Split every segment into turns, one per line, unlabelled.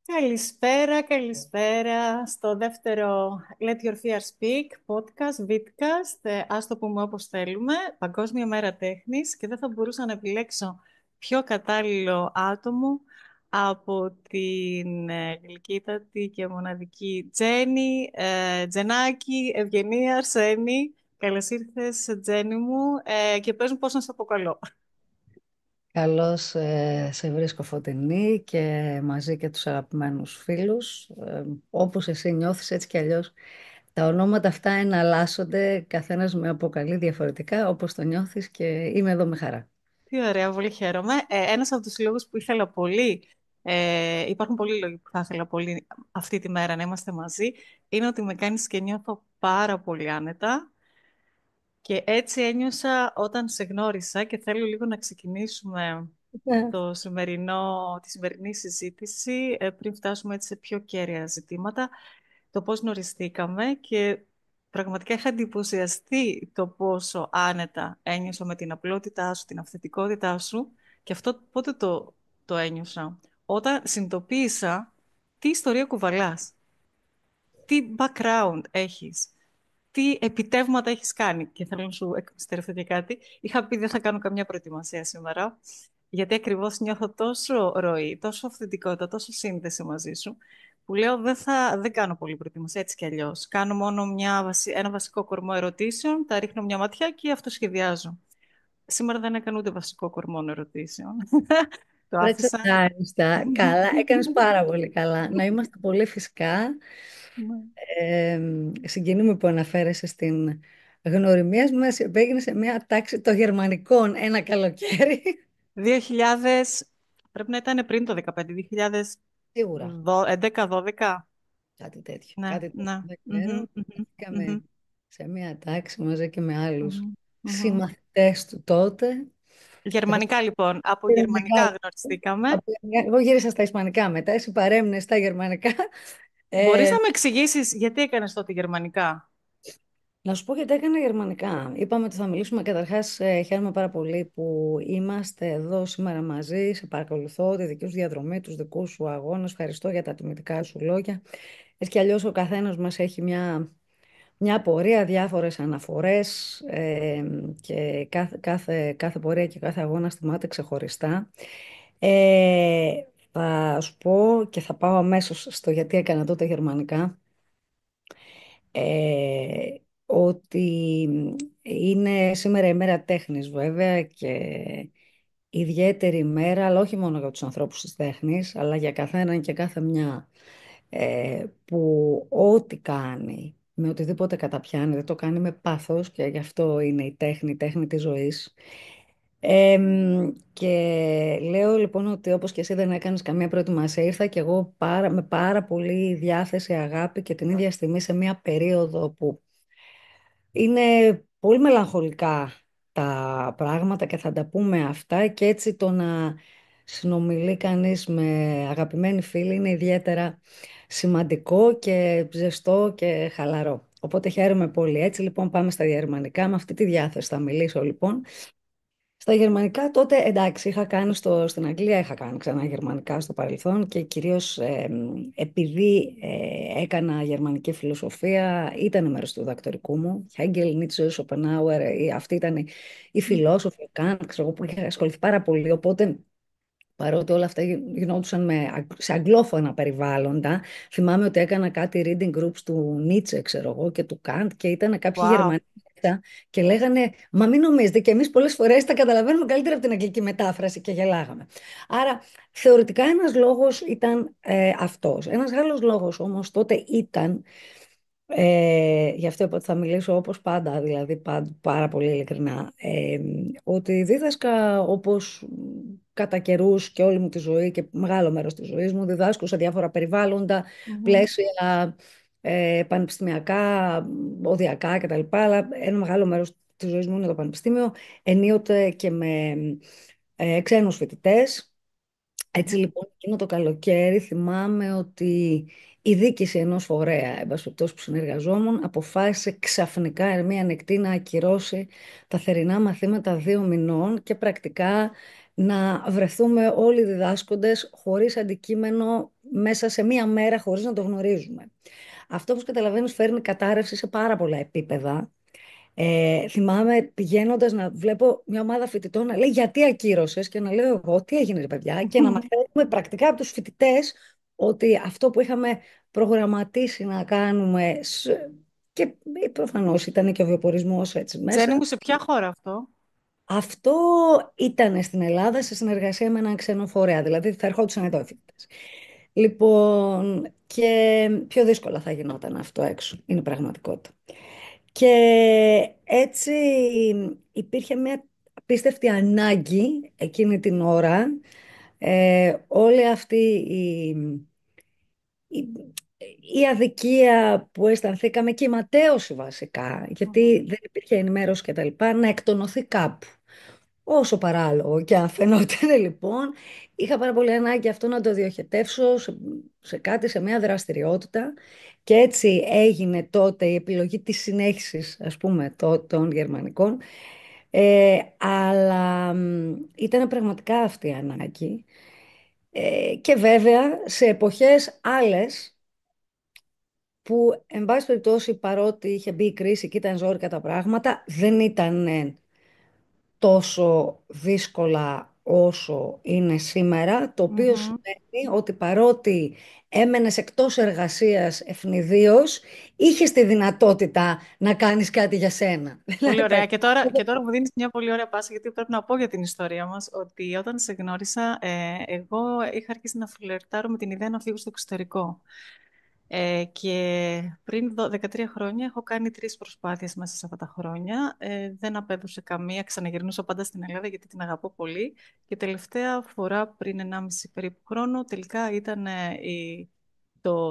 Καλησπέρα, καλησπέρα στο δεύτερο Let Your Fear Speak podcast, Vidcast, ας το πούμε όπως θέλουμε, Παγκόσμια Μέρα Τέχνης, και δεν θα μπορούσα να επιλέξω πιο κατάλληλο άτομο από την γλυκύτατη και μοναδική Τζέννη, Τζενάκη, Ευγενία, Αρσένη. Καλώς ήρθες, Τζέννη μου, και πες μου πώς να σε αποκαλώ.
Καλώς σε βρίσκω Φωτεινή και μαζί και τους αγαπημένους φίλους. Όπως εσύ νιώθεις έτσι κι αλλιώς τα ονόματα αυτά εναλλάσσονται, καθένας με αποκαλεί διαφορετικά όπως το νιώθεις και είμαι εδώ με χαρά.
Τι ωραία, πολύ χαίρομαι. Ένας από τους λόγους που ήθελα πολύ, υπάρχουν πολλοί λόγοι που θα ήθελα πολύ αυτή τη μέρα να είμαστε μαζί, είναι ότι με κάνεις και νιώθω πάρα πολύ άνετα. Και έτσι ένιωσα όταν σε γνώρισα και θέλω λίγο να ξεκινήσουμε
Ναι.
τη σημερινή συζήτηση, πριν φτάσουμε έτσι σε πιο κέρια ζητήματα, το πώς γνωριστήκαμε, και πραγματικά είχα εντυπωσιαστεί το πόσο άνετα ένιωσα με την απλότητά σου, την αυθεντικότητά σου. Και αυτό πότε το ένιωσα? Όταν συνειδητοποίησα τι ιστορία κουβαλάς, τι background έχεις, τι επιτεύγματα έχεις κάνει. Και θέλω να σου εκμυστηρευτώ και κάτι. Είχα πει δεν θα κάνω καμιά προετοιμασία σήμερα, γιατί ακριβώς νιώθω τόσο ροή, τόσο αυθεντικότητα, τόσο σύνδεση μαζί σου, που λέω δεν κάνω πολύ προετοιμασία έτσι κι αλλιώς. Κάνω μόνο ένα βασικό κορμό ερωτήσεων, τα ρίχνω μια ματιά και αυτοσχεδιάζω. Σήμερα δεν έκανα ούτε βασικό κορμό ερωτήσεων. Το
Βρέξε
άφησα.
ευχάριστα. Καλά, έκανες πάρα πολύ καλά. Να είμαστε πολύ φυσικά.
Ναι.
Ε, Συγκινούμε που αναφέρεσαι στην γνωριμία μας που έγινε σε μια τάξη των γερμανικών ένα καλοκαίρι.
2000, πρέπει να ήταν πριν το 15,
Σίγουρα.
2011-12.
Κάτι τέτοιο.
Ναι,
Κάτι τέτοιο.
ναι.
Δεν
Μμμ,
ξέρω.
μμμ,
Βρεθήκαμε
μμμ,
σε μία τάξη μαζί και με άλλους
μμμ, μμμ.
συμμαθητές του τότε. Και θα
Γερμανικά, λοιπόν. Από
γερμανικά.
γερμανικά γνωριστήκαμε.
Εγώ γύρισα στα ισπανικά μετά, εσύ παρέμεινες στα γερμανικά.
Μπορείς
Ε,
να με εξηγήσεις γιατί έκανες τότε γερμανικά?
να σου πω γιατί έκανα γερμανικά. Είπαμε ότι θα μιλήσουμε καταρχάς. Χαίρομαι πάρα πολύ που είμαστε εδώ σήμερα μαζί. Σε παρακολουθώ τη δική σου διαδρομή, τους δικούς σου αγώνες. Ευχαριστώ για τα τιμητικά σου λόγια. Έτσι κι αλλιώς ο καθένας μας έχει μια πορεία, διάφορες αναφορές και κάθε πορεία και κάθε αγώνα θυμάται ξεχωριστά. Ε, θα σου πω και θα πάω αμέσως στο γιατί έκανα τότε γερμανικά, ε, ότι είναι σήμερα η μέρα τέχνης βέβαια και ιδιαίτερη ημέρα, αλλά όχι μόνο για τους ανθρώπους της τέχνης, αλλά για καθέναν και κάθε μια που ό,τι κάνει, με οτιδήποτε καταπιάνει, δεν το κάνει με πάθος και γι' αυτό είναι η τέχνη της ζωής. Και λέω λοιπόν ότι όπως και εσύ δεν έκανες καμία προετοιμασία, ήρθα και εγώ με πάρα πολύ διάθεση, αγάπη και την ίδια στιγμή σε μια περίοδο που είναι πολύ μελαγχολικά τα πράγματα και θα τα πούμε αυτά και έτσι το να συνομιλεί κανείς με αγαπημένοι φίλοι είναι ιδιαίτερα σημαντικό και ζεστό και χαλαρό. Οπότε χαίρομαι πολύ. Έτσι λοιπόν πάμε στα γερμανικά. Με αυτή τη διάθεση θα μιλήσω λοιπόν. Στα γερμανικά τότε εντάξει είχα κάνει στην Αγγλία είχα κάνει ξανά γερμανικά στο παρελθόν και κυρίως επειδή έκανα γερμανική φιλοσοφία ήταν μέρος του διδακτορικού μου. Χέγγελ, Νίτσο, Σοπενάουερ, αυτοί ήταν οι φιλόσοφοι, ο Καντ, ξέρω εγώ που είχα ασχοληθεί πάρα πολύ. Οπότε παρότι όλα αυτά γινόντουσαν σε αγγλόφωνα περιβάλλοντα, θυμάμαι ότι έκανα κάτι reading groups του Νίτσε, ξέρω εγώ, και του Καντ και ήταν κάποιοι
Wow.
Γερμανοί μέσα και λέγανε «Μα μην νομίζετε και εμείς πολλές φορές τα καταλαβαίνουμε καλύτερα από την αγγλική μετάφραση» και γελάγαμε. Άρα θεωρητικά ένας λόγος ήταν αυτός. Ένας άλλος λόγος όμως τότε ήταν γι' αυτό είπα ότι θα μιλήσω όπως πάντα, δηλαδή πάρα πολύ ειλικρινά, ότι δίδασκα όπως κατά καιρούς και όλη μου τη ζωή και μεγάλο μέρος της ζωής μου διδάσκω σε διάφορα περιβάλλοντα,
Μμμ.
πλαίσια πανεπιστημιακά, οδιακά κτλ. Αλλά ένα μεγάλο μέρος της ζωής μου είναι το πανεπιστήμιο, ενίοτε και με ξένους φοιτητές. Έτσι λοιπόν, εκείνο το καλοκαίρι θυμάμαι ότι η δίκηση ενός φορέα, εν πάση περιπτώσει, που συνεργαζόμουν, αποφάσισε ξαφνικά μία νυχτή να ακυρώσει τα θερινά μαθήματα 2 μηνών και πρακτικά να βρεθούμε όλοι οι διδάσκοντες χωρίς αντικείμενο μέσα σε μία μέρα χωρίς να το γνωρίζουμε. Αυτό, όπως καταλαβαίνεις, φέρνει κατάρρευση σε πάρα πολλά επίπεδα. Θυμάμαι πηγαίνοντας να βλέπω μια ομάδα φοιτητών να λέει γιατί ακύρωσες και να λέω εγώ τι έγινε ρε παιδιά και να μαθαίνουμε πρακτικά από τους φοιτητές ότι αυτό που είχαμε προγραμματίσει να κάνουμε και προφανώς ήταν και ο βιοπορισμός έτσι
Τζένι
μέσα.
μου, σε ποια χώρα αυτό?
Αυτό ήταν στην Ελλάδα σε συνεργασία με έναν ξένο φορέα, δηλαδή θα ερχόντουσαν εδώ οι φοιτητές. Λοιπόν, και πιο δύσκολα θα γινόταν αυτό έξω, είναι η πραγματικότητα. Και έτσι υπήρχε μια απίστευτη ανάγκη εκείνη την ώρα, όλη αυτή η, η αδικία που αισθανθήκαμε και η ματέωση βασικά, γιατί δεν υπήρχε ενημέρωση και τα λοιπά, να εκτονωθεί κάπου. Όσο παράλογο και αν φαινόταν λοιπόν, είχα πάρα πολύ ανάγκη αυτό να το διοχετεύσω σε κάτι, σε μια δραστηριότητα και έτσι έγινε τότε η επιλογή της συνέχισης, ας πούμε, των γερμανικών. Αλλά ήταν πραγματικά αυτή η ανάγκη. Και βέβαια σε εποχές άλλες που, εν πάση περιπτώσει, παρότι είχε μπει η κρίση και ήταν ζόρικα τα πράγματα, δεν ήταν τόσο δύσκολα όσο είναι σήμερα, το οποίο
Μμμ.
σημαίνει ότι παρότι έμενες εκτός εργασίας ευνηδίως, είχες τη δυνατότητα να κάνεις κάτι για σένα.
Πολύ
Δηλαδή,
ωραία. Και τώρα μου δίνεις μια πολύ ωραία πάσα, γιατί πρέπει να πω για την ιστορία μας, ότι όταν σε γνώρισα, εγώ είχα αρχίσει να φλερτάρω με την ιδέα να φύγω στο εξωτερικό. Και πριν 13 χρόνια έχω κάνει 3 προσπάθειες μέσα σε αυτά τα χρόνια. Δεν απέδωσε καμία, ξαναγυρνούσα πάντα στην Ελλάδα γιατί την αγαπώ πολύ. Και τελευταία φορά πριν 1,5 περίπου χρόνο, τελικά ήταν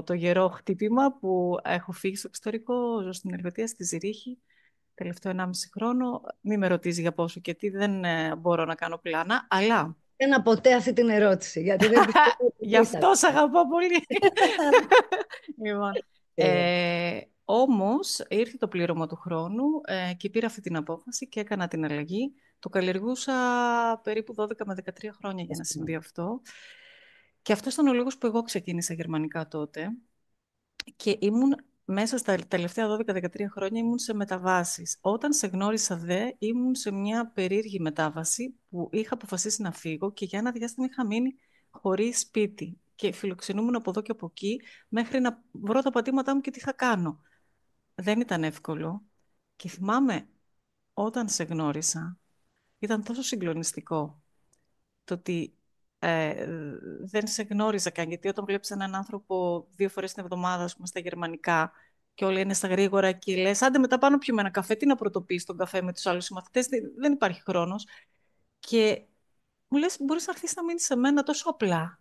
το γερό χτύπημα που έχω φύγει στο εξωτερικό, ζω στην Ελβετία, στη Ζηρίχη, τελευταίο 1,5 χρόνο. Μη με ρωτήσει για πόσο και τι, δεν μπορώ να κάνω πλάνα, αλλά
έκανα ποτέ αυτή την ερώτηση, γιατί δεν πιστεύω ότι
γι'
ήταν.
αυτό σ' αγαπώ πολύ. Λοιπόν, όμως ήρθε το πλήρωμα του χρόνου και πήρα αυτή την απόφαση και έκανα την αλλαγή. Το καλλιεργούσα περίπου 12 με 13 χρόνια για να συμβεί αυτό. Και αυτό ήταν ο λόγος που εγώ ξεκίνησα γερμανικά τότε. Και ήμουν μέσα στα τελευταία 12-13 χρόνια ήμουν σε μεταβάσεις. Όταν σε γνώρισα δε, ήμουν σε μια περίεργη μετάβαση που είχα αποφασίσει να φύγω και για ένα διάστημα είχα μείνει χωρίς σπίτι. Και φιλοξενούμουν από εδώ και από εκεί μέχρι να βρω τα πατήματά μου και τι θα κάνω. Δεν ήταν εύκολο. Και θυμάμαι όταν σε γνώρισα, ήταν τόσο συγκλονιστικό το ότι δεν σε γνώριζα καν. Γιατί όταν βλέπεις έναν άνθρωπο 2 φορές την εβδομάδα, ας πούμε, στα γερμανικά και όλα είναι στα γρήγορα και λες, άντε μετά πάνω πιούμε ένα καφέ, τι να πρωτοποιείς τον καφέ με τους άλλους συμμαθητές, δεν υπάρχει χρόνος. Και μου λες, μπορείς να έρθεις να μείνεις σε μένα τόσο απλά.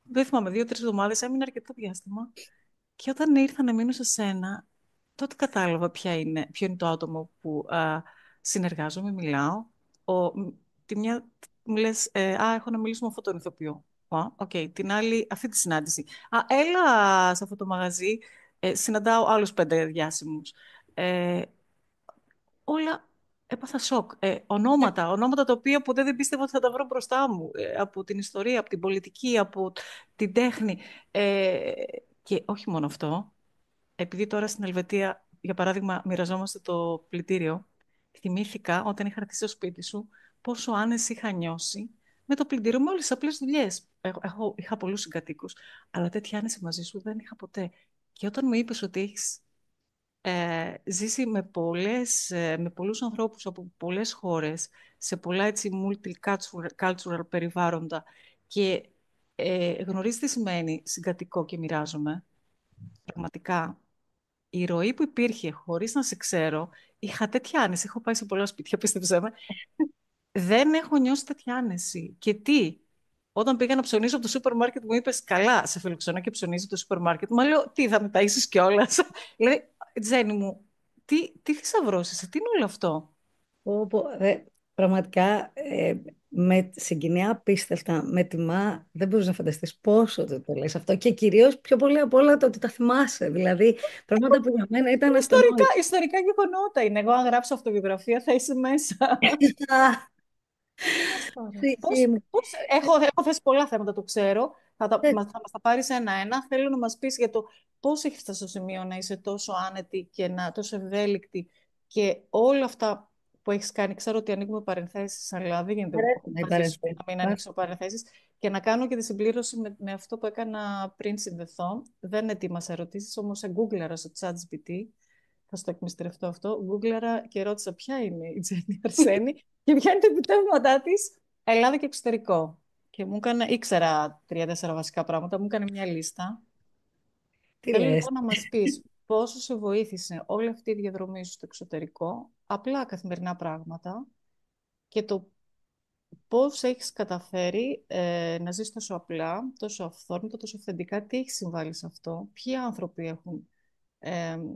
Δεν θυμάμαι, 2-3 εβδομάδες, έμεινε αρκετό διάστημα. Και όταν ήρθα να μείνω σε σένα, τότε κατάλαβα ποιο είναι το άτομο που συνεργάζομαι, μιλάω. Τη μια μου λες, έχω να μιλήσω με αυτόν τον ηθοποιό. Οκ. Την άλλη, αυτή τη συνάντηση. Έλα σε αυτό το μαγαζί, συναντάω άλλους 5 διάσημους. Ε, όλα έπαθα σοκ. Ονόματα τα οποία ποτέ δεν πίστευα ότι θα τα βρω μπροστά μου. Από την ιστορία, από την πολιτική, από την τέχνη. Ε, και όχι μόνο αυτό. Επειδή τώρα στην Ελβετία, για παράδειγμα, μοιραζόμαστε το πλυντήριο, θυμήθηκα όταν είχα έρθει στο σπίτι σου πόσο άνεση είχα νιώσει με το πλυντήριο, με όλες τις απλές δουλειές. Είχα πολλούς συγκατοίκους, αλλά τέτοια άνεση μαζί σου δεν είχα ποτέ. Και όταν μου είπες ότι έχεις ζήσει με πολλούς ανθρώπους από πολλές χώρες, σε πολλά έτσι multicultural περιβάλλοντα και γνωρίζεις τι σημαίνει συγκατοικώ και μοιράζομαι, πραγματικά η ροή που υπήρχε χωρίς να σε ξέρω, είχα τέτοια άνεση. Έχω πάει σε πολλά σπίτια, πίστεψέ με. Δεν έχω νιώσει τέτοια άνεση. Και τι, όταν πήγα να ψωνίσω από το σούπερ μάρκετ, μου είπε: καλά, σε φιλοξενώ και ψωνίζει το σούπερ μάρκετ. Μα λέω: τι, θα με ταΐσεις κιόλας. Δηλαδή, Τζένι μου, τι θησαυρός είσαι, τι είναι όλο αυτό.
Πραγματικά με συγκινεί απίστευτα, με τιμά, δεν μπορείς να φανταστείς πόσο το λες αυτό και κυρίως πιο πολύ από όλα το ότι τα θυμάσαι, δηλαδή πράγματα που για μένα ήταν αυτονόητα.
Ιστορικά γεγονότα είναι. Εγώ, αν γράψω αυτοβιογραφία, θα είσαι μέσα. Πώς τώρα.
Ψυχή μου.
Έχω θέσει πολλά θέματα, το ξέρω.
Ε,
Θα μας τα πάρεις ένα-ένα. Θέλω να μας πεις για το πώς έχεις φτάσει στο σημείο να είσαι τόσο άνετη και τόσο ευέλικτη και όλα αυτά που έχεις κάνει. Ξέρω ότι ανοίγουμε παρενθέσεις, αλλά δεν γίνεται
αρέσουν οι
μαζί σου
παρενθέσεις.
να μην ανοίξω παρενθέσεις. Και να κάνω και τη συμπλήρωση με αυτό που έκανα πριν συνδεθώ. Δεν ετοίμασα ερωτήσεις, όμως γκούγκλαρα στο ChatGPT. Θα στο εκμυστρευτώ αυτό. Γκούγκλαρα και ρώτησα ποια είναι η Τζέννη Αρσένη και ποια είναι τα επιτεύγματά τη Ελλάδα και εξωτερικό. Και μου έκανε, ήξερα 3-4 βασικά πράγματα, μου έκανε μια λίστα.
Τι
Θέλω
λες.
λοιπόν να μας πεις πόσο σε βοήθησε όλη αυτή η διαδρομή σου στο εξωτερικό, απλά καθημερινά πράγματα και το πώς έχεις καταφέρει να ζεις τόσο απλά, τόσο αυθόρμητα, τόσο αυθεντικά, τι έχει συμβάλει σε αυτό, ποιοι άνθρωποι έχουν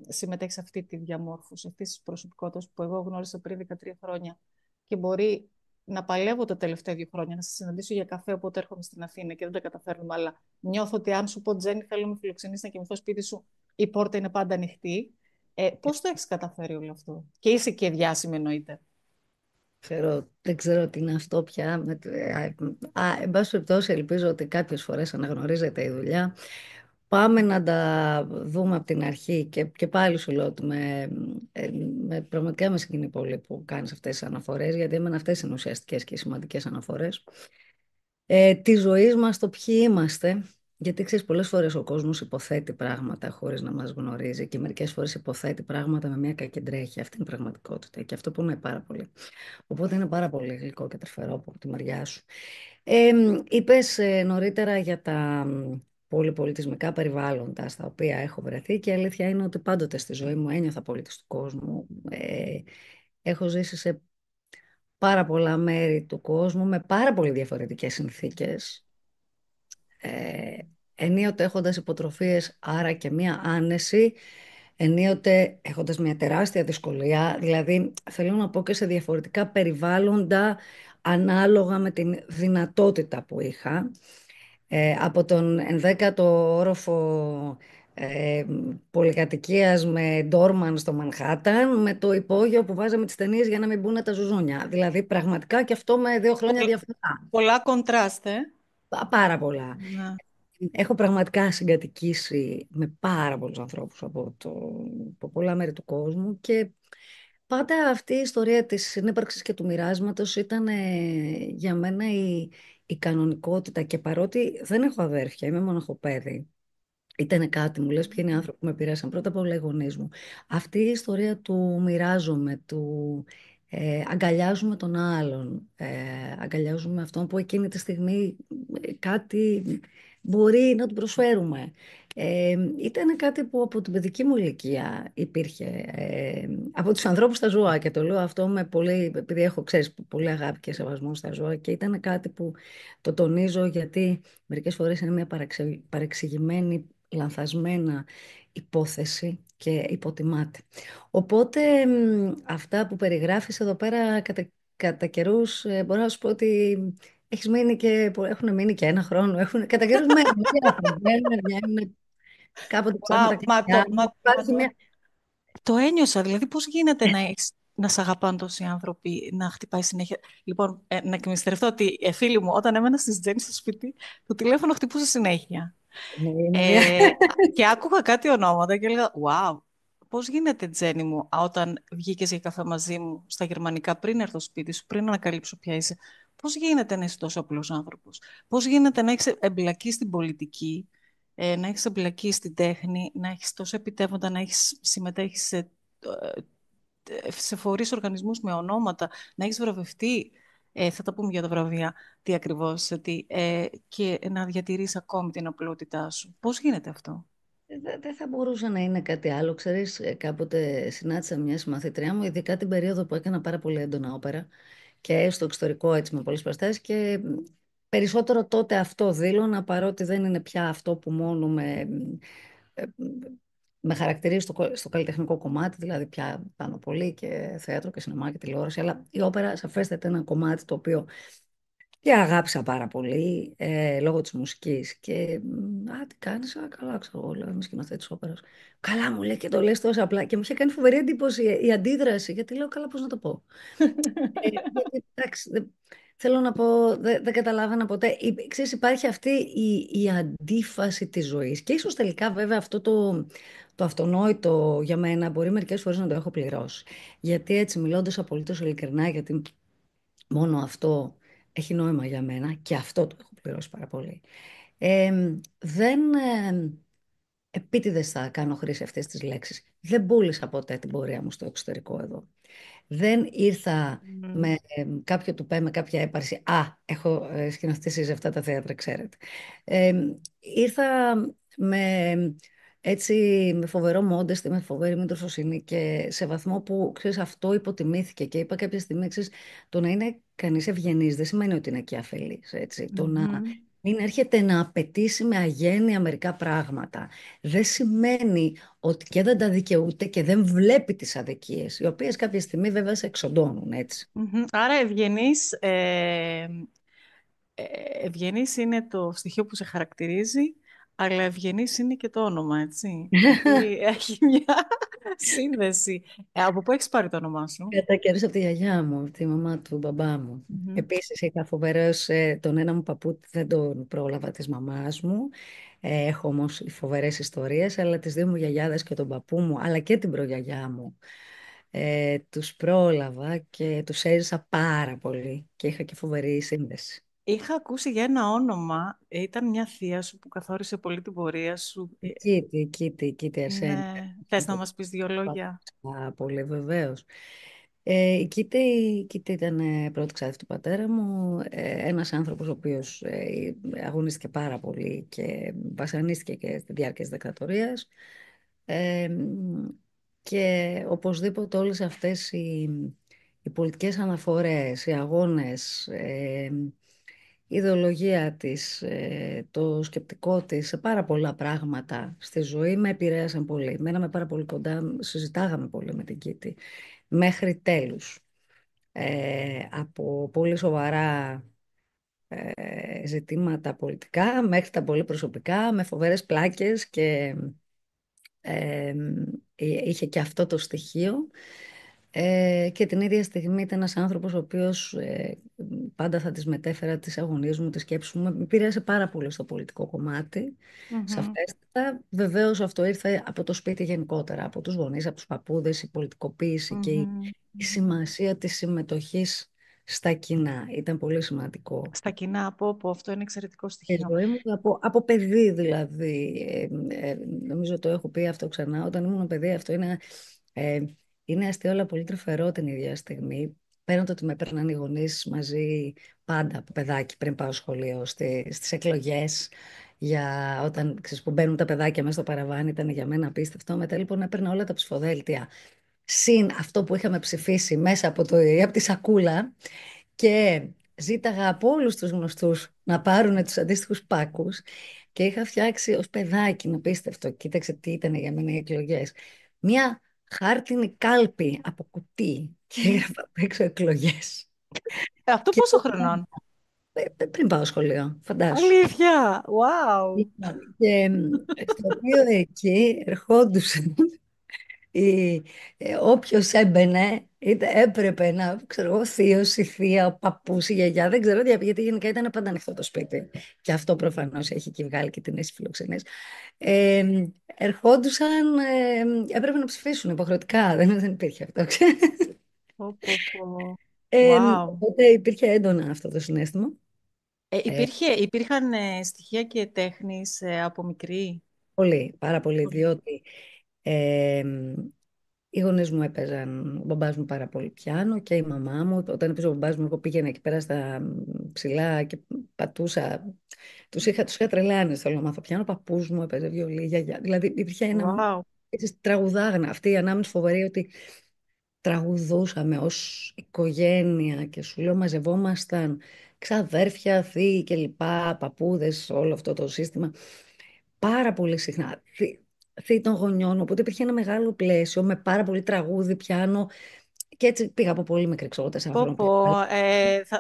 συμμετέχει σε αυτή τη διαμόρφωση αυτή τη προσωπικότητα που εγώ γνώρισα πριν 13 χρόνια και μπορεί να παλεύω τα τελευταία 2 χρόνια, να σε συναντήσω για καφέ, οπότε έρχομαι στην Αθήνα και δεν τα καταφέρνουμε. Αλλά νιώθω ότι αν σου πω, Τζέννη, θέλω να με φιλοξενήσει να κοιμηθώ σπίτι σου, η πόρτα είναι πάντα ανοιχτή. Πώ το έχει καταφέρει όλο αυτό, και είσαι και διάσημη εννοείται.
Δεν ξέρω τι είναι αυτό πια. Εν πάση περιπτώσει, ελπίζω ότι κάποιες φορές αναγνωρίζεται η δουλειά. Πάμε να τα δούμε από την αρχή και πάλι σου λέω ότι πραγματικά με συγκινεί πολύ που κάνεις αυτές τις αναφορές, γιατί εμένα αυτές είναι ουσιαστικές και σημαντικές αναφορές. Τη ζωή μας, το ποιοι είμαστε. Γιατί ξέρεις, πολλές φορές ο κόσμος υποθέτει πράγματα χωρίς να μας γνωρίζει και μερικές φορές υποθέτει πράγματα με μια κακεντρέχεια. Αυτή είναι η πραγματικότητα και αυτό που είναι πάρα πολύ. Οπότε είναι πάρα πολύ γλυκό και τρυφερό από τη μεριά σου. Είπες νωρίτερα για τα πολυπολιτισμικά περιβάλλοντα στα οποία έχω βρεθεί και η αλήθεια είναι ότι πάντοτε στη ζωή μου ένιωθα πολίτης του κόσμου. Έχω ζήσει σε πάρα πολλά μέρη του κόσμου με πάρα πολύ διαφορετικές συνθήκες. Ε, Ενίοτε έχοντας υποτροφίες, άρα και μία άνεση, ενίοτε έχοντας μια τεράστια δυσκολία, δηλαδή θέλω να πω και σε διαφορετικά περιβάλλοντα ανάλογα με την δυνατότητα που είχα. Από τον 11ο όροφο ε, πολυκατοικίας με ντόρμαν στο Μανχάταν, με το υπόγειο που βάζαμε τις ταινίες για να μην μπουν τα ζουζούνια. Δηλαδή πραγματικά και αυτό με 2 χρόνια διαφορά.
Πολλά κοντράστ,
Πάρα πολλά.
Ναι.
Έχω πραγματικά συγκατοικήσει με πάρα πολλούς ανθρώπους από πολλά μέρη του κόσμου και πάντα αυτή η ιστορία της συνύπαρξης και του μοιράσματος ήταν για μένα η κανονικότητα και παρότι δεν έχω αδέρφια, είμαι μοναχοπέδι. Ήταν κάτι, μου λες ποιοι είναι οι άνθρωποι που με επηρέασαν. Πρώτα απ' όλα οι γονείς μου. Αυτή η ιστορία του μοιράζομαι, του αγκαλιάζουμε τον άλλον, αγκαλιάζουμε αυτόν που εκείνη τη στιγμή κάτι μπορεί να του προσφέρουμε. Ήταν κάτι που από την παιδική μου ηλικία υπήρχε. Από τους ανθρώπους στα ζώα και το λέω αυτό με πολύ, επειδή έχω ξέρεις πολύ αγάπη και σεβασμό στα ζώα και ήταν κάτι που το τονίζω γιατί μερικές φορές είναι μια παρεξηγημένη λανθασμένα υπόθεση και υποτιμάται. Οπότε αυτά που περιγράφεις εδώ πέρα κατά καιρούς μπορώ να σου πω ότι έχουν μείνει και 1 χρόνο, κατά καιρούς μένουν, βγαίνουν, κάποτε ψάματα υπάρχει μια...
Το ένιωσα, δηλαδή πώς γίνεται να σε αγαπάνε τόσοι άνθρωποι, να χτυπάει συνέχεια. Λοιπόν, να εκμυστρευτώ ότι φίλοι μου, όταν έμενα στις Τζέννη στο σπίτι, το τηλέφωνο χτυπούσε συνέχεια.
Είναι μια...
Και άκουγα κάτι ονόματα και έλεγα, wow, πώς γίνεται Τζέννη μου, όταν βγήκες για καφέ μαζί μου στα γερμανικά πριν έρθω στο σπίτι σου, πριν ανακαλύψω ποια είσαι, πώς γίνεται να είσαι τόσο απλός άνθρωπος, πώς γίνεται να έχεις εμπλακεί στην πολιτική, να έχεις εμπλακεί στην τέχνη, να έχεις τόσο επιτεύγοντα, να έχεις συμμετέχει σε φορείς οργανισμούς με ονόματα, να έχεις βραβευτεί, θα τα πούμε για τα βραβεία, τι ακριβώς, και να διατηρείς ακόμη την απλότητά σου. Πώς γίνεται αυτό?
Δεν θα μπορούσε να είναι κάτι άλλο. Ξέρεις, κάποτε συνάντησα μια συμμαθήτριά μου, ειδικά την περίοδο που έκανα πάρα πολύ έντονα όπερα και στο εξωτερικό έτσι με πολλές προστάσεις και περισσότερο τότε αυτό δήλωνα παρότι δεν είναι πια αυτό που μόνο ε, με χαρακτηρίζει στο καλλιτεχνικό κομμάτι, δηλαδή πια πάνω πολύ και θέατρο και σινεμά και τηλεόραση, αλλά η όπερα σαφέστατα είναι ένα κομμάτι το οποίο και αγάπησα πάρα πολύ λόγω της μουσικής. Και τι κάνεις, καλά ξέρω εγώ, λέω, είμαι σκηνοθέτης όπερας. Καλά μου λέει και το λες τόσο απλά. Και μου είχε κάνει φοβερή εντύπωση η αντίδραση, γιατί λέω καλά πώς να το πω. Γιατί εντάξει, θέλω να πω, δεν καταλάβαινα ποτέ. Ξέρεις, υπάρχει αυτή η αντίφαση της ζωής. Και ίσως τελικά βέβαια αυτό το αυτονόητο για μένα μπορεί μερικές φορές να το έχω πληρώσει. Γιατί έτσι μιλώντας απολύτως ειλικρινά, γιατί μόνο αυτό έχει νόημα για μένα και αυτό το έχω πληρώσει πάρα πολύ. Δεν επίτηδες θα κάνω χρήση αυτής της λέξης. Δεν πούλησα ποτέ την πορεία μου στο εξωτερικό εδώ. Δεν ήρθα
Μμμ.
με κάποιο τουπέ, με κάποια έπαρση. Α, έχω σκηνοθετήσει σε αυτά τα θέατρα, ξέρετε. Ε, ήρθα με, έτσι, με φοβερό μόντεστη, με φοβερή μητροφροσύνη και σε βαθμό που, ξέρεις, αυτό υποτιμήθηκε και είπα κάποια στιγμή, ξέρεις, το να είναι κανείς ευγενής δεν σημαίνει ότι είναι και αφελής, έτσι. Το να
Μμμ.
μην έρχεται να απαιτήσει με αγένεια μερικά πράγματα δεν σημαίνει ότι και δεν τα δικαιούται και δεν βλέπει τις αδικίες, οι οποίες κάποια στιγμή βέβαια σε εξοντώνουν, έτσι.
Μμμ. Άρα ευγενής είναι το στοιχείο που σε χαρακτηρίζει, αλλά ευγενής είναι και το όνομα, έτσι. Γιατί έχει μια σύνδεση. Από πού έχεις πάρει το όνομά σου?
Κατακέρδισα από τη γιαγιά μου, από τη μαμά του μπαμπά μου.
Μμμ.
Επίσης είχα φοβερός τον ένα μου παππού, δεν τον πρόλαβα της μαμάς μου. Έχω όμως φοβερές ιστορίες, αλλά τις δύο μου γιαγιάδες και τον παππού μου, αλλά και την προγιαγιά μου. Τους πρόλαβα και τους έζησα πάρα πολύ και είχα και φοβερή σύνδεση.
Είχα ακούσει για ένα όνομα, ήταν μια θεία σου που καθόρισε πολύ την πορεία σου.
Η Κίτη Αρσένη.
Ναι. Θες να μας πεις δύο λόγια?
Πάρα πολύ, βεβαίως. Η Κίτη ήταν πρώτη ξάδερφη του πατέρα μου, ένας άνθρωπος ο οποίος αγωνίστηκε πάρα πολύ και βασανίστηκε και στη διάρκεια της δικτατορίας. Ε, και οπωσδήποτε όλες αυτές οι πολιτικές αναφορές, οι αγώνες, η ιδεολογία της, το σκεπτικό της σε πάρα πολλά πράγματα στη ζωή με επηρέασαν πολύ. Μέναμε πάρα πολύ κοντά, συζητάγαμε πολύ με την Κίτη μέχρι τέλους. Από πολύ σοβαρά ζητήματα πολιτικά μέχρι τα πολύ προσωπικά, με φοβερές πλάκες και ε, είχε και αυτό το στοιχείο. Και την ίδια στιγμή ήταν ένας άνθρωπος ο οποίος πάντα θα τις μετέφερα τις αγωνίες μου, τις σκέψεις μου. Με επηρέασε πάρα πολύ στο πολιτικό κομμάτι,
Μμμ.
σαφέστατα. Βεβαίως αυτό ήρθε από το σπίτι γενικότερα, από τους γονείς, από τους παππούδες, η πολιτικοποίηση και η
Μμμ.
η
Μμμ.
σημασία της συμμετοχής στα κοινά. Ήταν πολύ σημαντικό.
Στα κοινά, από αυτό είναι εξαιρετικό
Η
στοιχείο.
ζωή μου από παιδί δηλαδή, νομίζω το έχω πει αυτό ξανά, όταν ήμουν παιδί αυτό ε, είναι αστείο αλλά πολύ τρυφερό την ίδια στιγμή. Πέραν το ότι με έπαιρναν οι γονείς μαζί πάντα από παιδάκι πριν πάω σχολείο στις εκλογές για όταν ξέρεις, που μπαίνουν τα παιδάκια μέσα στο παραβάνι ήταν για μένα απίστευτο. Μετά λοιπόν έπαιρνα όλα τα ψηφοδέλτια συν αυτό που είχαμε ψηφίσει μέσα από τη σακούλα και ζήταγα από όλους τους γνωστούς να πάρουν τους αντίστοιχους πάκους και είχα φτιάξει ως παιδάκι, να πίστευτο, κοίταξε τι ήταν για μένα οι εκλογές. Μια χάρτινη κάλπη από κουτί και έγραφα απ' έξω εκλογές.
Αυτό
Και
πόσο χρονών?
πριν πάω σχολείο, φαντάσου.
Αλήθεια! Wow!
Λοιπόν, και στο οποίο εκεί ερχόντουσαν η, όποιος έμπαινε έπρεπε να, ξέρω εγώ, θείος, η θεία, ο παππούς, η γιαγιά, δεν ξέρω γιατί γενικά ήταν πάντα ανοιχτό το σπίτι. Και αυτό προφανώς έχει και βγάλει και την αίσθηση φιλοξενίας. Ε, ερχόντουσαν, έπρεπε να ψηφίσουν υποχρεωτικά, δεν υπήρχε αυτό.
Πω, πω, πω.
Ε,
Wow.
οπότε υπήρχε έντονα αυτό το συναίσθημα. Ε,
Υπήρχαν στοιχεία και τέχνης από μικρή.
Πολύ, πάρα πολύ,
Πολύ.
διότι ε, οι γονείς μου έπαιζαν, ο μπαμπάς μου πάρα πολύ πιάνο και η μαμά μου. Όταν έπαιζε ο μπαμπάς μου, εγώ πήγαινα εκεί πέρα στα ψηλά και πατούσα. Τους είχα τρελάνει, θέλω να μάθω πιάνο. Ο παππούς μου έπαιζε βιολί, γιαγιά. Δηλαδή υπήρχε ένα.
Wow.
Έτσι, τραγουδάγανε. Αυτή η ανάμνηση φοβερή ότι τραγουδούσαμε ως οικογένεια και σου λέω μαζευόμασταν ξαδέρφια, θείοι και λοιπά, παππούδες, όλο αυτό το σύστημα. Πάρα πολύ συχνά. Θείοι των γονιών, οπότε υπήρχε ένα μεγάλο πλαίσιο με πάρα πολύ τραγούδι, πιάνο και έτσι πήγα από πολύ μικρή, ξέρω, 4
Πω,
χρόνια.
πω.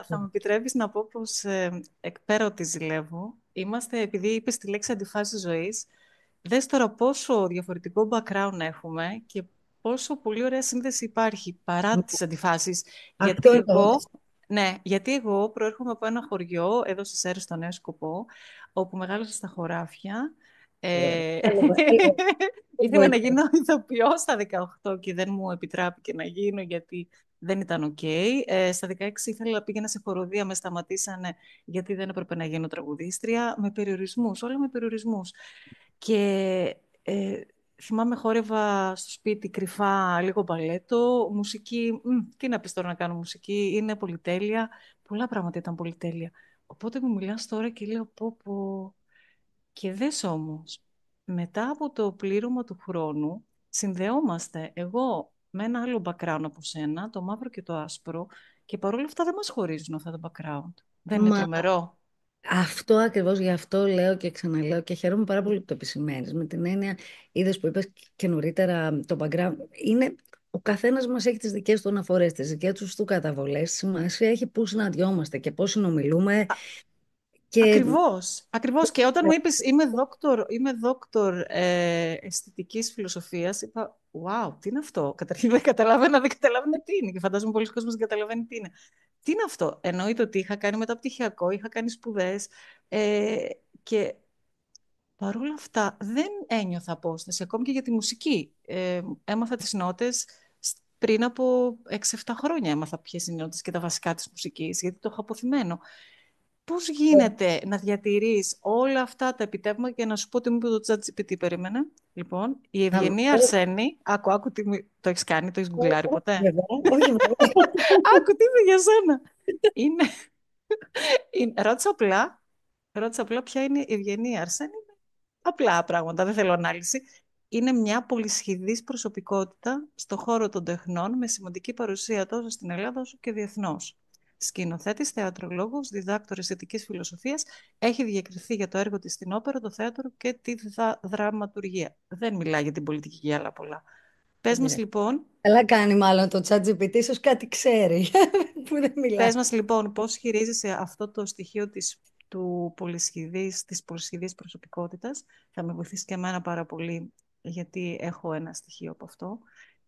Θα μου επιτρέπεις να πω πως εκ πέρα ότι ζηλεύω. Είμαστε, επειδή είπες τη λέξη αντιφάση ζωής, δες τώρα πόσο διαφορετικό background έχουμε και πόσο πολύ ωραία σύνδεση υπάρχει παρά τις αντιφάσεις. Γιατί
Αυτό
εγώ,
εννοώ.
Ναι, γιατί εγώ προέρχομαι από ένα χωριό εδώ στη Σέρres στο Νέο Σκοπό, όπου μεγάλωσα στα χωράφια. Ε... Ήθελα να γίνω ηθοποιός στα 18 και δεν μου επιτράπηκε να γίνω γιατί δεν ήταν οκ. Στα 16 ήθελα, πήγαινα σε χοροδία, με σταματήσανε γιατί δεν έπρεπε να γίνω τραγουδίστρια, με περιορισμούς, όλα με περιορισμούς. Και ε, θυμάμαι χόρευα στο σπίτι κρυφά λίγο μπαλέτο, μουσική, τι να πεις τώρα να κάνω μουσική, είναι πολυτέλεια, πολλά πράγματα ήταν πολυτέλεια. Οπότε μου μιλάς τώρα και λέω πω. Και δες όμως, μετά από το πλήρωμα του χρόνου, συνδεόμαστε εγώ με ένα άλλο background από σένα, το μαύρο και το άσπρο, και παρόλα αυτά δεν μας χωρίζουν αυτά τα background. Δεν είναι
Μα
τρομερό?
αυτό ακριβώς, γι' αυτό λέω και ξαναλέω και χαίρομαι πάρα πολύ που το επισημαίνεις. Με την έννοια, είδες που είπες και νωρίτερα, το background είναι. Ο καθένας μας έχει τις δικές του αναφορές, τις δικές του καταβολές. Σημασία έχει πού συναντιόμαστε και πώς συνομιλούμε. Και
Ακριβώς, ακριβώς. Και όταν μου είπες είμαι δόκτωρ αισθητικής φιλοσοφίας, είπα, wow, τι είναι αυτό? Καταρχήν δεν καταλάβαινα τι είναι και φαντάζομαι πολλοί κόσμος δεν καταλαβαίνει τι είναι. Τι είναι αυτό? Εννοείται ότι είχα κάνει μεταπτυχιακό, είχα κάνει σπουδές και παρόλα αυτά δεν ένιωθα απόσταση, ακόμη και για τη μουσική. Έμαθα τις νότες πριν από 6-7 χρόνια, έμαθα ποιες είναι οι νότες και τα βασικά της μουσικής, γιατί το είχα αποθυμένο. Πώς γίνεται να διατηρείς όλα αυτά τα επιτεύγματα και να σου πω ότι μου είπε το ChatGPT, περίμενε. Λοιπόν, η Ευγενία Αρσένη, άκου το έχεις κάνει, το έχεις γκουγκλάρει
όχι
ποτέ?
βέβαια, όχι βέβαια.
Άκου τι είπε για σένα. Είναι, ρώτησα απλά ποια είναι η Ευγενία Αρσένη. Απλά πράγματα, δεν θέλω ανάλυση. Είναι μια πολυσχηδής προσωπικότητα στο χώρο των τεχνών με σημαντική παρουσία τόσο στην Ελλάδα όσο και διεθνώς. Σκηνοθέτης, θεατρολόγος, διδάκτορ αισθητικής φιλοσοφίας, έχει διακριθεί για το έργο της στην όπερα, το θέατρο και τη δραματουργία. Δεν μιλάει για την πολιτική για άλλα πολλά. Πες μας
Ναι.
λοιπόν,
Καλά κάνει μάλλον το ChatGPT, ίσως κάτι ξέρει που δεν
πες
μιλά.
μας λοιπόν πώς χειρίζεσαι αυτό το στοιχείο της πολυσχηδής προσωπικότητας. Θα με βοηθήσει και εμένα πάρα πολύ, γιατί έχω ένα στοιχείο από αυτό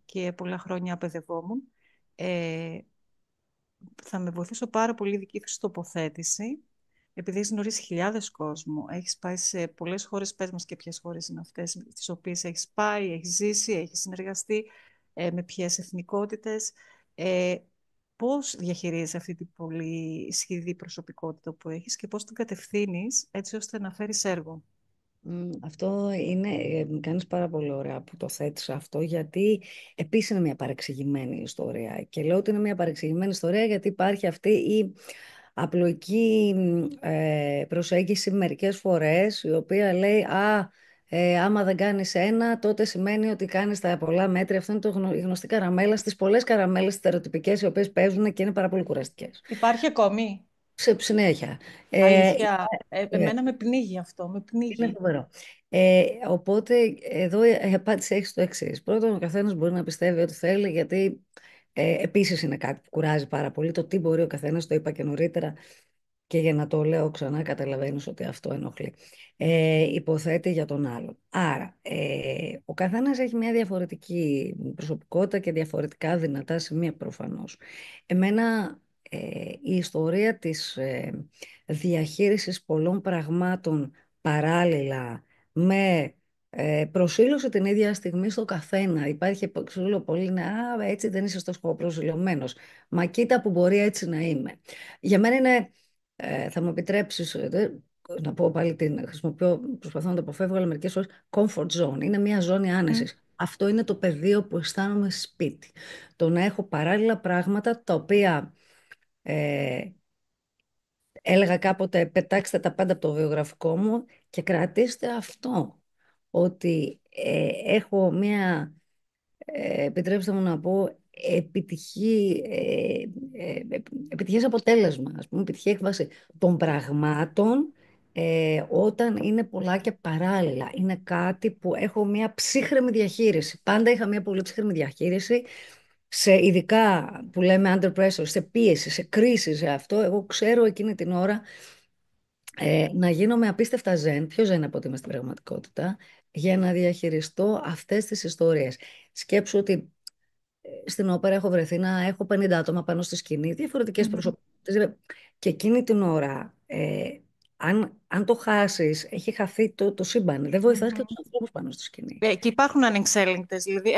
και πολλά χρόνια παιδευόμουν. Ε, θα με βοηθήσω πάρα πολύ η δική σου τοποθέτηση, επειδή έχει γνωρίσει χιλιάδες κόσμο, έχεις πάει σε πολλές χώρες, πες μας και ποιες χώρες είναι αυτές τις οποίες έχεις πάει, έχεις ζήσει, έχεις συνεργαστεί, με ποιες εθνικότητες. Ε, Πώς διαχειρίζεσαι αυτή την πολύ σχηδή προσωπικότητα που έχεις και πώς την κατευθύνεις έτσι ώστε να φέρεις έργο?
Αυτό είναι, κάνεις πάρα πολύ ωραία που το θέτεις αυτό, γιατί επίσης είναι μια παρεξηγημένη ιστορία. Και λέω ότι είναι μια παρεξηγημένη ιστορία γιατί υπάρχει αυτή η απλοϊκή προσέγγιση μερικές φορές, η οποία λέει άμα δεν κάνεις ένα, τότε σημαίνει ότι κάνεις τα πολλά μέτρια. Αυτό είναι η γνωστή καραμέλα στις πολλές καραμέλες στερεοτυπικές, οι οποίες παίζουν και είναι πάρα πολύ κουραστικές.
Υπάρχει ακόμη?
Σε συνέχεια. Ε,
Αλήθεια,
ε,
εμένα με πνίγει αυτό, με
είναι
πνίγει.
φοβερό. Οπότε εδώ η απάντηση έχει το εξή. Πρώτον, ο καθένα μπορεί να πιστεύει ό,τι θέλει, γιατί επίση είναι κάτι που κουράζει πάρα πολύ. Το τι μπορεί ο καθένα, το είπα και νωρίτερα, και για να το λέω ξανά, καταλαβαίνεις ότι αυτό ενοχλεί. Υποθέτει για τον άλλον. Άρα, ο καθένας έχει μια διαφορετική προσωπικότητα και διαφορετικά δυνατά σημεία προφανώς. Εμένα η ιστορία της διαχείρισης πολλών πραγμάτων παράλληλα με προσήλωση την ίδια στιγμή στο καθένα. Υπάρχει, ξέρω, πολλοί είναι, έτσι δεν είσαι στο σκοπό προσιλωμένος. Μα κοίτα που μπορεί έτσι να είμαι. Για μένα είναι θα μου επιτρέψεις να πω πάλι την χρησιμοποιώ, προσπαθώ να το αποφεύγω, αλλά μερικές φορές comfort zone. Είναι μια ζώνη άνεσης. Αυτό είναι το πεδίο που αισθάνομαι σπίτι. Το να έχω παράλληλα πράγματα τα οποία έλεγα κάποτε πετάξτε τα πάντα από το βιογραφικό μου και κρατήστε αυτό. Ότι έχω μια επιτρέψτε μου να πω, επιτυχές αποτέλεσμα, ας πούμε, επιτυχή έκβαση των πραγμάτων όταν είναι πολλά και παράλληλα. Είναι κάτι που έχω μια ψύχρεμη διαχείριση. Πάντα είχα μια πολύ ψύχρεμη διαχείριση σε ειδικά που λέμε under pressure, σε πίεση, σε κρίση, σε αυτό. Εγώ ξέρω εκείνη την ώρα να γίνομαι απίστευτα ζεν, πιο ζεν από ότι είμαι στην πραγματικότητα, για να διαχειριστώ αυτές τις ιστορίες. Σκέψου ότι στην όπερα έχω βρεθεί να έχω 50 άτομα πάνω στη σκηνή, διαφορετικές
Μμμ.
προσωπικότητες. Και εκείνη την ώρα, αν το χάσεις, έχει χαθεί το σύμπαν. Δεν βοηθάς και
Μμμ.
τους ανθρώπους πάνω στη σκηνή.
Και υπάρχουν ανεξέλεγκτες, δηλαδή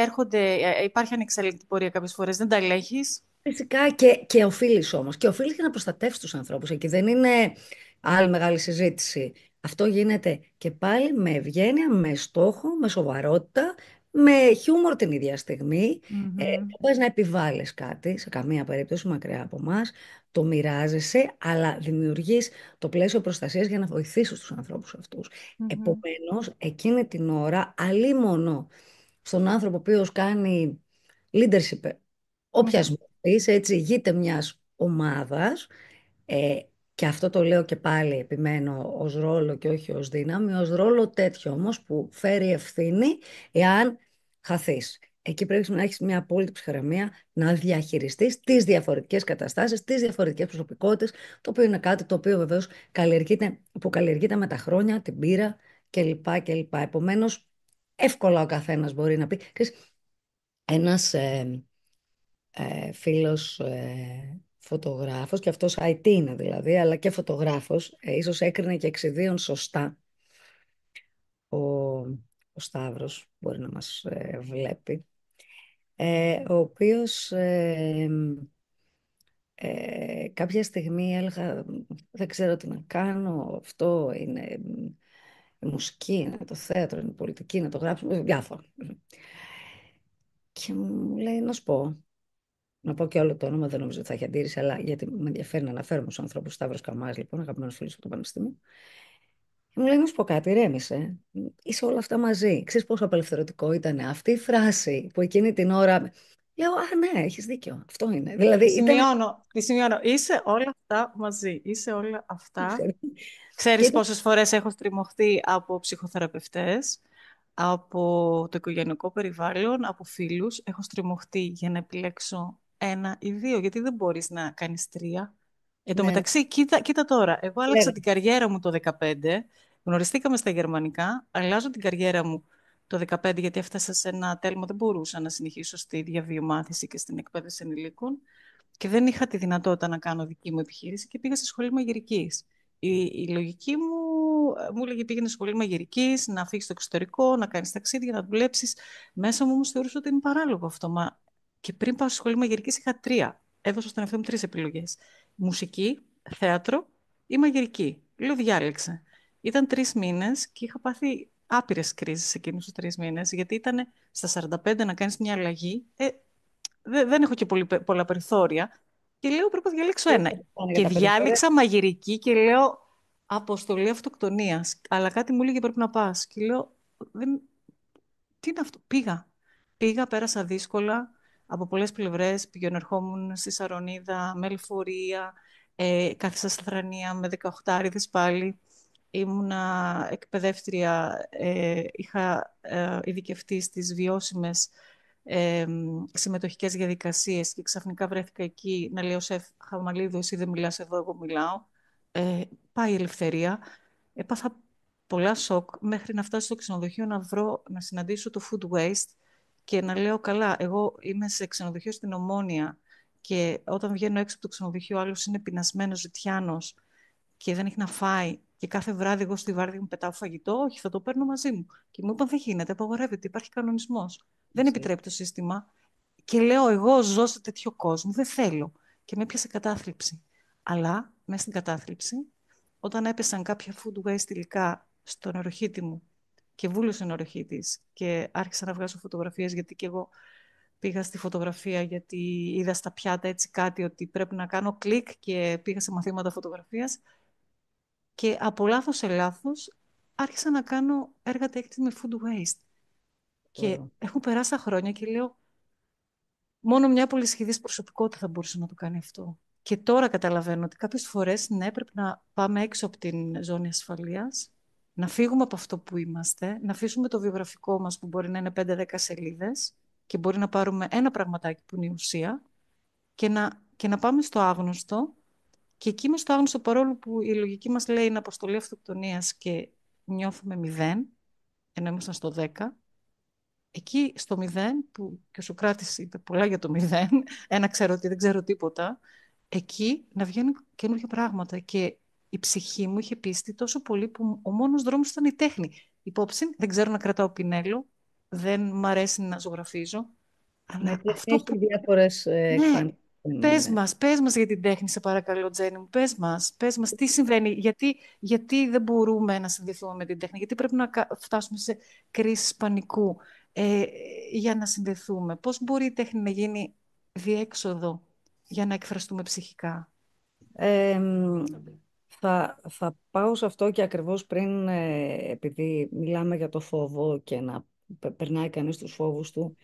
υπάρχει ανεξέλεγκτη πορεία κάποιες φορές, δεν τα ελέγχεις.
Φυσικά και οφείλει όμως. Και οφείλει και να προστατεύσει τους ανθρώπους. Εκεί δεν είναι άλλη μεγάλη συζήτηση. Αυτό γίνεται και πάλι με ευγένεια, με στόχο, με σοβαρότητα, με χιούμορ την ίδια στιγμή.
Μμμ.
Δεν πας να επιβάλλεις κάτι, σε καμία περίπτωση μακριά από εμάς. Το μοιράζεσαι, αλλά δημιουργείς το πλαίσιο προστασίας για να βοηθήσεις τους ανθρώπους αυτούς.
Μμμ.
Επομένως, εκείνη την ώρα, αλίμονο στον άνθρωπο ο οποίος κάνει leadership, όποιας
Μμμ.
μορφής, έτσι, ηγείται μιας ομάδας, ε, και αυτό το λέω και πάλι, επιμένω, ως ρόλο και όχι ως δύναμη, ως ρόλο τέτοιο όμως που φέρει ευθύνη εάν χαθείς. Εκεί πρέπει να έχεις μια απόλυτη ψυχραιμία να διαχειριστείς τις διαφορετικές καταστάσεις, τις διαφορετικές προσωπικότητες, το οποίο είναι κάτι το οποίο βεβαίως που καλλιεργείται με τα χρόνια, την πείρα κλπ. Κλπ. Επομένως, εύκολα ο καθένας μπορεί να πει. Ξέρεις, ένας φίλος φωτογράφος, και αυτός IT είναι δηλαδή, αλλά και φωτογράφος, ίσως έκρινε και εξιδίων σωστά. Ο, ο Σταύρος μπορεί να μας βλέπει, ο οποίος κάποια στιγμή έλεγα δεν ξέρω τι να κάνω, αυτό είναι η μουσική, είναι το θέατρο, είναι η πολιτική, είναι το γράψιμο, διάφορα. Και μου λέει να σου πω, να πω και όλο το όνομα, δεν νομίζω ότι θα έχει αντίρρηση, αλλά γιατί με ενδιαφέρει να αναφέρομαι στου ανθρώπου. Σταύρο Καμάς, λοιπόν, αγαπημένο φίλο από το Πανεπιστήμιο. Και μου λέει να σου πω κάτι, ηρέμησε. Είσαι όλα αυτά μαζί. Ξέρεις πόσο απελευθερωτικό ήταν αυτή η φράση που εκείνη την ώρα. Λέω, α, ναι, έχεις δίκιο. Αυτό είναι. Δηλαδή
Τη
ήταν.
σημειώνω, τη σημειώνω. Είσαι όλα αυτά μαζί. Είσαι όλα αυτά.
Και
Ξέρεις
ήταν.
πόσες φορές έχω στριμωχτεί από ψυχοθεραπευτές, από το οικογενειακό περιβάλλον, από φίλους. Έχω στριμωχτεί για να επιλέξω ένα ή δύο, γιατί δεν μπορείς να κάνεις τρία. Εν τω
Ναι,
μεταξύ, κοίτα τώρα, εγώ άλλαξα
λέγα.
την καριέρα μου το 2015, γνωριστήκαμε στα γερμανικά, αλλάζω την καριέρα μου το 2015 γιατί έφτασα σε ένα τέλμα, δεν μπορούσα να συνεχίσω στη διαβιομάθηση και στην εκπαίδευση ενηλίκων και δεν είχα τη δυνατότητα να κάνω δική μου επιχείρηση και πήγα στη σχολή μαγειρικής. Η λογική μου έλεγε πήγαινε σχολή μαγειρικής, να φύγεις στο εξωτερικό, να κάνεις ταξίδια, να δουλέψεις. Μέσα μου όμως θεωρούσα ότι είναι παράλογο αυτό. Και πριν πάω στη σχολή μαγειρικής είχα τρία. Έδωσα στον εαυτό μου τρεις επιλογές. Μουσική, θέατρο ή μαγειρική. Λέω διάλεξε. Ήταν 3 μήνες και είχα πάθει άπειρες κρίσεις εκείνους τους 3 μήνες, γιατί ήταν στα 45 να κάνεις μια αλλαγή. Δεν έχω και πολλά περιθώρια. Και λέω πρέπει να διαλέξω
Δεν
ένα.
θα πάνε για
Και
τα περιθώρια.
διάλεξα μαγειρική και λέω αποστολή αυτοκτονίας. Αλλά κάτι μου έλεγε πρέπει να πας. Και λέω δεν, τι είναι αυτό. Πήγα, πέρασα δύσκολα από πολλές πλευρές. Πηγαίνω ερχόμουν στη Σαρονίδα, με λεωφορεία, κάθισα στα Θρανία με 18 πάλι. Ήμουνα εκπαιδεύτρια, είχα ειδικευτεί στις βιώσιμες συμμετοχικές διαδικασίες και ξαφνικά βρέθηκα εκεί να λέω «Σεφ Χαμαλίδου, εσύ δεν μιλάς εδώ, εγώ μιλάω». Ε, Πάει η ελευθερία. Έπαθα πολλά σοκ μέχρι να φτάσω στο ξενοδοχείο να συναντήσω το food waste και να λέω «Καλά, εγώ είμαι σε ξενοδοχείο στην Ομόνια και όταν βγαίνω έξω από το ξενοδοχείο ο άλλος είναι πεινασμένος, ζητιάνος και δεν έχει να φάει και κάθε βράδυ εγώ στη βάρδια μου πετάω φαγητό, όχι, θα το παίρνω μαζί μου». Και μου είπαν δεν γίνεται, απαγορεύεται, υπάρχει κανονισμός. Δεν
Έτσι.
επιτρέπει το σύστημα. Και λέω εγώ ζω σε τέτοιο κόσμο, δεν θέλω. Και με έπιασε κατάθλιψη. Αλλά μέσα στην κατάθλιψη, όταν έπεσαν κάποια food waste υλικά στον νεροχύτη μου και βούλωσε ο νεροχύτης και άρχισα να βγάζω φωτογραφίες γιατί και εγώ πήγα στη φωτογραφία γιατί είδα στα πιάτα έτσι κάτι ότι πρέπει να κάνω κλικ και πήγα σε μαθήματα φωτογραφίας και από λάθος σε λάθος άρχισα να κάνω έργα τέχνης με food waste. Και
Μπορώ.
έχουν περάσει τα χρόνια και λέω μόνο μια πολυσχηδής προσωπικότητα θα μπορούσε να το κάνει αυτό. Και τώρα καταλαβαίνω ότι κάποιες φορές ναι, πρέπει να πάμε έξω από την ζώνη ασφαλείας, να φύγουμε από αυτό που είμαστε, να αφήσουμε το βιογραφικό μας που μπορεί να είναι 5-10 σελίδες και μπορεί να πάρουμε ένα πραγματάκι που είναι η ουσία και να πάμε στο άγνωστο και εκεί μες στο άγνωστο παρόλο που η λογική μας λέει είναι αποστολή αυτοκτονίας και νιώθουμε 0, ενώ ήμασταν στο 10, Εκεί στο μηδέν, που και ο Σωκράτης είπε πολλά για το μηδέν, ένα ξέρω ότι δεν ξέρω τίποτα, εκεί να βγαίνουν καινούργια πράγματα. Και η ψυχή μου είχε πίστη τόσο πολύ που ο μόνος δρόμος ήταν η τέχνη. Υπόψη, δεν ξέρω να κρατάω πινέλο, δεν μ' αρέσει να ζωγραφίζω,
Ναι,
αλλά
τέχνη
αυτό
έχει
που...
διάφορες
Ναι,
εκφάνσεις. Ναι.
πες μας για την τέχνη, σε παρακαλώ, Τζέννη μου. Πες μας τι συμβαίνει, γιατί δεν μπορούμε να συνδεθούμε με την τέχνη, γιατί πρέπει να φτάσουμε σε κρίσεις πανικού ε, για να συνδεθούμε. Πώς μπορεί η τέχνη να γίνει διέξοδο για να εκφραστούμε ψυχικά.
Ε, θα πάω σε αυτό και ακριβώς πριν, επειδή μιλάμε για το φόβο και να περνάει κανείς τους φόβους του,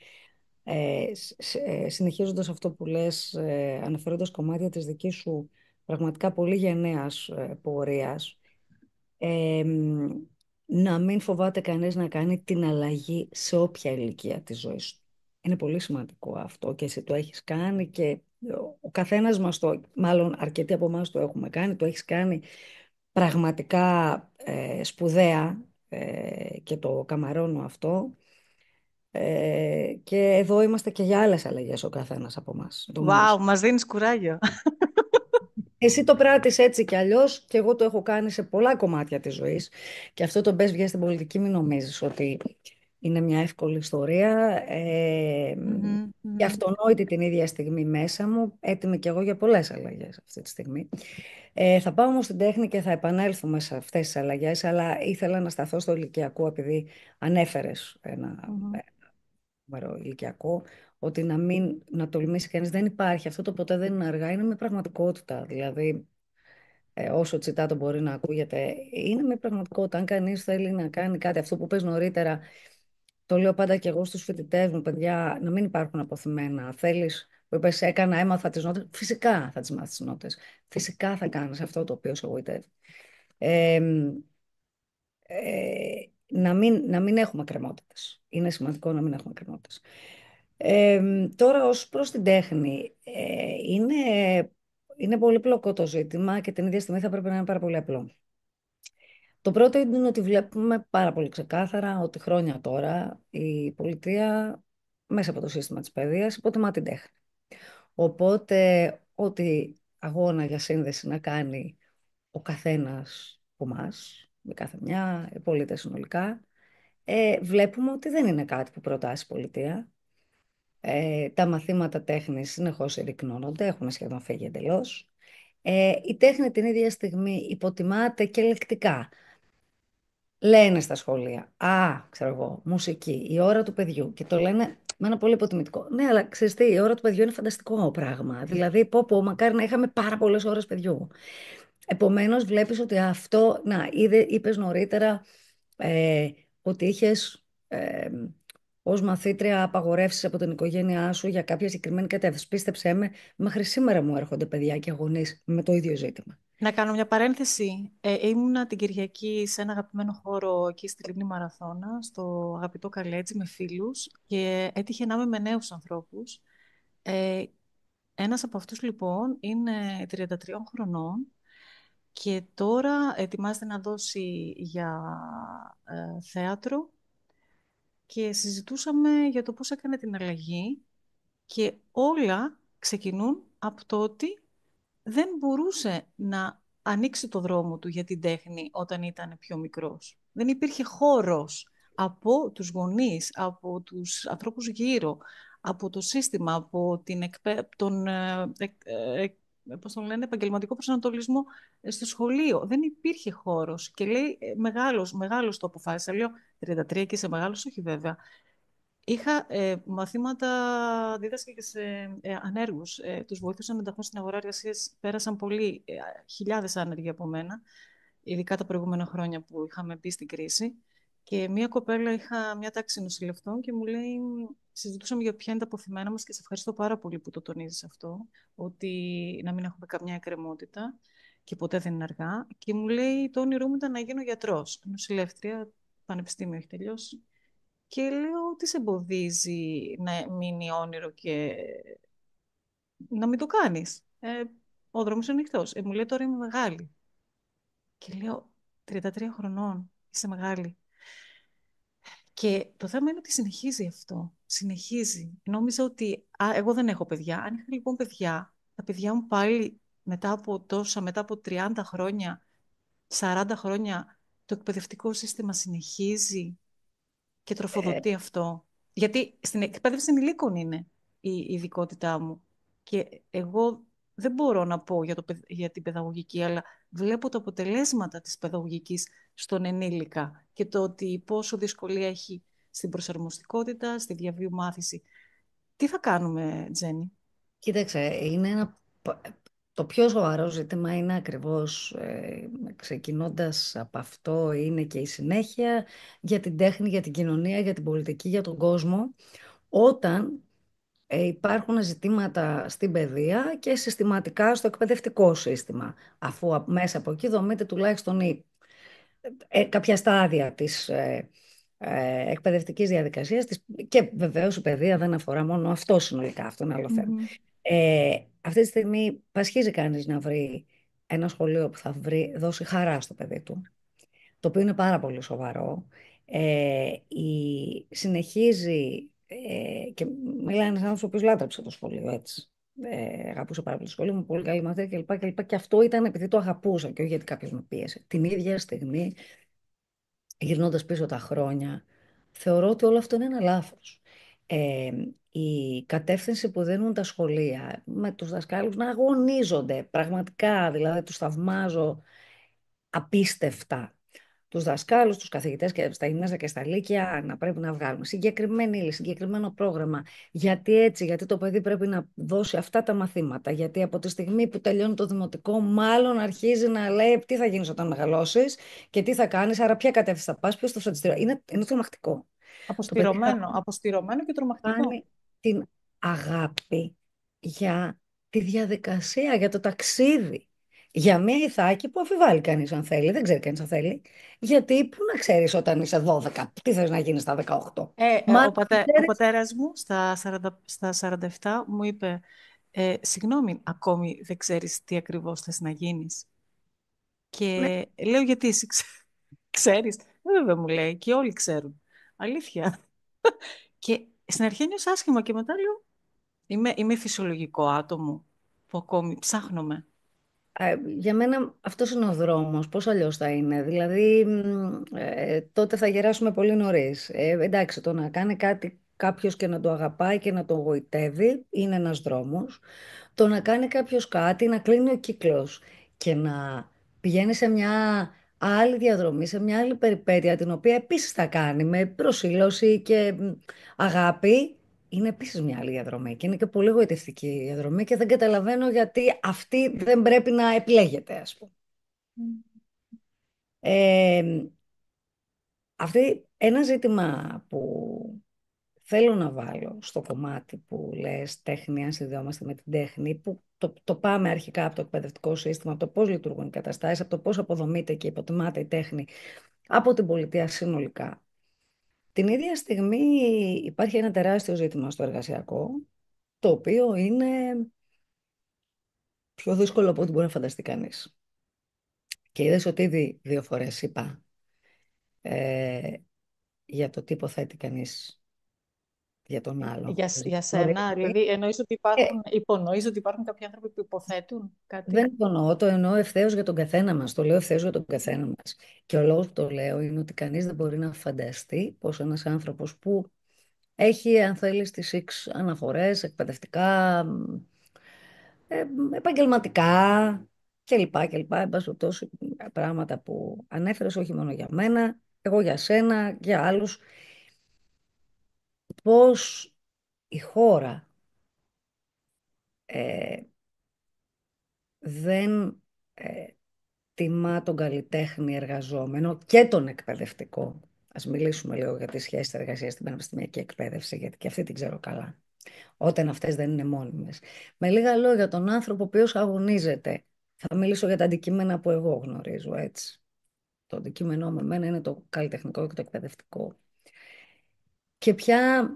συνεχίζοντας αυτό που λες, αναφέροντας κομμάτια της δικής σου πραγματικά πολύ γενναίας πορείας, ε, να μην φοβάται κανείς να κάνει την αλλαγή σε όποια ηλικία της ζωής του. Είναι πολύ σημαντικό αυτό και εσύ το έχεις κάνει και ο καθένας μας το, μάλλον αρκετοί από εμάς το έχουμε κάνει, το έχεις κάνει πραγματικά σπουδαία και το καμαρώνω αυτό. Και εδώ είμαστε και για άλλες αλλαγές ο καθένας από εμάς.
Βάου, μας δίνεις κουράγιο.
Εσύ το πράττεις έτσι κι αλλιώς και εγώ το έχω κάνει σε πολλά κομμάτια της ζωής και αυτό το μπες βγες στην πολιτική μην νομίζεις ότι είναι μια εύκολη ιστορία
Μμμ,
και
μμμ,
αυτονόητη την ίδια στιγμή μέσα μου, έτοιμη κι εγώ για πολλές αλλαγές αυτή τη στιγμή. Θα πάω όμως στην τέχνη και θα επανέλθουμε σε αυτές τις αλλαγές, αλλά ήθελα να σταθώ στο ηλικιακό επειδή ανέφερες ένα
μμμ.
νούμερο ηλικιακό, ότι να τολμήσει κανείς δεν υπάρχει. Αυτό το ποτέ δεν είναι αργά, είναι μια πραγματικότητα. Δηλαδή, όσο τσιτά το μπορεί να ακούγεται, είναι μια πραγματικότητα. Αν κανείς θέλει να κάνει κάτι, αυτό που πες νωρίτερα, το λέω πάντα και εγώ στους φοιτητές μου, παιδιά, να μην υπάρχουν αποθυμένα. Θέλεις, που είπες, έμαθα τις νότες. Φυσικά θα τις μάθεις τις νότες. Φυσικά θα κάνεις αυτό το οποίο σε εγωιτεύει. Ε, να μην έχουμε κρεμότητες. Είναι σημαντικό να μην έχουμε κρεμότητες. Τώρα, ως προς την τέχνη, είναι πολύ πλοκό το ζήτημα και την ίδια στιγμή θα πρέπει να είναι πάρα πολύ απλό. Το πρώτο είναι ότι βλέπουμε πάρα πολύ ξεκάθαρα ότι χρόνια τώρα η πολιτεία μέσα από το σύστημα της παιδείας υποτιμά την τέχνη. Οπότε, ό,τι αγώνα για σύνδεση να κάνει ο καθένας από εμάς, με κάθε μια, οι πολίτες συνολικά, βλέπουμε ότι δεν είναι κάτι που προτάσει η πολιτεία. Τα μαθήματα τέχνης συνεχώς συρρυκνώνονται, έχουν σχεδόν φύγει εντελώς. Η τέχνη την ίδια στιγμή υποτιμάται και λεκτικά. Λένε στα σχολεία, ξέρω εγώ, μουσική, η ώρα του παιδιού και το λένε με ένα πολύ υποτιμητικό. Ναι, αλλά ξέρεις τι, η ώρα του παιδιού είναι φανταστικό πράγμα. Δηλαδή, μακάρι να είχαμε πάρα πολλές ώρες παιδιού. Επομένως, βλέπεις ότι αυτό, είπες νωρίτερα ε, ότι είχες ως μαθήτρια απαγορεύσεις από την οικογένειά σου για κάποια συγκεκριμένη κατεύθυνση. Πίστεψέ με, μέχρι σήμερα μου έρχονται παιδιά και γονείς με το ίδιο ζήτημα.
Να κάνω μια παρένθεση. Ήμουνα την Κυριακή σε ένα αγαπημένο χώρο εκεί στη Λίμνη Μαραθώνα, στο αγαπητό Καλέτζι με φίλους και έτυχε να είμαι με νέους ανθρώπους. Ε, Ένας από αυτούς λοιπόν είναι 33 χρονών και τώρα ετοιμάζεται να δώσει για θέατρο και συζητούσαμε για το πώς έκανε την αλλαγή και όλα ξεκινούν από το ότι δεν μπορούσε να ανοίξει το δρόμο του για την τέχνη όταν ήταν πιο μικρός. Δεν υπήρχε χώρος από τους γονείς, από τους ανθρώπους γύρω, από το σύστημα, από τον πώς τον λένε, επαγγελματικό προσανατολισμό στο σχολείο. Δεν υπήρχε χώρος. Και λέει, μεγάλος το αποφάσισα. Λέω, 33 και είσαι μεγάλος, όχι βέβαια. Είχα μαθήματα, δίδασκα και σε ανέργους. Τους βοηθούσα να ενταχθούν στην αγορά εργασίας. Πέρασαν πολλοί, χιλιάδες άνεργοι από μένα, ειδικά τα προηγούμενα χρόνια που είχαμε μπει στην κρίση. Και μία κοπέλα, είχα μια τάξη νοσηλευτών και μου λέει, συζητούσαμε για ποια είναι τα αποθυμένα μας και σε ευχαριστώ πάρα πολύ που το τονίζεις αυτό, ότι να μην έχουμε καμιά εκκρεμότητα και ποτέ δεν είναι αργά. Και μου λέει, το όνειρό μου ήταν να γίνω γιατρός, νοσηλεύτρια, πανεπιστήμιο έχει τελειώσει. Και λέω, τι σε εμποδίζει να μείνει όνειρο και να μην το κάνεις. Ο δρόμος είναι ανοιχτός. Μου λέει, τώρα είμαι μεγάλη. Και λέω, 33 χρονών, είσαι μεγάλη. Και το θέμα είναι ότι συνεχίζει αυτό. Συνεχίζει. Νόμιζα ότι εγώ δεν έχω παιδιά. Αν είχα λοιπόν παιδιά, τα παιδιά μου πάλι μετά από τόσα, μετά από 30 χρόνια, 40 χρόνια, το εκπαιδευτικό σύστημα συνεχίζει και
Ε,
τροφοδοτεί αυτό. Γιατί στην εκπαίδευση ενηλίκων είναι η ειδικότητά μου. Και εγώ δεν μπορώ να πω για την παιδαγωγική, αλλά βλέπω τα αποτελέσματα της παιδαγωγικής στον ενήλικα και το ότι πόσο δυσκολία έχει στην προσαρμοστικότητα, στη διαβίου μάθηση. Τι θα κάνουμε, Τζένι?
Κοίταξε, είναι το πιο σοβαρό ζήτημα είναι ακριβώς, ξεκινώντας από αυτό, είναι και η συνέχεια για την τέχνη, για την κοινωνία, για την πολιτική, για τον κόσμο, όταν υπάρχουν ζητήματα στην παιδεία και συστηματικά στο εκπαιδευτικό σύστημα, αφού μέσα από εκεί δομείται τουλάχιστον κάποια στάδια της εκπαιδευτικής διαδικασίας και βεβαίως η παιδεία δεν αφορά μόνο αυτό συνολικά, αυτό είναι άλλο θέμα.
Μμμ.
Αυτή τη στιγμή πασχίζει κανείς να βρει ένα σχολείο που θα δώσει χαρά στο παιδί του, το οποίο είναι πάρα πολύ σοβαρό. Συνεχίζει και μιλάει ένας άνθρωπος ο οποίος λάτρεψε το σχολείο, έτσι. Αγαπούσε πάρα πολύ το σχολείο μου, πολύ καλή μαθητή κλπ. Και αυτό ήταν επειδή το αγαπούσα και όχι γιατί κάποιος με πίεσε. Την ίδια στιγμή, γυρνώντας πίσω τα χρόνια, θεωρώ ότι όλο αυτό είναι ένα λάθος. Ε, η κατεύθυνση που δίνουν τα σχολεία με τους δασκάλους να αγωνίζονται πραγματικά, δηλαδή τους θαυμάζω απίστευτα. Τους δασκάλους, τους καθηγητές και στα γυμνάσια και στα λύκεια να πρέπει να βγάλουμε συγκεκριμένη ύλη, συγκεκριμένο πρόγραμμα. Γιατί έτσι, γιατί το παιδί πρέπει να δώσει αυτά τα μαθήματα. Γιατί από τη στιγμή που τελειώνει το δημοτικό, μάλλον αρχίζει να λέει τι θα γίνεις όταν μεγαλώσεις και τι θα κάνεις, άρα ποια κατεύθυνση θα πας, ποιος θα φροντιστήριο. Είναι τρομακτικό. Το παιδί
Αποστηρωμένο και τρομακτικό.
χάνει την αγάπη για τη διαδικασία, για το ταξίδι. Για μια ηθάκη που αφιβάλλει κανείς αν θέλει, δεν ξέρει κανείς αν θέλει. Γιατί πού να ξέρεις όταν είσαι 12, τι θες να γίνεις στα 18. Μα
Ο
ξέρεις,
πατέρας μου στα 47 μου είπε «Συγγνώμη, ακόμη δεν ξέρεις τι ακριβώς θες να γίνεις?»
ναι,
Και λέω «Γιατί εσύ ξέρεις?» Βέβαια μου λέει και όλοι ξέρουν. Αλήθεια. Και στην αρχή νιώσα άσχημα και μετά λέω είμαι φυσιολογικό άτομο που ακόμη ψάχνομαι.
Για μένα αυτός είναι ο δρόμος, πώς αλλιώς θα είναι. Δηλαδή, τότε θα γεράσουμε πολύ νωρίς. Εντάξει, το να κάνει κάτι κάποιος και να το αγαπάει και να το γοητεύει είναι ένας δρόμος. Το να κάνει κάποιος κάτι, να κλείνει ο κύκλος και να πηγαίνει σε μια άλλη διαδρομή, σε μια άλλη περιπέτεια, την οποία επίσης θα κάνει με προσήλωση και αγάπη, είναι επίσης μια άλλη διαδρομή και είναι και πολύ γοητευτική η διαδρομή και δεν καταλαβαίνω γιατί αυτή δεν πρέπει να επιλέγεται, ας πούμε. Ε, ένα ζήτημα που θέλω να βάλω στο κομμάτι που λες τέχνη, αν συνδυόμαστε με την τέχνη, που το πάμε αρχικά από το εκπαιδευτικό σύστημα, από το πώς λειτουργούν οι καταστάσεις, από το πώς αποδομείται και υποτιμάται η τέχνη από την πολιτεία συνολικά. Την ίδια στιγμή υπάρχει ένα τεράστιο ζήτημα στο εργασιακό, το οποίο είναι πιο δύσκολο από ό,τι μπορεί να φανταστεί κανείς. Και είδες ότι ήδη δύο φορές είπα ε, για το τι υποθέτει κανείς για τον άλλο.
Για σένα, δηλαδή υπονοείς ότι υπάρχουν κάποιοι άνθρωποι που υποθέτουν κάτι.
Δεν υπονοώ, το εννοώ ευθέω για τον καθένα μα. Το λέω ευθέω για τον καθένα μα. Και ο λόγο που το λέω είναι ότι κανεί δεν μπορεί να φανταστεί πω ένα άνθρωπο που έχει, αν θέλει, τι X αναφορέ εκπαιδευτικά, επαγγελματικά κλπ. Εν πάση περιπτώσει, πράγματα που ανέφερε όχι μόνο για μένα, εγώ για σένα, για άλλου, πώ η χώρα ε, δεν τιμά τον καλλιτέχνη εργαζόμενο και τον εκπαιδευτικό. Ας μιλήσουμε λίγο για τις σχέσεις εργασίας στην πανεπιστημιακή εκπαίδευση, γιατί και αυτή την ξέρω καλά. Όταν αυτές δεν είναι μόνιμες. Με λίγα λόγια, τον άνθρωπο ο οποίος αγωνίζεται. Θα μιλήσω για τα αντικείμενα που εγώ γνωρίζω, έτσι. Το αντικείμενό με εμένα είναι το καλλιτεχνικό και το εκπαιδευτικό. Και πια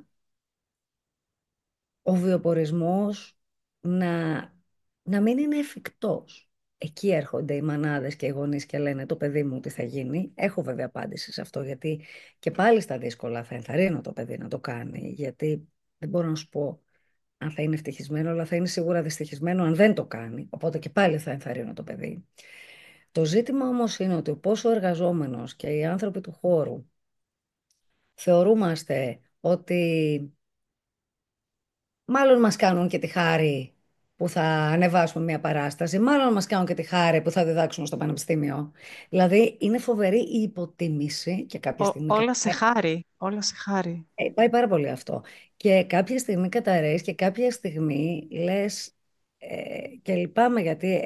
ο βιοπορισμός να μην είναι εφικτός. εκεί έρχονται οι μανάδες και οι γονείς και λένε το παιδί μου τι θα γίνει. Έχω βέβαια απάντηση σε αυτό, γιατί και πάλι στα δύσκολα θα ενθαρρύνω το παιδί να το κάνει, γιατί δεν μπορώ να σου πω αν θα είναι ευτυχισμένο, αλλά θα είναι σίγουρα δυστυχισμένο αν δεν το κάνει. Οπότε και πάλι θα ενθαρρύνω το παιδί. Το ζήτημα όμως είναι ότι πόσο ο εργαζόμενος και οι άνθρωποι του χώρου θεωρούμαστε ότι μάλλον μας κάνουν και τη χάρη που θα ανεβάσουμε μια παράσταση, μάλλον μας κάνουν και τη χάρη που θα διδάξουμε στο πανεπιστήμιο. Δηλαδή είναι φοβερή η υποτίμηση και κάποια στιγμή
Όλα σε χάρη. Όλα σε χάρη.
πάει πάρα πολύ αυτό. Και κάποια στιγμή καταραίεις και κάποια στιγμή λες και λυπάμαι γιατί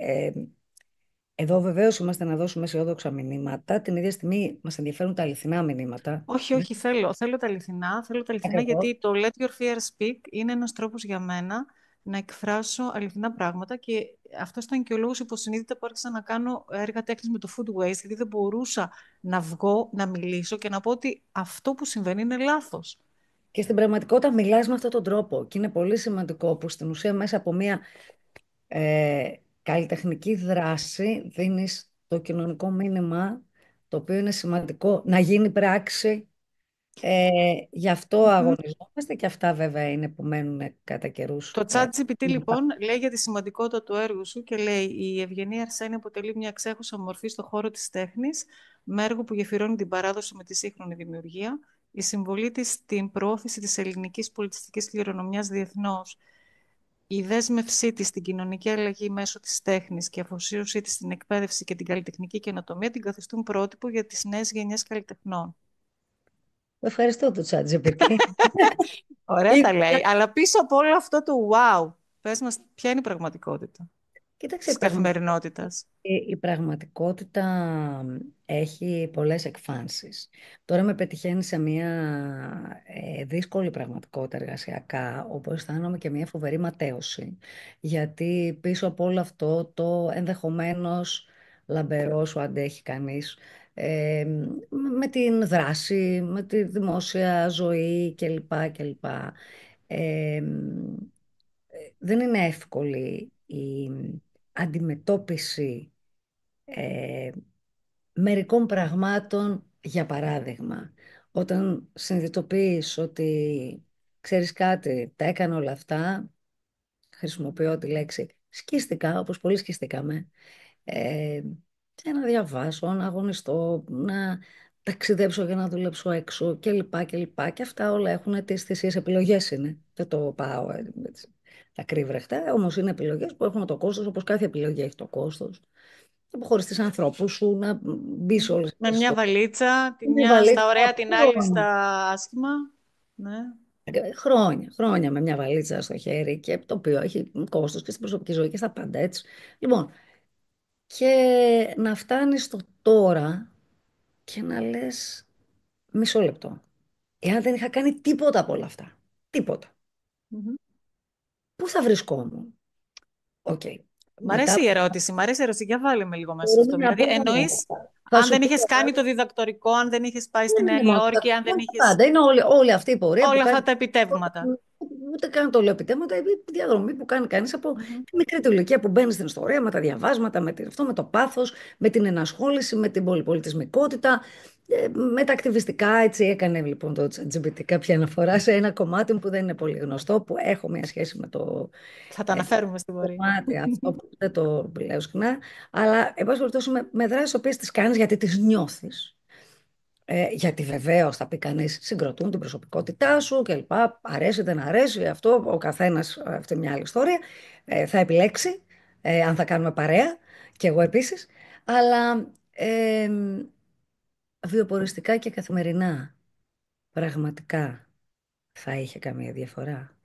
εδώ βεβαίως είμαστε να δώσουμε αισιόδοξα μηνύματα, την ίδια στιγμή μας ενδιαφέρουν τα αληθινά μηνύματα.
Όχι, όχι, θέλω τα αληθινά. Θέλω τα αληθινά
Ακριβώς.
γιατί το Let Your Fear Speak είναι ένας τρόπος για μένα να εκφράσω αληθινά πράγματα και αυτό ήταν και ο λόγος υποσυνείδητα που άρχισα να κάνω έργα τέχνης με το food waste, γιατί δεν μπορούσα να βγω, να μιλήσω και να πω ότι αυτό που συμβαίνει είναι λάθος.
Και στην πραγματικότητα μιλάς με αυτόν τον τρόπο και είναι πολύ σημαντικό που στην ουσία μέσα από μια ε, καλλιτεχνική δράση δίνεις το κοινωνικό μήνυμα το οποίο είναι σημαντικό να γίνει πράξη. Γι' αυτό αγωνιζόμαστε και αυτά βέβαια είναι που μένουν κατά καιρούς.
Το ChatGPT λοιπόν λέει για τη σημαντικότητα του έργου σου και λέει η Ευγενή Αρσένη αποτελεί μια εξέχουσα μορφή στο χώρο της τέχνης με έργο που γεφυρώνει την παράδοση με τη σύγχρονη δημιουργία. Η συμβολή της στην προώθηση της ελληνικής πολιτιστικής κληρονομιάς διεθνώς, η δέσμευσή της στην κοινωνική αλλαγή μέσω της τέχνης και η αφοσίωσή της στην εκπαίδευση και την καλλιτεχνική καινοτομία την καθιστούν πρότυπο για τις νέες γενιές καλλιτεχνών.
Ευχαριστώ το ChatGPT.
Ωραία τα λέει, αλλά πίσω από όλο αυτό το wow, πες μας ποια είναι η πραγματικότητα
Κοίταξε,
της καθημερινότητας.
η πραγματικότητα έχει πολλές εκφάνσεις. Τώρα με πετυχαίνει σε μια δύσκολη πραγματικότητα εργασιακά, όπου αισθάνομαι και μια φοβερή ματέωση. Γιατί πίσω από όλο αυτό το ενδεχομένως λαμπερό σου αντέχει κανείς ε, με την δράση, με τη δημόσια ζωή κλπ. Ε, δεν είναι εύκολη η αντιμετώπιση ε, μερικών πραγμάτων, για παράδειγμα. Όταν συνειδητοποιείς ότι ξέρεις κάτι, τα έκανα όλα αυτά, χρησιμοποιώ τη λέξη σκίστηκα, όπως πολύ σκίστηκαμε, ε, και να διαβάσω, να αγωνιστώ, να ταξιδέψω για να δουλέψω έξω κλπ. Και αυτά όλα έχουν τις θυσίες επιλογές είναι. Δεν το πάω έτσι, τα κρύβρεχτα, όμως είναι επιλογές που έχουν το κόστος, όπως κάθε επιλογή έχει το κόστος. Να αποχωριστείς ανθρώπους σου, να μπει σε όλες
Με
τις
μια
ιστορίες.
βαλίτσα, τη
Είναι
μια στα
βαλίτσα
ωραία, την άλλη στα
χρόνια.
άσχημα. Ναι.
Χρόνια με μια βαλίτσα στο χέρι και το οποίο έχει κόστος και στην προσωπική ζωή και στα πάντα έτσι. Λοιπόν, και να φτάνεις στο τώρα και να λες μισό λεπτό. Εάν δεν είχα κάνει τίποτα από όλα αυτά, τίποτα,
Μμμ.
πού θα βρισκόμουν? Οκ.
Μ'
Μετά
αρέσει η ερώτηση, μ' αρέσει η ερώτηση. Για βάλε με λίγο μέσα σε
μπορούμε
αυτό.
να
Δηλαδή,
πούμε
εννοείς,
θα
αν
σου
δεν
πω
είχες κάνει το διδακτορικό, αν δεν είχες πάει στη
δεν
Νέα
είναι μόνο τα,
Υόρκη, αν δεν
είναι τα
είχες
πάντα. Είναι όλη αυτή η πορεία που
όλα
κάνει.
αυτά τα επιτεύγματα.
Ούτε καν το λέω επιτεύγματα, η διαδρομή που κάνει κανεί από
Μμμ.
τη μικρή του ηλικία που μπαίνει στην ιστορία, με τα διαβάσματα, αυτό, με το πάθο, με την ενασχόληση, με την πολυπολιτισμικότητα, με τα ακτιβιστικά. Έτσι έκανε λοιπόν το ChatGPT κάποια αναφορά σε ένα κομμάτι που δεν είναι πολύ γνωστό, που έχω μια σχέση με το
Θα τα αναφέρουμε στην πορεία.
κομμάτι αυτό που δεν το λέω συχνά. Αλλά, εν πάση περιπτώσει, με δράσει οποίε τι κάνει γιατί τι νιώθει. Γιατί βεβαίω θα πει κανεί συγκροτούν την προσωπικότητά σου κλπ. Αρέσει, δεν αρέσει, αυτό ο καθένα, αυτή είναι μια άλλη ιστορία. Θα επιλέξει αν θα κάνουμε παρέα, και εγώ επίση. Αλλά βιοποριστικά και καθημερινά, πραγματικά θα είχε καμία διαφορά.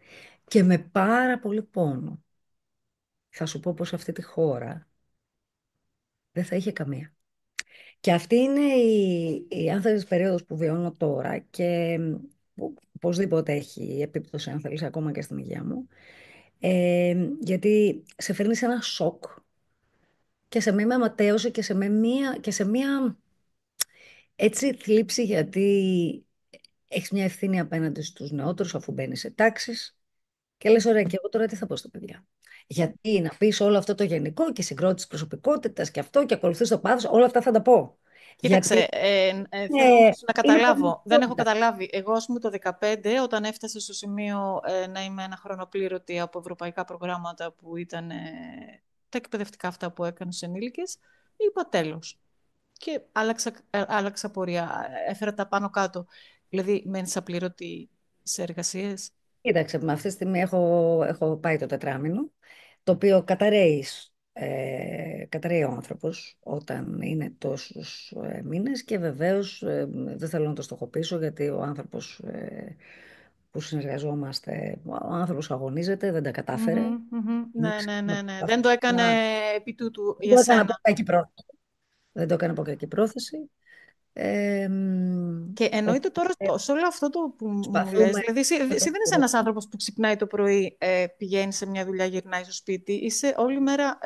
Και με πάρα πολύ πόνο, θα σου πω πως αυτή τη χώρα δεν θα είχε καμία. Και αυτή είναι η αν θέλεις, περίοδος που βιώνω τώρα και που οπωσδήποτε έχει επίπτωση, αν θέλεις, ακόμα και στην υγεία μου. Γιατί σε φέρνει σε ένα σοκ και σε μια ματέωση και σε μια έτσι θλίψη, γιατί έχεις μια ευθύνη απέναντι στους νεότερους αφού μπαίνεις σε τάξεις και λες ωραία, και εγώ τώρα τι θα πω στα παιδιά. Γιατί να πεις όλο αυτό το γενικό και συγκρότηση προσωπικότητας και αυτό και ακολουθείς το πάθος, όλα αυτά θα τα πω.
Κοίταξε,
Γιατί
θέλω να
είναι
καταλάβω. Δεν έχω
πραγματικότητα.
καταλάβει. Εγώ, ας πούμε, το 2015, όταν έφτασε στο σημείο να είμαι ένα χρονοπλήρωτη από ευρωπαϊκά προγράμματα που ήταν τα εκπαιδευτικά αυτά που έκανα στους ενήλικες, είπα τέλος. Και άλλαξα πορεία. Έφερα τα πάνω κάτω. Δηλαδή, μένεις απλήρωτη σε εργασίες.
Κοίταξε, με αυτή τη στιγμή έχω πάει το τετράμινο, το οποίο καταραίει, καταραίει ο άνθρωπος όταν είναι τόσους μήνες και βεβαίως δεν θέλω να το στοχοποιήσω γιατί ο άνθρωπος που συνεργαζόμαστε, ο άνθρωπος αγωνίζεται, δεν τα κατάφερε.
Μμμ, μμμ. Ναι,
Ανοίξει
ναι,
με
ναι, ναι. Δεν το έκανε
αυτά.
επί τούτου
Δεν
για
το έκανα από
σένα.
κακή πρόθεση. Δεν το έκανα από κακή πρόθεση. Ε,
Και εννοείται τώρα
οπότε
σε όλο αυτό το που μου λες,
προσπαθούμε
δηλαδή
να
εσύ
το
δεν είσαι ένας άνθρωπος που ξυπνάει το πρωί, πηγαίνει σε μια δουλειά, γυρνάει στο σπίτι, είσαι όλη μέρα,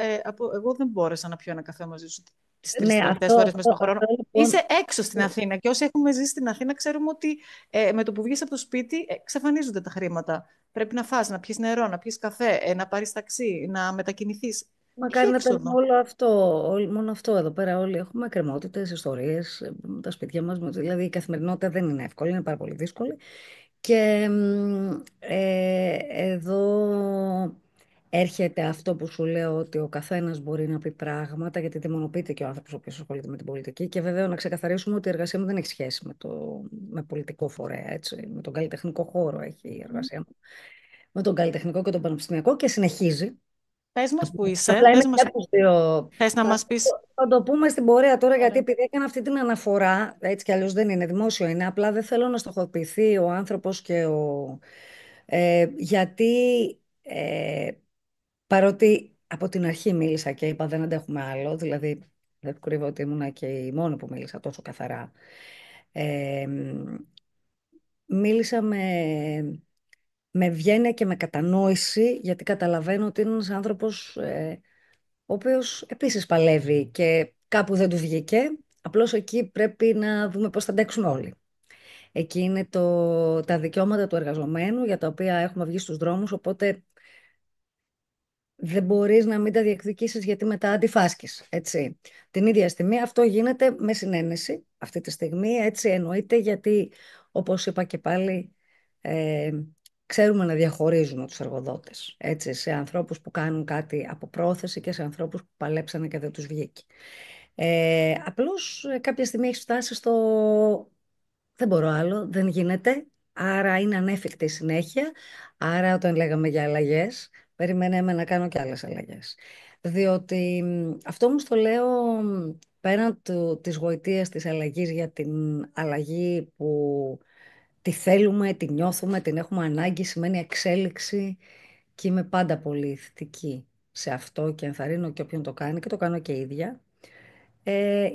εγώ δεν μπόρεσα να πιω ένα καφέ μαζί σου τις τρεις
ναι,
τελευταίες
αυτό,
φορές μέσα
αυτό,
στον χρόνο.
αυτό λοιπόν.
Είσαι έξω στην Αθήνα και όσοι έχουμε ζήσει στην Αθήνα ξέρουμε ότι με το που βγεις από το σπίτι εξαφανίζονται τα χρήματα. Πρέπει να φας, να πιεις νερό, να πιεις καφέ, να πάρεις ταξί, να μετακινηθείς. Έχει
Μακάρι να ήταν
έξοδο.
όλο αυτό, μόνο αυτό εδώ πέρα. Όλοι έχουμε εκκρεμότητες, ιστορίες, τα σπίτια μας. Δηλαδή η καθημερινότητα δεν είναι εύκολη, είναι πάρα πολύ δύσκολη. Και εδώ έρχεται αυτό που σου λέω ότι ο καθένας μπορεί να πει πράγματα, γιατί δαιμονοποιείται και ο άνθρωπος ο οποίος ασχολείται με την πολιτική. Και βέβαια να ξεκαθαρίσουμε ότι η εργασία μου δεν έχει σχέση με πολιτικό φορέα, έτσι. Με τον καλλιτεχνικό χώρο έχει η εργασία μου. Με τον καλλιτεχνικό και τον πανεπιστημιακό και συνεχίζει.
Πες μας που είσαι,
Απλά είμαι
πες
και
μας,
από τους δύο.
θες να
Θα,
μας πεις.
θα το πούμε στην πορεία τώρα, γιατί
Ωραία.
επειδή έκανα αυτή την αναφορά, έτσι κι αλλιώς δεν είναι δημόσιο, είναι απλά δεν θέλω να στοχοποιηθεί ο άνθρωπος και ο... γιατί παρότι από την αρχή μίλησα και είπα δεν αντέχουμε άλλο, δηλαδή δεν κρύβω ότι ήμουνα και η μόνη που μίλησα τόσο καθαρά. Ε, Μίλησα με ευγένεια και με κατανόηση, γιατί καταλαβαίνω ότι είναι ένας άνθρωπος ο οποίος επίσης παλεύει και κάπου δεν του βγήκε. Απλώς εκεί πρέπει να δούμε πώς θα αντέξουμε όλοι. Εκεί είναι τα δικαιώματα του εργαζομένου για τα οποία έχουμε βγει στους δρόμους, οπότε δεν μπορείς να μην τα διεκδικήσεις γιατί μετά αντιφάσκεις, έτσι. Την ίδια στιγμή αυτό γίνεται με συνένεση αυτή τη στιγμή, έτσι εννοείται, γιατί όπως είπα και πάλι ε, ξέρουμε να διαχωρίζουμε τους εργοδότες, έτσι, σε ανθρώπους που κάνουν κάτι από πρόθεση και σε ανθρώπους που παλέψανε και δεν τους βγήκε. Απλώς κάποια στιγμή έχει φτάσει στο δεν μπορώ άλλο, δεν γίνεται. Άρα είναι ανέφικτη η συνέχεια. Άρα όταν λέγαμε για αλλαγές, περιμέναμε να κάνω και άλλες αλλαγές. Διότι αυτό όμως το λέω πέραν της γοητείας της αλλαγής για την αλλαγή που τη θέλουμε, τη νιώθουμε, την έχουμε ανάγκη, σημαίνει εξέλιξη και είμαι πάντα πολύ θετική σε αυτό και ενθαρρύνω και όποιον το κάνει και το κάνω και ίδια.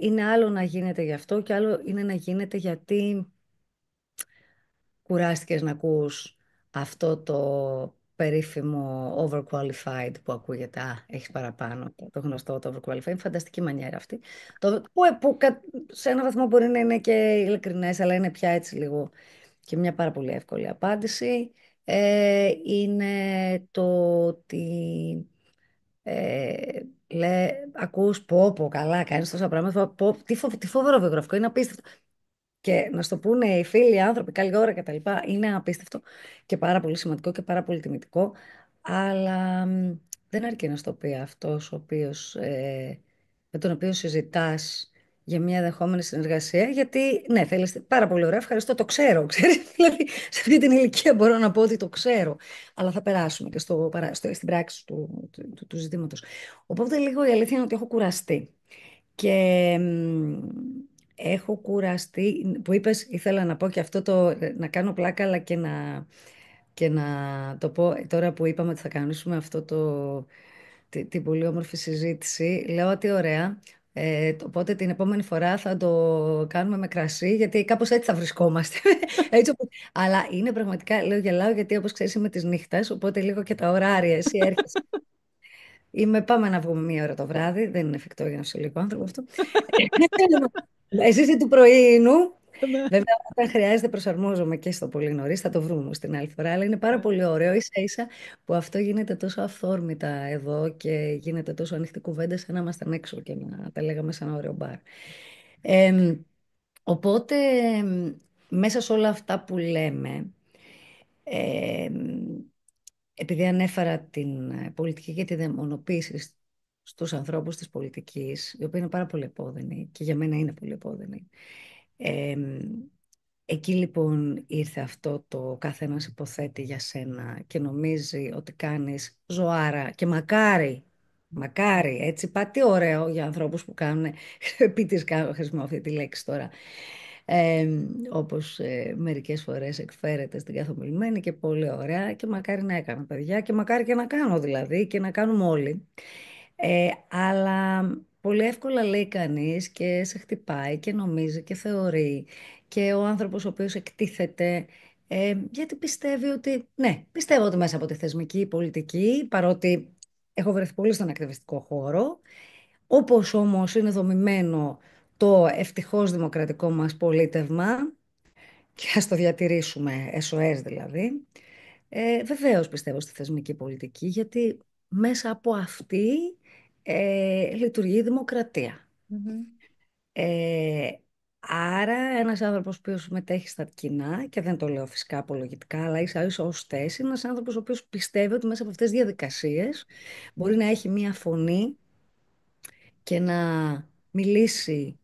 Είναι άλλο να γίνεται γι' αυτό και άλλο είναι να γίνεται γιατί κουράστηκες να ακούς αυτό το περίφημο overqualified που ακούγεται. Α, έχεις παραπάνω. Το γνωστό το overqualified. Είναι φανταστική μανιέρα αυτή. Που σε ένα βαθμό μπορεί να είναι και ειλικρινές, αλλά είναι πια έτσι λίγο και μια πάρα πολύ εύκολη απάντηση. Είναι το ότι ακούς πω καλά, κάνεις τόσα πράγματα, τι φοβερό βιογραφικό, είναι απίστευτο. Και να στο πούνε οι φίλοι, οι άνθρωποι, καλή ώρα κτλ. Είναι απίστευτο και πάρα πολύ σημαντικό και πάρα πολύ τιμητικό. Αλλά δεν αρκεί να στο πει αυτός με τον οποίο συζητάς για μια δεχόμενη συνεργασία. Γιατί, ναι, θέλεις πάρα πολύ ωραία, ευχαριστώ, το ξέρω. Ξέρεις, δηλαδή, σε αυτή την ηλικία μπορώ να πω ότι το ξέρω. Αλλά θα περάσουμε και στην πράξη του ζητήματος. Οπότε λίγο η αλήθεια είναι ότι έχω κουραστεί. Και έχω κουραστεί, που είπες, ήθελα να πω και αυτό να κάνω πλάκα, αλλά και να το πω τώρα που είπαμε ότι θα κανονίσουμε αυτό την πολύ όμορφη συζήτηση. Λέω ότι ωραία, οπότε την επόμενη φορά θα το κάνουμε με κρασί, γιατί κάπως έτσι θα βρισκόμαστε. Έτσι, αλλά είναι πραγματικά, λέω γελάω, γιατί όπως ξέρεις είμαι της νύχτας, οπότε λίγο και τα ωράρια, εσύ έρχεσαι. Πάμε να βγούμε μία ώρα το βράδυ. Δεν είναι εφικτό για ένα φυσιολογικό άνθρωπο αυτό. Εσύ είσαι του πρωινού.
Ναι.
Βέβαια, όταν χρειάζεται προσαρμόζομαι και στο πολύ νωρίς, θα το βρούμε στην άλλη φορά, αλλά είναι πάρα πολύ ωραίο ίσα ίσα που αυτό γίνεται τόσο αυθόρμητα εδώ και γίνεται τόσο ανοιχτή κουβέντα σαν να ήμασταν έξω και να τα λέγαμε σε ένα ωραίο μπαρ. Ε, οπότε, μέσα σε όλα αυτά που λέμε, ε, επειδή ανέφερα την πολιτική και τη δαιμονοποίηση στους ανθρώπους της πολιτικής, η οποία είναι πάρα πολύ επώδυνη και για μένα είναι πολύ επώδυνη. Ε, Εκεί λοιπόν ήρθε αυτό το καθένας υποθέτει για σένα και νομίζει ότι κάνεις ζωάρα και μακάρι, μακάρι, έτσι, τι ωραίο για ανθρώπους που κάνουν, επίτης χρησιμοποιώ αυτή τη λέξη τώρα, ε, όπως μερικές φορές εκφέρεται στην καθομιλημένη και πολύ ωραία και μακάρι να έκανα παιδιά και μακάρι και να κάνω δηλαδή και να κάνουμε όλοι. Αλλά πολύ εύκολα λέει κανείς και σε χτυπάει και νομίζει και θεωρεί και ο άνθρωπος ο οποίος εκτίθεται γιατί πιστεύει ότι, ναι, πιστεύω ότι μέσα από τη θεσμική πολιτική, παρότι έχω βρεθεί πολύ στον ακτιβιστικό χώρο, όπως όμως είναι δομημένο το ευτυχώς δημοκρατικό μας πολίτευμα, και ας το διατηρήσουμε, SOS δηλαδή, βεβαίως πιστεύω στη θεσμική πολιτική, γιατί μέσα από αυτή λειτουργεί η δημοκρατία.
Μμμ.
Ε, άρα ένας άνθρωπος που συμμετέχει στα κοινά, και δεν το λέω φυσικά απολογητικά, αλλά ίσα ίσα ως θέση, ένας άνθρωπος ο οποίος πιστεύει ότι μέσα από αυτές τις διαδικασίες μπορεί να έχει μία φωνή και να μιλήσει,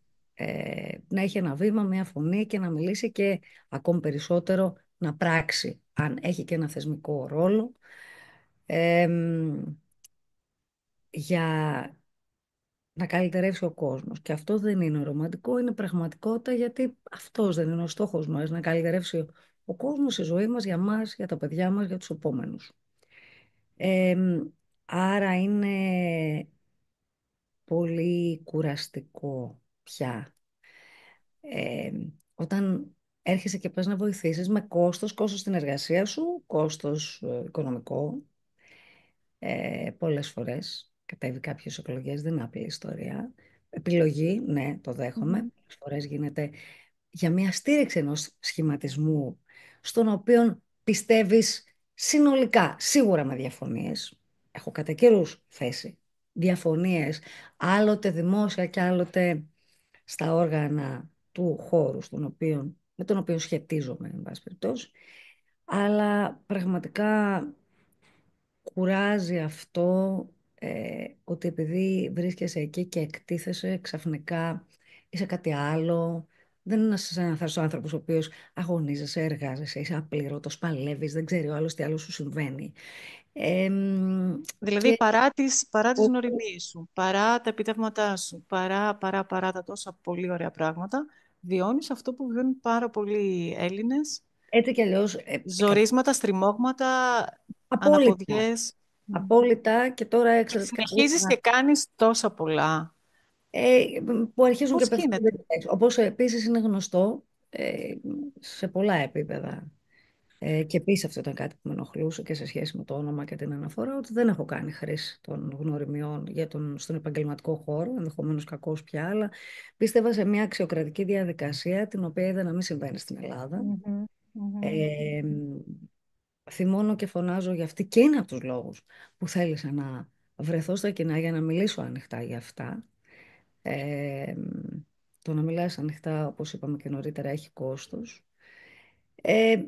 να έχει ένα βήμα, μία φωνή και να μιλήσει και ακόμη περισσότερο να πράξει, αν έχει και ένα θεσμικό ρόλο, εμ, για να καλυτερεύσει ο κόσμος. Και αυτό δεν είναι ρομαντικό, είναι πραγματικότητα, γιατί αυτός δεν είναι ο στόχος μας, να καλυτερεύσει ο κόσμος, η ζωή μας, για μας, για τα παιδιά μας, για τους επόμενους. Εμ, άρα είναι πολύ κουραστικό πια. Όταν έρχεσαι και πας να βοηθήσεις με κόστος στην εργασία σου, κόστος οικονομικό, πολλές φορές κατέβει κάποιες εκλογές, δεν είναι απλή ιστορία. Επιλογή, ναι, το δέχομαι.
Μμμ.
Πολλές φορές γίνεται για μια στήριξη ενός σχηματισμού, στον οποίο πιστεύεις συνολικά, σίγουρα με διαφωνίες. Έχω κατά καιρούς θέση διαφωνίες, άλλοτε δημόσια και άλλοτε στα όργανα του χώρου με τον οποίο σχετίζομαι, εν πάση περιπτώσει. Αλλά πραγματικά κουράζει αυτό, ότι επειδή βρίσκεσαι εκεί και εκτίθεσαι ξαφνικά είσαι κάτι άλλο. Δεν είναι ένας άνθρωπος ο οποίος αγωνίζεσαι, εργάζεσαι, είσαι απλήρωτος, παλεύεις, δεν ξέρει ο άλλος τι άλλο σου συμβαίνει.
Δηλαδή,
Και
παρά τις γνωριμίες σου, παρά τα επιτεύγματά σου, παρά τα τόσα πολύ ωραία πράγματα, βιώνεις αυτό που βιώνουν πάρα πολλοί Έλληνες,
έτσι κι αλλιώς,
ζορίσματα, στριμώγματα,
απόλυτα,
αναποδιές.
απόλυτα, και τώρα
Και
εξαιρετικά
συνεχίζεις και κάνεις τόσα πολλά.
ε, που αρχίζουν και
Πώς
πέφτουν
γίνεται?
δεν. Όπως επίσης είναι γνωστό, σε πολλά επίπεδα, και επίσης αυτό ήταν κάτι που με ενοχλούσε και σε σχέση με το όνομα και την αναφορά, ότι δεν έχω κάνει χρήση των γνωριμιών στον επαγγελματικό χώρο, ενδεχομένως κακός πια, αλλά πίστευα σε μια αξιοκρατική διαδικασία, την οποία είδα να μην συμβαίνει στην Ελλάδα.
Μμμ, μμμ,
Ε, Θυμώνω και φωνάζω για αυτή, και είναι από τους λόγους που θέλησα να βρεθώ στα κοινά για να μιλήσω ανοιχτά για αυτά. Ε, το να μιλάς ανοιχτά, όπως είπαμε και νωρίτερα, έχει κόστος.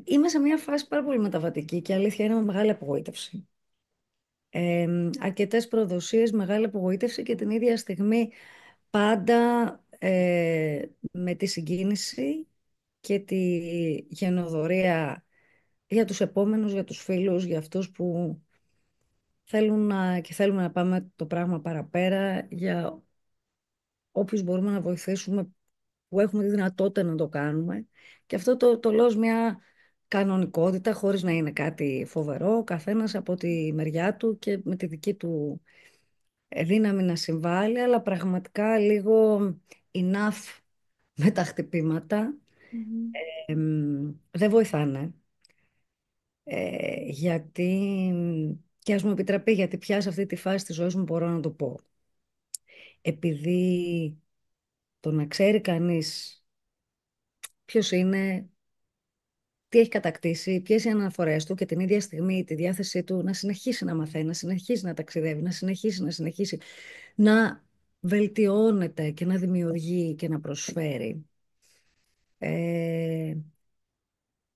Είμαι σε μια φάση πάρα πολύ μεταβατική και αλήθεια είναι με μεγάλη απογοήτευση. Αρκετές προδοσίες, μεγάλη απογοήτευση και την ίδια στιγμή πάντα με τη συγκίνηση και τη γενοδορία για τους επόμενους, για τους φίλους, για αυτούς που και θέλουμε να πάμε το πράγμα παραπέρα, για όποιους μπορούμε να βοηθήσουμε, που έχουμε τη δυνατότητα να το κάνουμε. Και αυτό το λέω ως μια κανονικότητα, χωρίς να είναι κάτι φοβερό, ο καθένας από τη μεριά του και με τη δική του δύναμη να συμβάλλει, αλλά πραγματικά λίγο enough με τα χτυπήματα.
μμμ.
Δεν βοηθάνε. Γιατί, και ας μου επιτραπεί, γιατί πια σε αυτή τη φάση της ζωής μου μπορώ να το πω. Επειδή το να ξέρει κανείς ποιος είναι, τι έχει κατακτήσει, ποιες είναι οι αναφορές του και την ίδια στιγμή τη διάθεσή του να συνεχίσει να μαθαίνει, να συνεχίσει να ταξιδεύει, να συνεχίσει να βελτιώνεται και να δημιουργεί και να προσφέρει. Ε,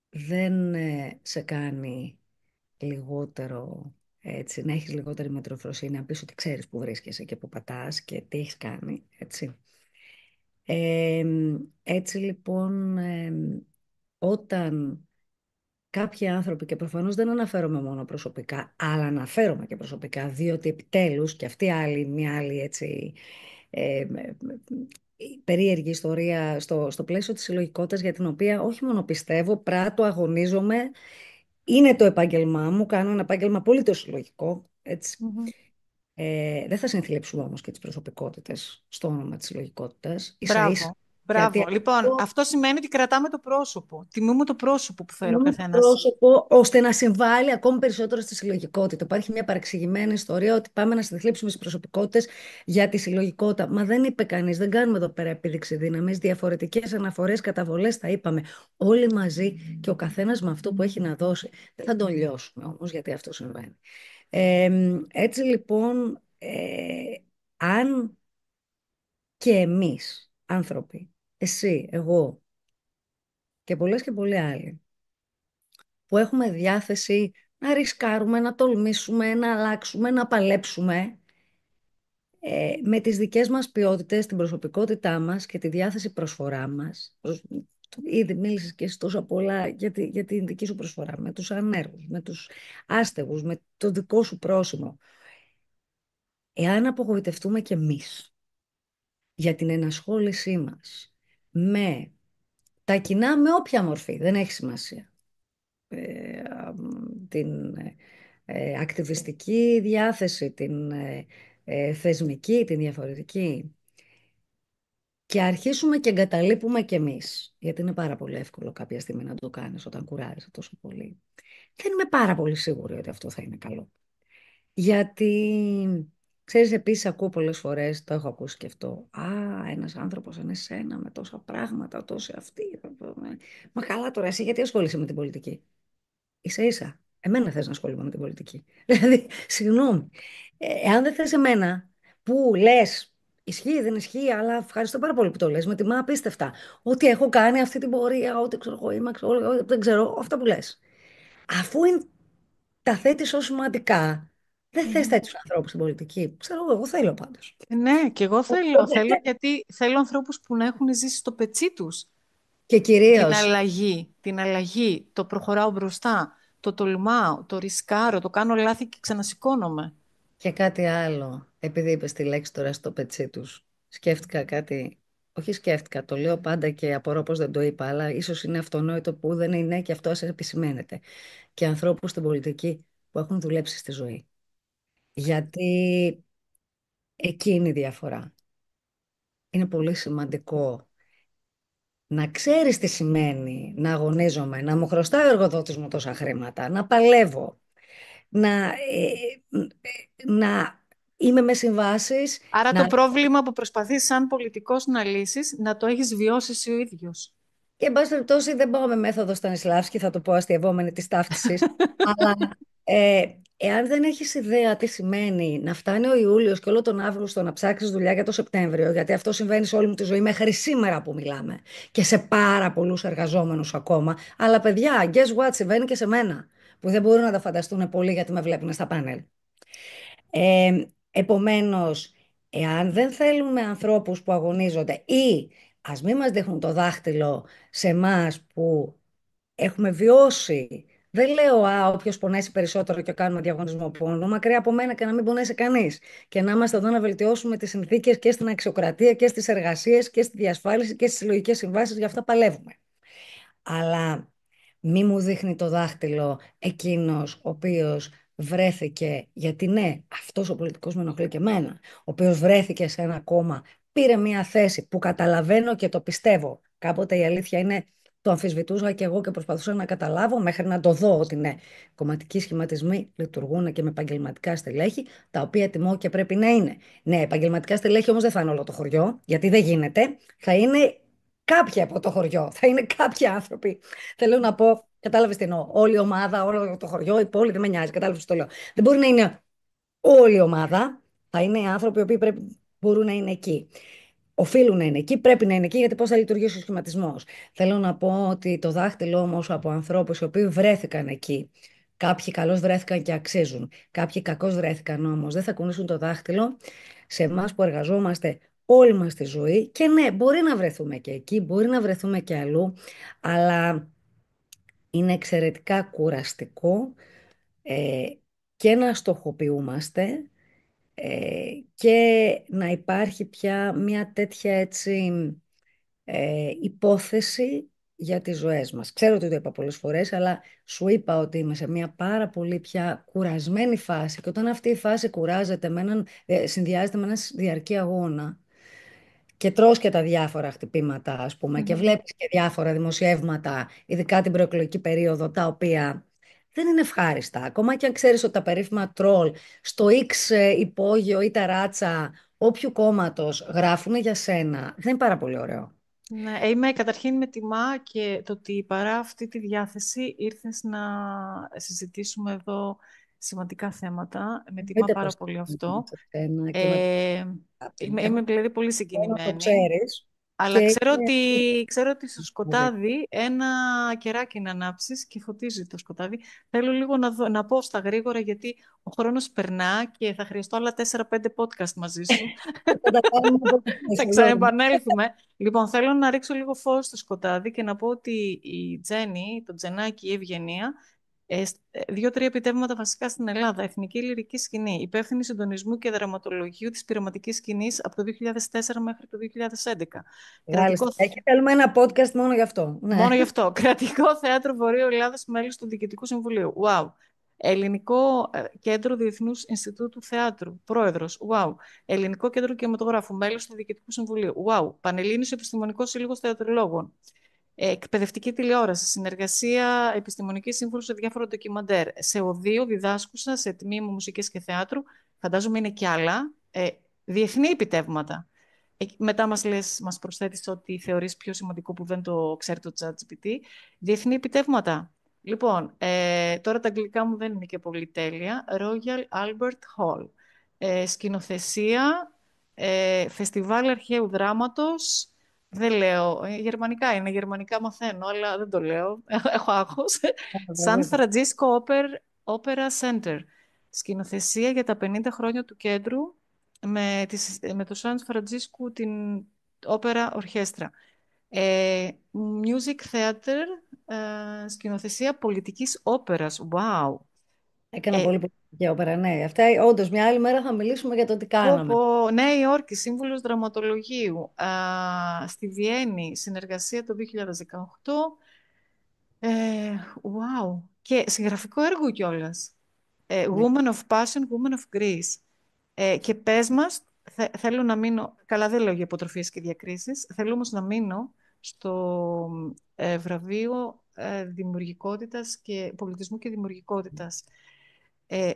δεν σε κάνει λιγότερο, έτσι, να έχεις λιγότερη μετροφροσύνη, να πεις ότι ξέρεις που βρίσκεσαι και που πατάς και τι έχεις κάνει, έτσι. Ε, έτσι λοιπόν, όταν κάποιοι άνθρωποι, και προφανώς δεν αναφέρομαι μόνο προσωπικά, αλλά αναφέρομαι και προσωπικά, διότι επιτέλους και αυτή άλλη, μια άλλη έτσι ε, ε, περίεργη ιστορία στο πλαίσιο της συλλογικότητας, για την οποία όχι μόνο πιστεύω, πράττω, αγωνίζομαι, είναι το επάγγελμά μου, κάνω ένα επάγγελμα πολύ συλλογικό, έτσι.
Μμμ.
Δεν θα συνθλίψουμε όμως και τις προσωπικότητες στο όνομα της συλλογικότητας, ίσα ίσα,
Μπράβο.
γιατί
Μπράβο. Λοιπόν, αυτό σημαίνει ότι κρατάμε το πρόσωπο. Τιμούμε το πρόσωπο που φέρει ο
κινούμε το
καθένας.
πρόσωπο ώστε να συμβάλλει ακόμη περισσότερο στη συλλογικότητα. Υπάρχει μια παρεξηγημένη ιστορία ότι πάμε να συνθλίψουμε στις προσωπικότητες για τη συλλογικότητα. Μα δεν είπε κανείς, δεν κάνουμε εδώ πέρα επίδειξη δύναμης. Διαφορετικές αναφορές, καταβολές, τα είπαμε όλοι μαζί και ο καθένας με αυτό που έχει να δώσει. Δεν θα τον λιώσουμε όμως, γιατί αυτό συμβαίνει. Έτσι λοιπόν, αν και εμείς άνθρωποι, εσύ, εγώ και πολλές και πολλοί άλλοι, που έχουμε διάθεση να ρισκάρουμε, να τολμήσουμε, να αλλάξουμε, να παλέψουμε με τις δικές μας ποιότητες, την προσωπικότητά μας και τη διάθεση προσφορά μας. Ήδη μίλησες και εσύ τόσα πολλά για την δική σου προσφορά, με τους ανέργους, με τους άστεγους, με το δικό σου πρόσημο. Εάν απογοητευτούμε κι εμείς για την ενασχόλησή μας με τα κοινά, με όποια μορφή, δεν έχει σημασία, ε, την ακτιβιστική διάθεση, την θεσμική, την διαφορετική, και αρχίσουμε και εγκαταλείπουμε κι εμείς, γιατί είναι πάρα πολύ εύκολο κάποια στιγμή να το κάνεις όταν κουράζεσαι τόσο πολύ. Δεν είμαι πάρα πολύ σίγουρη ότι αυτό θα είναι καλό. Γιατί, ξέρεις, επίσης ακούω πολλές φορές, το έχω ακούσει και αυτό, ένας άνθρωπος σαν εσένα με τόσα πράγματα, τόση αυτή. Μα καλά τώρα, εσύ γιατί ασχολείσαι με την πολιτική? Ίσα ίσα, εμένα θες να ασχολούμαι με την πολιτική. Δηλαδή, συγγνώμη, εάν δεν θες εμένα, που λες, ισχύει, δεν ισχύει, αλλά ευχαριστώ πάρα πολύ που το λες, με τιμά απίστευτα. Ότι έχω κάνει αυτή την πορεία, ότι ξέρω εγώ είμαι, δεν ξέρω, αυτά που λες. Αφού τα θέτεις ως σημαντικά, δεν θες
Μμμ.
τέτοιους ανθρώπους στην πολιτική. Ξέρω εγώ θέλω πάντως.
Ναι, και εγώ θέλω.
Οπότε,
Θέλω γιατί θέλω ανθρώπους που να έχουν ζήσει στο πετσί τους
και
την
κυρίως,
αλλαγή. Την αλλαγή. Το προχωράω μπροστά. Το τολμάω. Το ρισκάρω. Το κάνω λάθη και ξανασηκώνομαι.
και κάτι άλλο, επειδή είπες τη λέξη τώρα στο πετσί τους, σκέφτηκα κάτι, όχι σκέφτηκα, το λέω πάντα και απορώ πως δεν το είπα, αλλά ίσως είναι αυτονόητο που δεν είναι και αυτό σας επισημαίνεται. Και ανθρώπους στην πολιτική που έχουν δουλέψει στη ζωή. Γιατί εκεί είναι η διαφορά. Είναι πολύ σημαντικό να ξέρεις τι σημαίνει να αγωνίζομαι, να μου χρωστάει ο εργοδότης μου τόσα χρήματα, να παλεύω, να είμαι με συμβάσεις,
Άρα το
να...
πρόβλημα που προσπαθείς σαν πολιτικός να λύσεις, να το έχεις βιώσει εσύ ο ίδιος.
Και εν πάση περιπτώσει δεν πάω με μέθοδο Στανισλάβσκι, θα το πω αστειευόμενη της ταύτισης, αλλά ε, εάν δεν έχεις ιδέα τι σημαίνει να φτάνει ο Ιούλιος και όλο τον Αύγουστο να ψάξεις δουλειά για το Σεπτέμβριο, γιατί αυτό συμβαίνει σε όλη μου τη ζωή μέχρι σήμερα που μιλάμε και σε πάρα πολλούς εργαζόμενους ακόμα, αλλά παιδιά, guess what, συμβαίνει και σε μένα, που δεν μπορούν να τα φανταστούν πολύ γιατί με βλέπουν στα πάνελ. Επομένως, εάν δεν θέλουμε ανθρώπους που αγωνίζονται ή ας μην μας δείχνουν το δάχτυλο σε εμάς που έχουμε βιώσει. Δεν λέω, όποιος πονέσει περισσότερο και κάνουμε διαγωνισμό πόνου, μακριά από μένα και να μην πονέσει κανείς. Και να είμαστε εδώ να βελτιώσουμε τις συνθήκες και στην αξιοκρατία και στις εργασίες και στη διασφάλιση και στις συλλογικές συμβάσεις, για αυτά παλεύουμε. Αλλά μη μου δείχνει το δάχτυλο εκείνος ο οποίος βρέθηκε, γιατί ναι, αυτός ο πολιτικός με ενοχλεί και εμένα, ο οποίος βρέθηκε σε ένα κόμμα, πήρε μια θέση που καταλαβαίνω και το πιστεύω. Κάποτε η αλήθεια είναι, το αμφισβητούσα και εγώ και προσπαθούσα να καταλάβω μέχρι να το δω ότι ναι, κομματικοί σχηματισμοί λειτουργούν και με επαγγελματικά στελέχη, τα οποία τιμώ και πρέπει να είναι. Ναι, επαγγελματικά στελέχη όμως δεν θα είναι όλο το χωριό, γιατί δεν γίνεται. Θα είναι κάποιοι από το χωριό, θα είναι κάποιοι άνθρωποι. Θέλω να πω, κατάλαβες τι εννοώ. Όλη η ομάδα, όλο το χωριό, η πόλη δεν με νοιάζει. Κατάλαβες τι το λέω. Δεν μπορεί να είναι όλη η ομάδα. Θα είναι οι άνθρωποι οι οποίοι μπορούν να είναι εκεί. Οφείλουν να είναι εκεί, πρέπει να είναι εκεί, γιατί πώς θα λειτουργήσει ο σχηματισμός. Θέλω να πω ότι το δάχτυλο όμως από ανθρώπους οι οποίοι βρέθηκαν εκεί. Κάποιοι καλώς βρέθηκαν και αξίζουν. Κάποιοι κακώς βρέθηκαν όμως. Δεν θα κουνήσουν το δάχτυλο σε εμάς που εργαζόμαστε όλη μας τη ζωή. Και ναι, μπορεί να βρεθούμε και εκεί, μπορεί να βρεθούμε και αλλού, αλλά είναι εξαιρετικά κουραστικό ε, και να στοχοποιούμαστε και να υπάρχει πια μια τέτοια έτσι υπόθεση για τις ζωές μας. Ξέρω ότι το είπα πολλές φορές, αλλά σου είπα ότι είμαι σε μια πάρα πολύ πια κουρασμένη φάση και όταν αυτή η φάση κουράζεται συνδυάζεται με ένα διαρκή αγώνα και τρως και τα διάφορα χτυπήματα, ας πούμε, και
Μμμ.
βλέπεις και διάφορα δημοσιεύματα, ειδικά την προεκλογική περίοδο, τα οποία δεν είναι ευχάριστα. Ακόμα και αν ξέρεις ότι τα περίφημα τρόλ στο X υπόγειο ή τα ράτσα όποιου κόμματος γράφουν για σένα, δεν είναι πάρα πολύ ωραίο.
Ναι, καταρχήν με τιμά και το ότι παρά αυτή τη διάθεση ήρθες να συζητήσουμε εδώ σημαντικά θέματα. Με τιμά
Είτε
πάρα
πως
πολύ
είναι
αυτό.
σε σένα και με
Ε,
κάτι.
είμαι
Εγώ
δηλαδή πολύ
θέλω να το
συγκινημένη.
ξέρεις και
Αλλά ξέρω ότι στο
είναι
σκοτάδι ένα κεράκι να ανάψεις και φωτίζει το σκοτάδι. Θέλω λίγο να πω στα γρήγορα γιατί ο χρόνος περνά και θα χρειαστώ άλλα 4-5 podcast μαζί σου.
θα τα κάνουμε από το
Θα
συγγνώμη.
ξαναεπανέλθουμε. Λοιπόν, θέλω να ρίξω λίγο φως στο σκοτάδι και να πω ότι η Τζέννη, το Τζενάκι, η Ευγενία, 2-3 επιτεύγματα βασικά στην Ελλάδα. Εθνική λυρική σκηνή, υπεύθυνη συντονισμού και δραματολογίου της πειραματικής σκηνής από το 2004 μέχρι το 2011.
Μεγάλη
Κρατικό,
στιγμή. Και θέλουμε ένα podcast μόνο γι' αυτό. Ναι.
μόνο γι' αυτό. Κρατικό Θέατρο Βορείου Ελλάδας, μέλος του Διοικητικού Συμβουλίου. Wow. Ελληνικό Κέντρο Διεθνούς Ινστιτούτου Θεάτρου, πρόεδρος. Wow. Ελληνικό Κέντρο Κινηματογράφου, μέλος του Διοικητικού Συμβουλίου. Wow. Πανελλήνιος Επιστημονικός Σύλλογος Θεατρολόγων. Εκπαιδευτική τηλεόραση, συνεργασία, επιστημονική σύμβουλο σε διάφορα ντοκιμαντέρ. Σε οδείο διδάσκουσα σε τμήμα μουσικής και θεάτρου. Φαντάζομαι είναι και άλλα. Διεθνή επιτεύγματα. Μετά μας προσθέτεις ότι θεωρείς πιο σημαντικό που δεν το ξέρει το ChatGPT. Διεθνή επιτεύγματα. Λοιπόν, τώρα τα αγγλικά μου δεν είναι και πολύ τέλεια. Royal Albert Hall. Σκηνοθεσία, φεστιβάλ αρχαίου δράματος. Δεν λέω. Γερμανικά είναι. Γερμανικά μαθαίνω, αλλά δεν το λέω. Έχω άγχος. San Francisco Opera Center. Σκηνοθεσία για τα 50 χρόνια του κέντρου με το Σαν Φραντζίσκου την όπερα ορχέστρα. Music Theater, σκηνοθεσία πολιτικής όπερας. Wow.
Έκανα
Ε,
πολύ πολιτική όπερα, ναι. Αυτά όντως μια άλλη μέρα θα μιλήσουμε για το τι κάναμε.
Νέα Υόρκη, σύμβουλος δραματολογίου. Στη Βιέννη, συνεργασία το 2018. Wow. Και συγγραφικό έργο κιόλας.
Ναι.
Woman of Passion, Woman of Greece. Και πες μας, θέλω να μείνω, καλά δεν λέω για υποτροφίες και διακρίσεις, θέλω όμως να μείνω στο βραβείο δημιουργικότητας και πολιτισμού και δημιουργικότητας.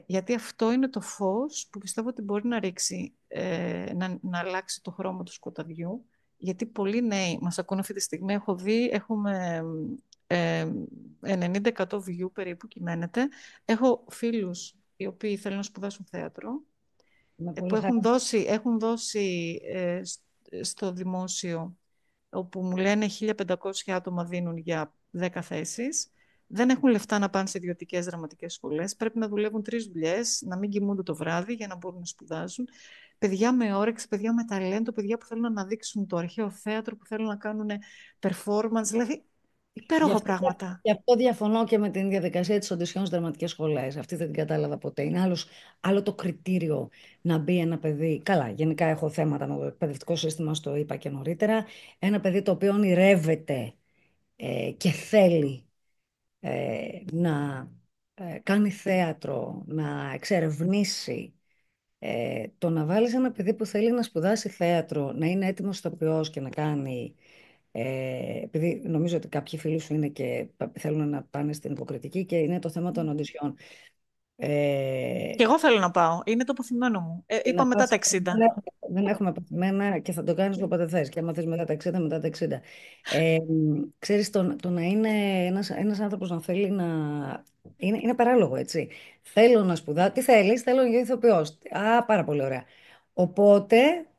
Γιατί αυτό είναι το φως που πιστεύω ότι μπορεί να ρίξει, να αλλάξει το χρώμα του σκοταδιού. Γιατί πολλοί νέοι μας ακούνε αυτή τη στιγμή. Έχω δει, έχουμε ε, 90% view περίπου κυμαίνεται. Έχω φίλους οι οποίοι θέλουν να σπουδάσουν θέατρο
Με
που
πολύ χαρά.
έχουν δώσει στο δημόσιο, όπου μου λένε 1.500 άτομα δίνουν για 10 θέσεις. Δεν έχουν λεφτά να πάνε σε ιδιωτικές δραματικές σχολές. Πρέπει να δουλεύουν 3 δουλειές, να μην κοιμούνται το βράδυ για να μπορούν να σπουδάσουν. Παιδιά με όρεξη, παιδιά με ταλέντο, παιδιά που θέλουν να αναδείξουν το αρχαίο θέατρο, που θέλουν να κάνουν performance. Δηλαδή,
Γι'
υπέροχα
αυτό,
πράγματα.
γι' αυτό διαφωνώ και με την διαδικασία της οντισιόν στις δραματικές σχολές. Αυτή δεν την κατάλαβα ποτέ. Είναι άλλο το κριτήριο να μπει ένα παιδί. Καλά, γενικά έχω θέματα με το εκπαιδευτικό σύστημα, στο είπα και νωρίτερα. Ένα παιδί το οποίο ονειρεύεται και θέλει να κάνει θέατρο, να εξερευνήσει. Το να βάλεις ένα παιδί που θέλει να σπουδάσει θέατρο, να είναι έτοιμος ηθοποιός και να κάνει. Επειδή νομίζω ότι κάποιοι φίλοι σου είναι και θέλουν να πάνε στην υποκριτική και είναι το θέμα των οντισιών. Ε,
Και εγώ θέλω να πάω. Είναι το αποθυμένο μου.
και
Είπα
να
μετά
πας,
τα
δεν
60.
έχουμε, δεν έχουμε παθημένα και θα το κάνεις όποτε θες. Και άμα θες μετά τα 60, μετά τα 60. Ε, Ξέρεις, το να είναι ένας άνθρωπος να θέλει να... Είναι παράλογο, έτσι. Θέλω να σπουδάω. Τι θέλεις, θέλω να γίνω ηθοποιός. Α, πάρα πολύ ωραία. Οπότε,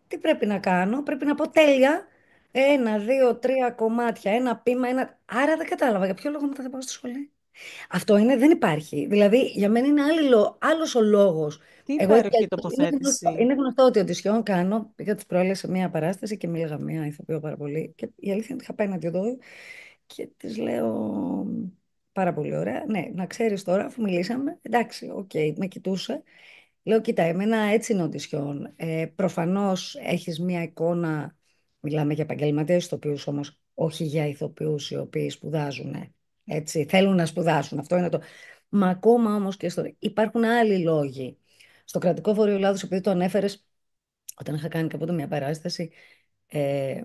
τι πρέπει να κάνω, πρέπει να πω τέλεια. Ένα, δύο, τρία κομμάτια, ένα πείμα, ένα... Άρα δεν κατάλαβα για ποιο λόγο μετά θα πάω στη σχολή. Αυτό είναι, δεν υπάρχει. Δηλαδή, για μένα είναι άλλος ο λόγος.
Τι
Εγώ έτσι κι
υπέροχη
αλλιώς-
τοποθέτηση.
είναι γνωστό ότι οντισιόν κάνω. Πήγα τις προάλλες σε μια παράσταση και μίλαγα με μια ηθοποιό πάρα πολύ. Και η αλήθεια είναι ότι είχα απέναντι εδώ και τη λέω πάρα πολύ ωραία. Ναι, να ξέρεις τώρα, αφού μιλήσαμε, εντάξει, οκ, με κοιτούσε. Λέω, κοίτα, εμένα έτσι είναι οντισιόν. Προφανώς έχεις μια εικόνα, μιλάμε για επαγγελματίες ηθοποιούς όμως, όχι για ηθοποιούς οι οποίοι σπουδάζουν. Έτσι, θέλουν να σπουδάσουν. Αυτό είναι το. Μα ακόμα όμως και υπάρχουν άλλοι λόγοι. Στο κρατικό φορείο Ελλάδος, επειδή το ανέφερες, όταν είχα κάνει κάποτε μια παράσταση,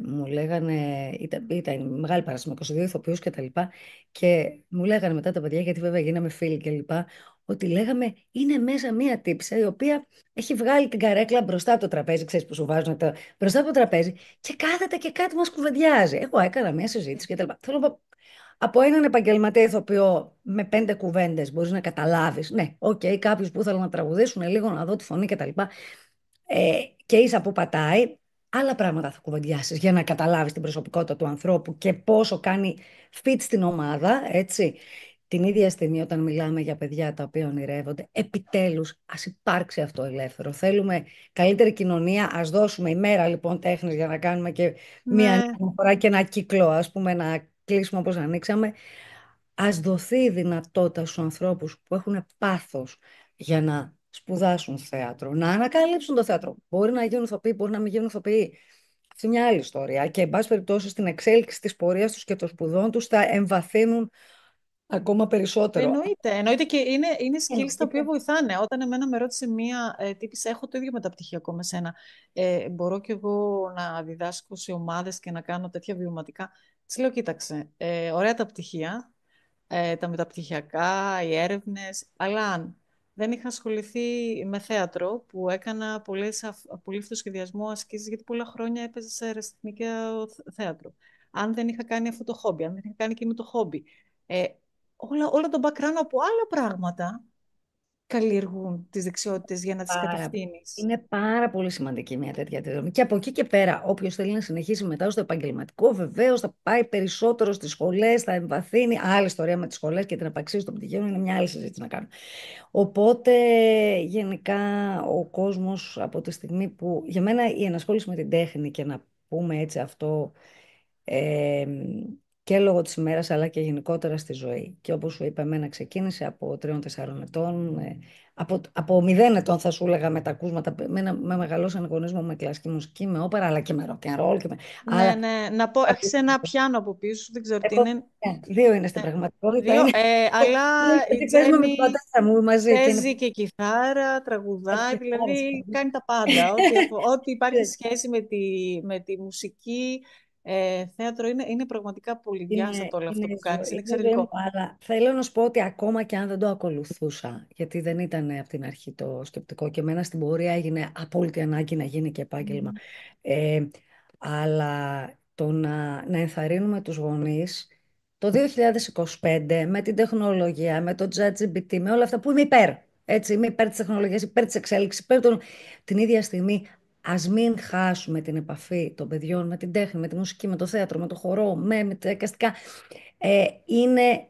μου λέγανε, ήταν μεγάλη παράσταση με 22 ηθοποιούς και τα λοιπά, και μου λέγανε μετά τα παιδιά, γιατί βέβαια γίναμε φίλοι και λοιπά, ότι λέγαμε είναι μέσα μία τύψα η οποία έχει βγάλει την καρέκλα μπροστά από το τραπέζι, ξέρεις που σου βάζουν μπροστά από το τραπέζι, και κάθεται και κάτι μας κουβεντιάζει. Εγώ έκανα μία συζήτηση και τα λοιπά. Θέλω να πω, από έναν επαγγελματία ηθοποιό με 5 κουβέντες μπορείς να καταλάβεις, ναι, οκ, κάποιους που ήθελαν να τραγουδήσουν λίγο, να δω τη φωνή κτλ. Και ίσα που πατάει, άλλα πράγματα θα κουβεντιάσεις για να καταλάβεις την προσωπικότητα του ανθρώπου και πόσο κάνει fit στην ομάδα, έτσι. Την ίδια στιγμή όταν μιλάμε για παιδιά τα οποία ονειρεύονται, επιτέλους ας υπάρξει αυτό ελεύθερο. Θέλουμε καλύτερη κοινωνία, ας δώσουμε ημέρα λοιπόν τέχνης για να κάνουμε και μία
Ναι.
νέα φορά και ένα κύκλο, ας πούμε, να κλείσουμε όπως ανοίξαμε. Ας δοθεί η δυνατότητα στους ανθρώπους που έχουν πάθος για να σπουδάσουν θέατρο, να ανακαλύψουν το θέατρο. Μπορεί να γίνουν ηθοποιοί, μπορεί να μην γίνουν ηθοποιοί. Αυτή είναι μια άλλη ιστορία. Και, εν πάση περιπτώσει, στην εξέλιξη της πορείας τους και των σπουδών τους θα εμβαθύνουν ακόμα περισσότερο.
Εννοείται και είναι skills τα οποία
Είναι
βοηθάνε. Όταν εμένα με ρώτησε μία τύπησα, έχω το ίδιο μεταπτυχιακό με σένα. Μπορώ κι εγώ να διδάσκω σε ομάδες και να κάνω τέτοια βιωματικά. Της λέω, κοίταξε, ωραία τα πτυχία, τα μεταπτυχιακά, οι έρευνες, αλλά αν δεν είχα ασχοληθεί με θέατρο, που έκανα πολύ αυτοσχεδιασμό ασκήσεις, γιατί πολλά χρόνια έπαιζα σε αεραστεχνικό θέατρο. Αν δεν είχα κάνει αυτό το χόμπι, αν δεν είχα κάνει εκείνο το χόμπι, ε, όλα το background από άλλα πράγματα καλλιεργούν τις δεξιότητες για να τις κατευθύνεις.
είναι πάρα πολύ σημαντική μια τέτοια διαδρομή. Και από εκεί και πέρα, όποιος θέλει να συνεχίσει μετά στο επαγγελματικό, βεβαίως θα πάει περισσότερο στις σχολές, θα εμβαθύνει. Άλλη ιστορία με τις σχολές και την απαξίωση των πτυχίων είναι μια άλλη συζήτηση να κάνουμε. Οπότε, γενικά, ο κόσμος από τη στιγμή που... Για μένα η ενασχόληση με την τέχνη, και να πούμε έτσι αυτό, ε, και λόγω της ημέρας αλλά και γενικότερα στη ζωή. Και όπως σου είπα, εμένα ξεκίνησε από 3-4 ετών. Από 0 ετών θα σου έλεγα με τα ακούσματα. Με μεγαλώσαν οι γονείς μου με κλασική μουσική, με όπερα, αλλά και με rock and roll.
Ναι,
Άρα,
ναι. Να πω, έχεις ένα πιάνο από πίσω σου, δεν ξέρω τι
έχω,
είναι.
δύο είναι στην
Ναι.
πραγματικότητα.
Δύο, αλλά η
Γιατί παίζουμε με τον
Τζέννη
πατέρα μου μαζί και είναι
παίζει και κιθάρα, τραγουδάει,
κιθάρες.
δηλαδή κάνει τα πάντα. Ό,τι υπάρχει σχέση με τη μουσική, θέατρο, είναι πραγματικά πολυδιάστατο όλο αυτό που κάνεις. Είναι
Είναι ζωή μου,
εξαιρετικό.
αλλά θέλω να σου πω ότι ακόμα και αν δεν το ακολουθούσα, γιατί δεν ήταν από την αρχή το σκεπτικό και εμένα στην πορεία έγινε απόλυτη ανάγκη να γίνει και επάγγελμα.
Μμμ.
Ε, αλλά το να ενθαρρύνουμε τους γονείς το 2025 με την τεχνολογία, με το ChatGPT, με όλα αυτά που είμαι υπέρ. Έτσι, είμαι υπέρ της τεχνολογίας, υπέρ της εξέλιξης, την ίδια στιγμή. Ας μην χάσουμε την επαφή των παιδιών με την τέχνη, με τη μουσική, με το θέατρο, με το χορό, με τα εικαστικά. Είναι,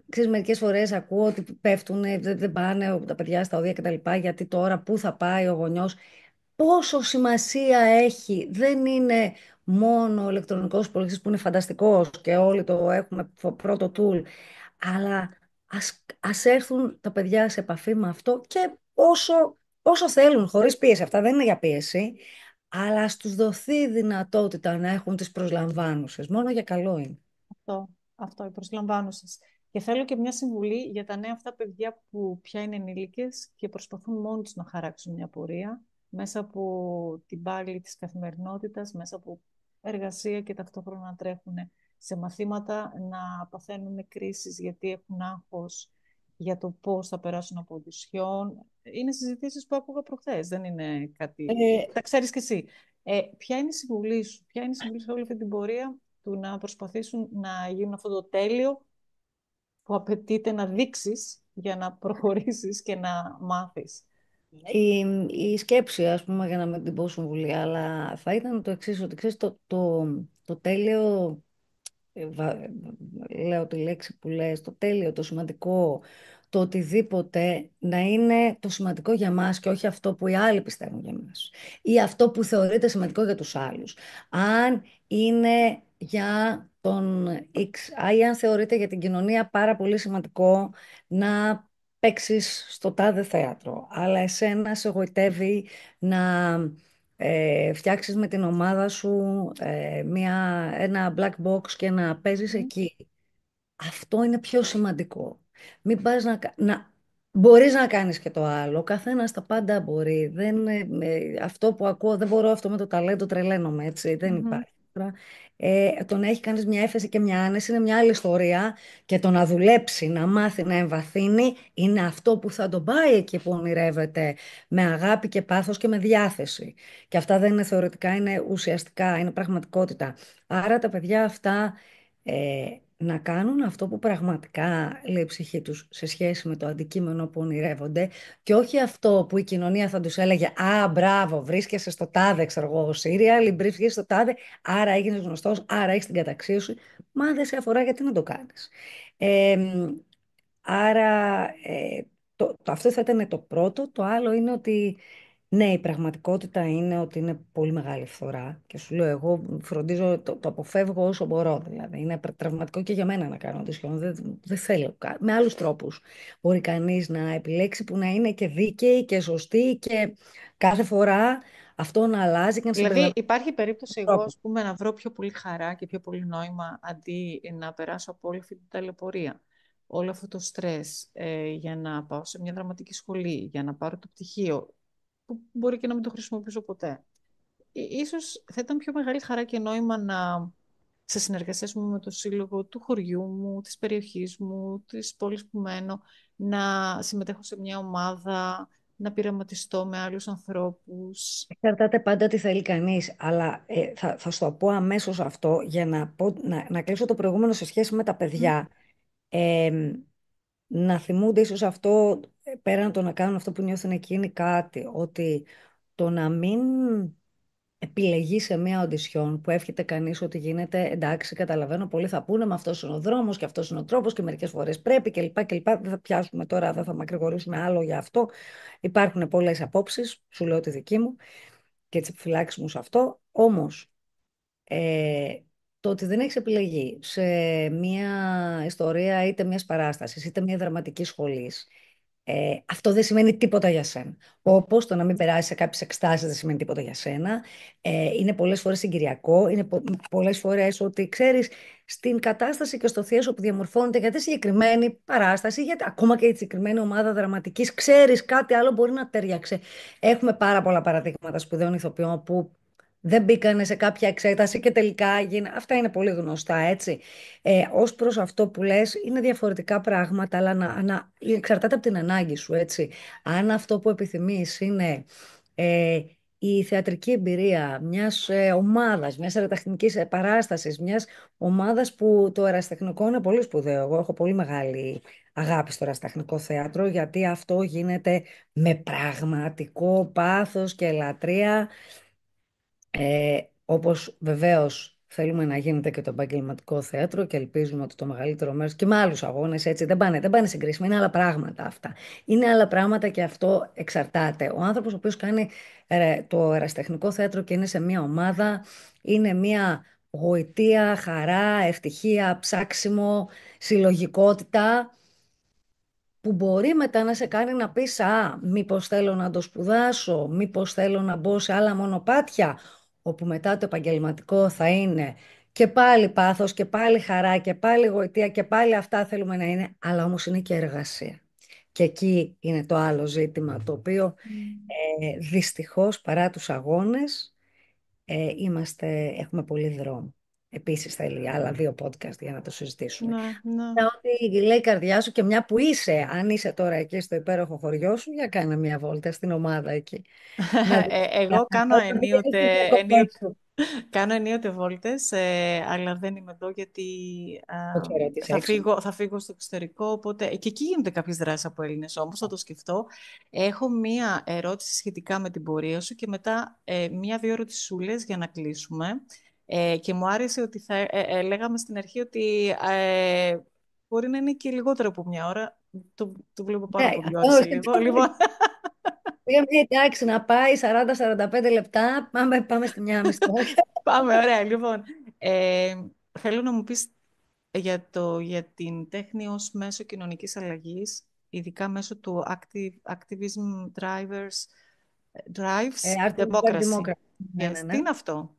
ξέρεις, μερικές φορές ακούω ότι πέφτουν, δεν πάνε τα παιδιά στα οδεία κτλ. Γιατί τώρα πού θα πάει ο γονιός. Πόσο σημασία έχει. Δεν είναι μόνο ο ηλεκτρονικός υπολογιστής που είναι φανταστικός και όλοι το έχουμε πρώτο tool. Αλλά ας έρθουν τα παιδιά σε επαφή με αυτό και όσο θέλουν, χωρίς πίεση. Αυτά δεν είναι για πίεση. Αλλά ας τους δοθεί η δυνατότητα να έχουν τις προσλαμβάνουσες. Μόνο για καλό είναι.
Αυτό, οι προσλαμβάνουσες. Και θέλω και μια συμβουλή για τα νέα αυτά παιδιά που πια είναι ενήλικες και προσπαθούν μόνοι τους να χαράξουν μια πορεία μέσα από την πάλη της καθημερινότητας, μέσα από εργασία και ταυτόχρονα να τρέχουν σε μαθήματα, να παθαίνουν κρίσεις γιατί έχουν άγχος, για το πώς θα περάσουν από οντισιόν. Είναι συζητήσεις που άκουγα προχθές, δεν είναι κάτι...
Ε,
Τα ξέρεις κι εσύ. Ποια είναι η συμβουλή σου, ποια είναι η συμβουλή σου σε όλη αυτή την πορεία του να προσπαθήσουν να γίνουν αυτό το τέλειο που απαιτείται να δείξεις για να προχωρήσεις και να μάθεις.
η, η σκέψη, ας πούμε, για να μην την πω συμβουλή, αλλά θα ήταν το εξής, ότι ξέρεις, το τέλειο, λέω τη λέξη που λες, το τέλειο, το σημαντικό, το οτιδήποτε να είναι το σημαντικό για μας και όχι αυτό που οι άλλοι πιστεύουν για μας ή αυτό που θεωρείται σημαντικό για τους άλλους. Αν είναι για τον X ή αν θεωρείται για την κοινωνία πάρα πολύ σημαντικό να παίξεις στο τάδε θέατρο, αλλά εσένα σε εγωιτεύει να φτιάξεις με την ομάδα σου ένα black box και να παίζεις
Μμ.
εκεί. Αυτό είναι πιο σημαντικό. Μην πας μπορείς να κάνεις και το άλλο. Ο καθένας τα πάντα μπορεί. Δεν, αυτό που ακούω, δεν μπορώ αυτό με το ταλέντο, τρελαίνομαι, έτσι. Δεν
Μμμ.
υπάρχει. Το να έχει κανείς μια έφεση και μια άνεση είναι μια άλλη ιστορία και το να δουλέψει, να μάθει, να εμβαθύνει είναι αυτό που θα τον πάει εκεί που ονειρεύεται με αγάπη και πάθος και με διάθεση. Και αυτά δεν είναι θεωρητικά, είναι ουσιαστικά, είναι πραγματικότητα. Άρα τα παιδιά αυτά να κάνουν αυτό που πραγματικά λέει η ψυχή τους σε σχέση με το αντικείμενο που ονειρεύονται και όχι αυτό που η κοινωνία θα τους έλεγε «Α, μπράβο, βρίσκεσαι στο τάδε, ξέρω εγώ, σύριαλ, ή βρίσκεσαι στο τάδε, άρα έγινες γνωστός, άρα έχεις την καταξίωση». Μα δεν σε αφορά, γιατί να το κάνεις. Ε, άρα αυτό θα ήταν το πρώτο. Το άλλο είναι ότι ναι, η πραγματικότητα είναι ότι είναι πολύ μεγάλη φθορά και σου λέω εγώ φροντίζω, το αποφεύγω όσο μπορώ, δηλαδή είναι τραυματικό και για μένα να κάνω audition, δεν θέλω, με άλλους τρόπους μπορεί κανείς να επιλέξει που να είναι και δίκαιοι και σωστοί και κάθε φορά αυτό να αλλάζει και να
Δηλαδή,
συμπεριλαμβάνει
υπάρχει περίπτωση εγώ,
τρόπο.
ας πούμε, να βρω πιο πολύ χαρά και πιο πολύ νόημα αντί να περάσω από όλη αυτή την ταλαιπωρία. Όλο αυτό το στρες για να πάω σε μια δραματική σχολή, για να πάρω το πτυχίο, που μπορεί και να μην το χρησιμοποιήσω ποτέ. Ίσως θα ήταν πιο μεγάλη χαρά και νόημα να, σε συνεργασία μου με το σύλλογο του χωριού μου, της περιοχής μου, της πόλης που μένω, να συμμετέχω σε μια ομάδα, να πειραματιστώ με άλλους ανθρώπους.
Εξαρτάται πάντα τι θέλει κανείς, αλλά θα σου το πω αμέσως αυτό για να κλείσω το προηγούμενο σε σχέση με τα
Μμ.
παιδιά. Ε, να θυμούνται ίσως αυτό, πέραν το να κάνουν αυτό που νιώθουν εκείνοι κάτι, ότι το να μην επιλεγεί σε μια οντισιόν που εύχεται κανείς ότι γίνεται εντάξει, καταλαβαίνω, πολλοί θα πούνε με αυτός είναι ο δρόμος και αυτός είναι ο τρόπος και μερικές φορές πρέπει κλπ. Δεν θα πιάσουμε τώρα, δεν θα μακρηγορήσουμε άλλο για αυτό. Υπάρχουν πολλές απόψεις, σου λέω τη δική μου και τις επιφυλάξεις μου σε αυτό. Όμως, ε, το ότι δεν έχεις επιλεγεί σε μια ιστορία είτε μιας παράστασης είτε μια δραματική σχολή, αυτό δεν σημαίνει τίποτα για σένα. Όπως το να μην περάσει σε κάποιες εκστάσεις δεν σημαίνει τίποτα για σένα. Είναι πολλές φορές συγκυριακό, είναι πολλές φορές ότι ξέρεις στην κατάσταση και στο θίασο που διαμορφώνεται για τη συγκεκριμένη παράσταση, γιατί ακόμα και η συγκεκριμένη ομάδα δραματικής, ξέρεις κάτι άλλο μπορεί να ταιριάξε. Έχουμε πάρα πολλά παραδείγματα σπουδαίων ηθοποιών που δεν μπήκανε σε κάποια εξέταση και τελικά γίνανε. Αυτά είναι πολύ γνωστά, έτσι. Ως προς αυτό που λες, είναι διαφορετικά πράγματα, αλλά εξαρτάται από την ανάγκη σου, έτσι. Αν αυτό που επιθυμείς είναι η θεατρική εμπειρία μιας ομάδας, μιας ερασιτεχνικής παράστασης, μιας ομάδας που το ερασιτεχνικό είναι πολύ σπουδαίο. Εγώ έχω πολύ μεγάλη αγάπη στο ερασιτεχνικό θέατρο, γιατί αυτό γίνεται με πραγματικό πάθος και λατρεία. Όπως βεβαίως θέλουμε να γίνεται και το επαγγελματικό θέατρο και ελπίζουμε ότι το μεγαλύτερο μέρος και με άλλους αγώνες έτσι δεν πάνε συγκρίσιμα, είναι άλλα πράγματα αυτά. Είναι άλλα πράγματα και αυτό εξαρτάται. Ο άνθρωπος ο οποίος κάνει το ερασιτεχνικό θέατρο και είναι σε μια ομάδα είναι μια γοητεία, χαρά, ευτυχία, ψάξιμο, συλλογικότητα που μπορεί μετά να σε κάνει να πεις «Α, μήπως θέλω να το σπουδάσω, μήπως θέλω να μπω σε άλλα μονοπάτια», όπου μετά το επαγγελματικό θα είναι και πάλι πάθος και πάλι χαρά και πάλι γοητεία και πάλι αυτά θέλουμε να είναι, αλλά όμως είναι και εργασία. Και εκεί είναι το άλλο ζήτημα, το οποίο
Μμ.
δυστυχώς παρά τους αγώνες έχουμε πολύ δρόμο. επίσης θέλει άλλα 2 podcast για να το συζητήσουμε.
Ναι, ναι.
Ό,τι λέει η καρδιά σου και μια που είσαι, αν είσαι τώρα εκεί στο υπέροχο χωριό σου, για κάνε μια βόλτα στην ομάδα εκεί. Να δεις.
Εγώ κάνω
Να δεις τις διακοπές σου.
κάνω ενίοτε βόλτες, αλλά δεν είμαι εδώ γιατί
Το ξέρω ότι είσαι έξω.
θα φύγω στο εξωτερικό, οπότε και εκεί γίνονται κάποιες δράσεις από Έλληνες, όμως θα το σκεφτώ. Έχω μία ερώτηση σχετικά με την πορεία σου και μετά μία-δύο ερωτησούλες για να κλείσουμε. Και μου άρεσε ότι λέγαμε στην αρχή ότι μπορεί να είναι και λιγότερο από μια ώρα. Το βλέπω
Ναι,
πάνω από 2 ώρες
αυτό
σε λίγο. Λοιπόν,
πήγαμε, εντάξει, να πάει 40-45 λεπτά, πάμε στη μία μισή ώρα.
πάμε, ωραία. Λοιπόν, θέλω να μου πεις για την τέχνη ως μέσο κοινωνικής αλλαγής, ειδικά μέσω του activism drives
Artificial
democracy.
Democracy. Ναι,
Yes.
ναι,
Τι
ναι.
είναι αυτό?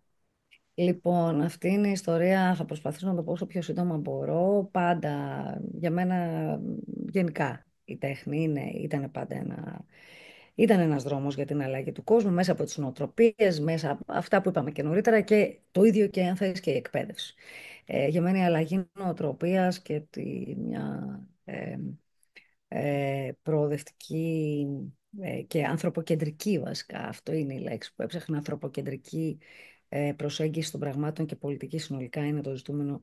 Λοιπόν, αυτή είναι η ιστορία, θα προσπαθήσω να το πω όσο πιο σύντομα μπορώ. Πάντα, για μένα, γενικά, η τέχνη ήταν πάντα ήταν ένας δρόμος για την αλλαγή του κόσμου, μέσα από τις νοοτροπίες, μέσα από αυτά που είπαμε και νωρίτερα και το ίδιο και αν θες και η εκπαίδευση. Για μένα η αλλαγή νοοτροπίας και μια προοδευτική και ανθρωποκεντρική βασικά, αυτό είναι η λέξη που έψαχνα, ανθρωποκεντρική προσέγγιση των πραγμάτων και πολιτική συνολικά είναι το ζητούμενο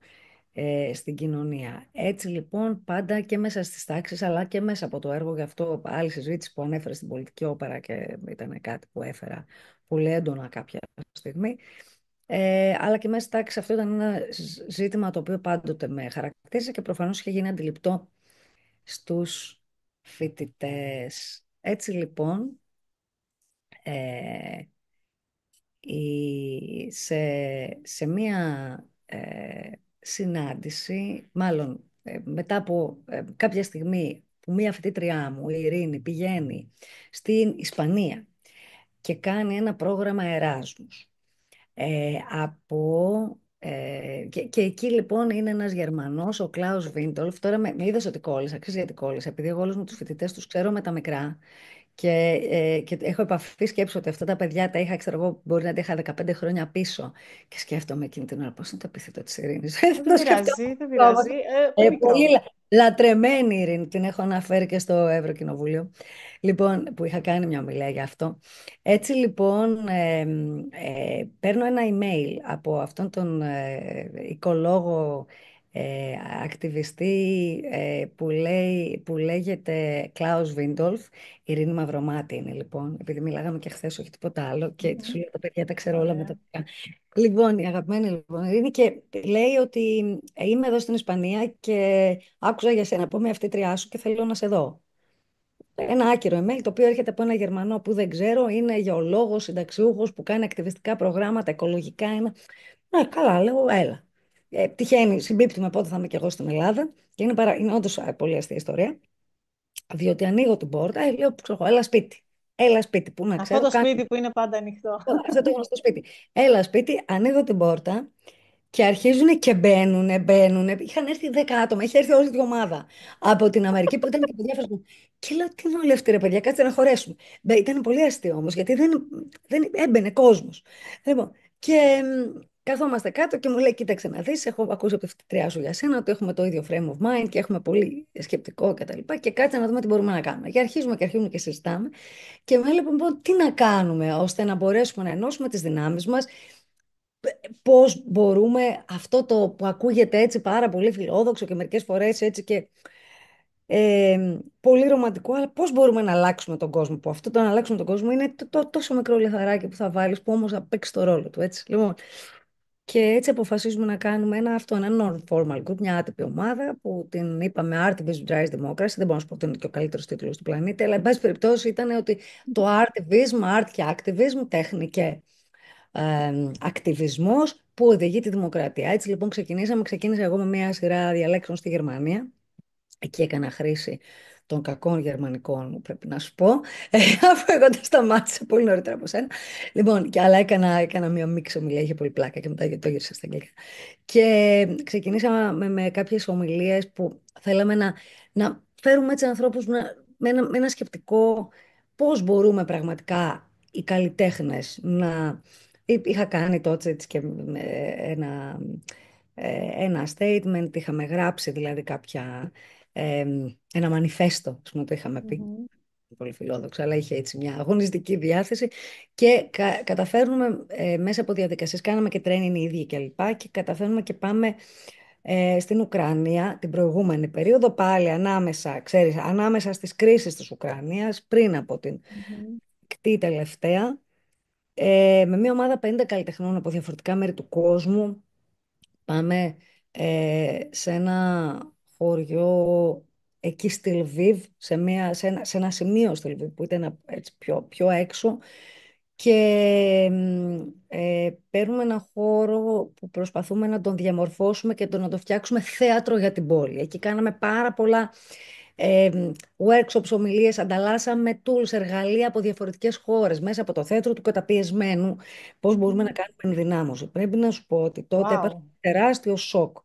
στην κοινωνία. Έτσι λοιπόν πάντα και μέσα στις τάξεις αλλά και μέσα από το έργο, γι' αυτό άλλη συζήτηση που ανέφερε στην πολιτική όπερα και ήταν κάτι που έφερα πολύ έντονα κάποια στιγμή, αλλά και μέσα στις τάξεις αυτό ήταν ένα ζήτημα το οποίο πάντοτε με χαρακτήριζε και προφανώς είχε γίνει αντιληπτό στους φοιτητές. Έτσι λοιπόν, ε, σε μία συνάντηση, μάλλον μετά από κάποια στιγμή που μία φοιτήτριά μου, η Ειρήνη, πηγαίνει στην Ισπανία και κάνει ένα πρόγραμμα Εράσμους. Και εκεί λοιπόν είναι ένας Γερμανός, ο Κλάους Βίντολφ. Τώρα με είδες ότι κόλλησα, ξέρεις γιατί κόλλησα, επειδή εγώ όλους μου τους φοιτητές τους ξέρω με τα μικρά. Και, και έχω επαφή, σκέψω ότι αυτά τα παιδιά τα είχα, ξέρω εγώ, μπορεί να τα είχα 15 χρόνια πίσω. Και σκέφτομαι εκείνη την ώρα, πώς είναι το επίθετο της Ειρήνης. Δεν
Δεν
το σκεφτόμουν
πειράζει, δεν
όμως.
πειράζει. Μικρό.
Πολύ λατρεμένη Ειρήνη, την έχω αναφέρει και στο Ευρωκοινοβούλιο. Λοιπόν, που είχα κάνει μια ομιλία γι' αυτό. Έτσι λοιπόν, παίρνω ένα email από αυτόν τον οικολόγο ακτιβιστή που λέγεται Κλάους Βίντολφ. Η Ειρήνη Μαυρομάτη είναι λοιπόν, επειδή μιλάγαμε και χθες, όχι τίποτα άλλο, και σου
Μμμ.
λέω τα παιδιά τα ξέρω όλα με τα
Ωραία.
παιδιά. Λοιπόν, η αγαπημένη λοιπόν Ειρήνη και λέει ότι είμαι εδώ στην Ισπανία και άκουσα για σένα, πω με αυτή τριά σου και θέλω να σε δω. Ένα άκυρο email το οποίο έρχεται από ένα Γερμανό που δεν ξέρω, είναι γεωλόγος, συνταξιούχος που κάνει ακτιβιστικά προγράμματα, οικολογικά. Ναι, καλά, λέω, έλα. Τυχαίνει, συμπίπτει με πότε θα είμαι και εγώ στην Ελλάδα και είναι όντως πολύ αστεία ιστορία. Διότι ανοίγω την πόρτα, λέω, ξέρω, εγώ, έλα σπίτι. Έλα σπίτι, που να
Αυτό
ξέρω,
το
κάνω
σπίτι που είναι πάντα ανοιχτό.
αυτό το γνωστό σπίτι. Έλα σπίτι, ανοίγω την πόρτα και αρχίζουν και μπαίνουν. Είχαν έρθει 10 άτομα, είχε έρθει όλη η ομάδα από την Αμερική που ήταν και παιδιά φασμού. Και λέω, τι είναι όλοι αυτοί ρε παιδιά, κάτσε να χωρέσουμε. Ήταν πολύ αστείο όμως, γιατί δεν έμπαινε κόσμος. Λοιπόν, και καθόμαστε κάτω και μου λέει, κοίταξε να δεις, έχω ακούσει από τη φοιτητριά σου για σένα ότι έχουμε το ίδιο frame of mind και έχουμε πολύ σκεπτικό κτλ. Και κάτσε να δούμε τι μπορούμε να κάνουμε. Και αρχίζουμε και συζητάμε. Και με έλεγε λοιπόν τι να κάνουμε ώστε να μπορέσουμε να ενώσουμε τις δυνάμεις μας, πώς μπορούμε αυτό το που ακούγεται έτσι πάρα πολύ φιλόδοξο και μερικές φορές έτσι και πολύ ρομαντικό, αλλά πώς μπορούμε να αλλάξουμε τον κόσμο, που αυτό το να αλλάξουμε τον κόσμο είναι τόσο μικρό λιθαράκι που θα βάλεις, που όμως θα παίξει το ρόλο του, έτσι. Λοιπόν, και έτσι αποφασίζουμε να κάνουμε ένα non-formal group, μια άτυπη ομάδα που την είπαμε Artivism Drives Democracy. Δεν μπορώ να σου πω ότι είναι και ο καλύτερος τίτλος του πλανήτη, αλλά εν πάση περιπτώσει ήταν ότι το Artivism, art και activism, τέχνη και ακτιβισμός που οδηγεί τη δημοκρατία. Έτσι λοιπόν ξεκίνησα εγώ με μια σειρά διαλέξεων στη Γερμανία. Εκεί έκανα χρήση των κακών γερμανικών μου, πρέπει να σου πω, αφού εγώ τα σταμάτησα πολύ νωρίτερα από σένα. Λοιπόν, αλλά έκανα μια μίξο ομιλία, είχε πολύ πλάκα και μετά το γύρισα στα αγγλικά. Και ξεκινήσαμε με κάποιες ομιλίες που θέλαμε να φέρουμε έτσι ανθρώπους με ένα σκεπτικό πώς μπορούμε πραγματικά οι καλλιτέχνες να Είχα κάνει τότε έτσι και ένα, ένα statement, είχαμε γράψει δηλαδή ε, ένα μανιφέστο, ας πούμε, το είχαμε πει.
Μμμ.
Πολύ φιλόδοξο, αλλά είχε έτσι μια αγωνιστική διάθεση και καταφέρνουμε μέσα από διαδικασίες, κάναμε και training οι ίδιοι και λοιπά και καταφέρνουμε και πάμε στην Ουκρανία την προηγούμενη περίοδο πάλι ανάμεσα, ξέρεις, ανάμεσα στις κρίσεις της Ουκρανίας πριν από την
Μμμ.
κτή τελευταία με μια ομάδα 50 καλλιτεχνών από διαφορετικά μέρη του κόσμου. Πάμε σε ένα χωριό εκεί στη Λβίβ, σε ένα σημείο στη Λβίβ που ήταν έτσι πιο έξω και παίρνουμε ένα χώρο που προσπαθούμε να τον διαμορφώσουμε και να το φτιάξουμε θέατρο για την πόλη. Εκεί κάναμε πάρα πολλά ε, workshops, ομιλίες, ανταλλάσσαμε tools, εργαλεία από διαφορετικές χώρες μέσα από το θέατρο του καταπιεσμένου, πώς μπορούμε να
Μμμ.
κάνουμε ενδυνάμωση. Πρέπει να σου πω ότι τότε έπαθα
Wow.
τεράστιο σοκ.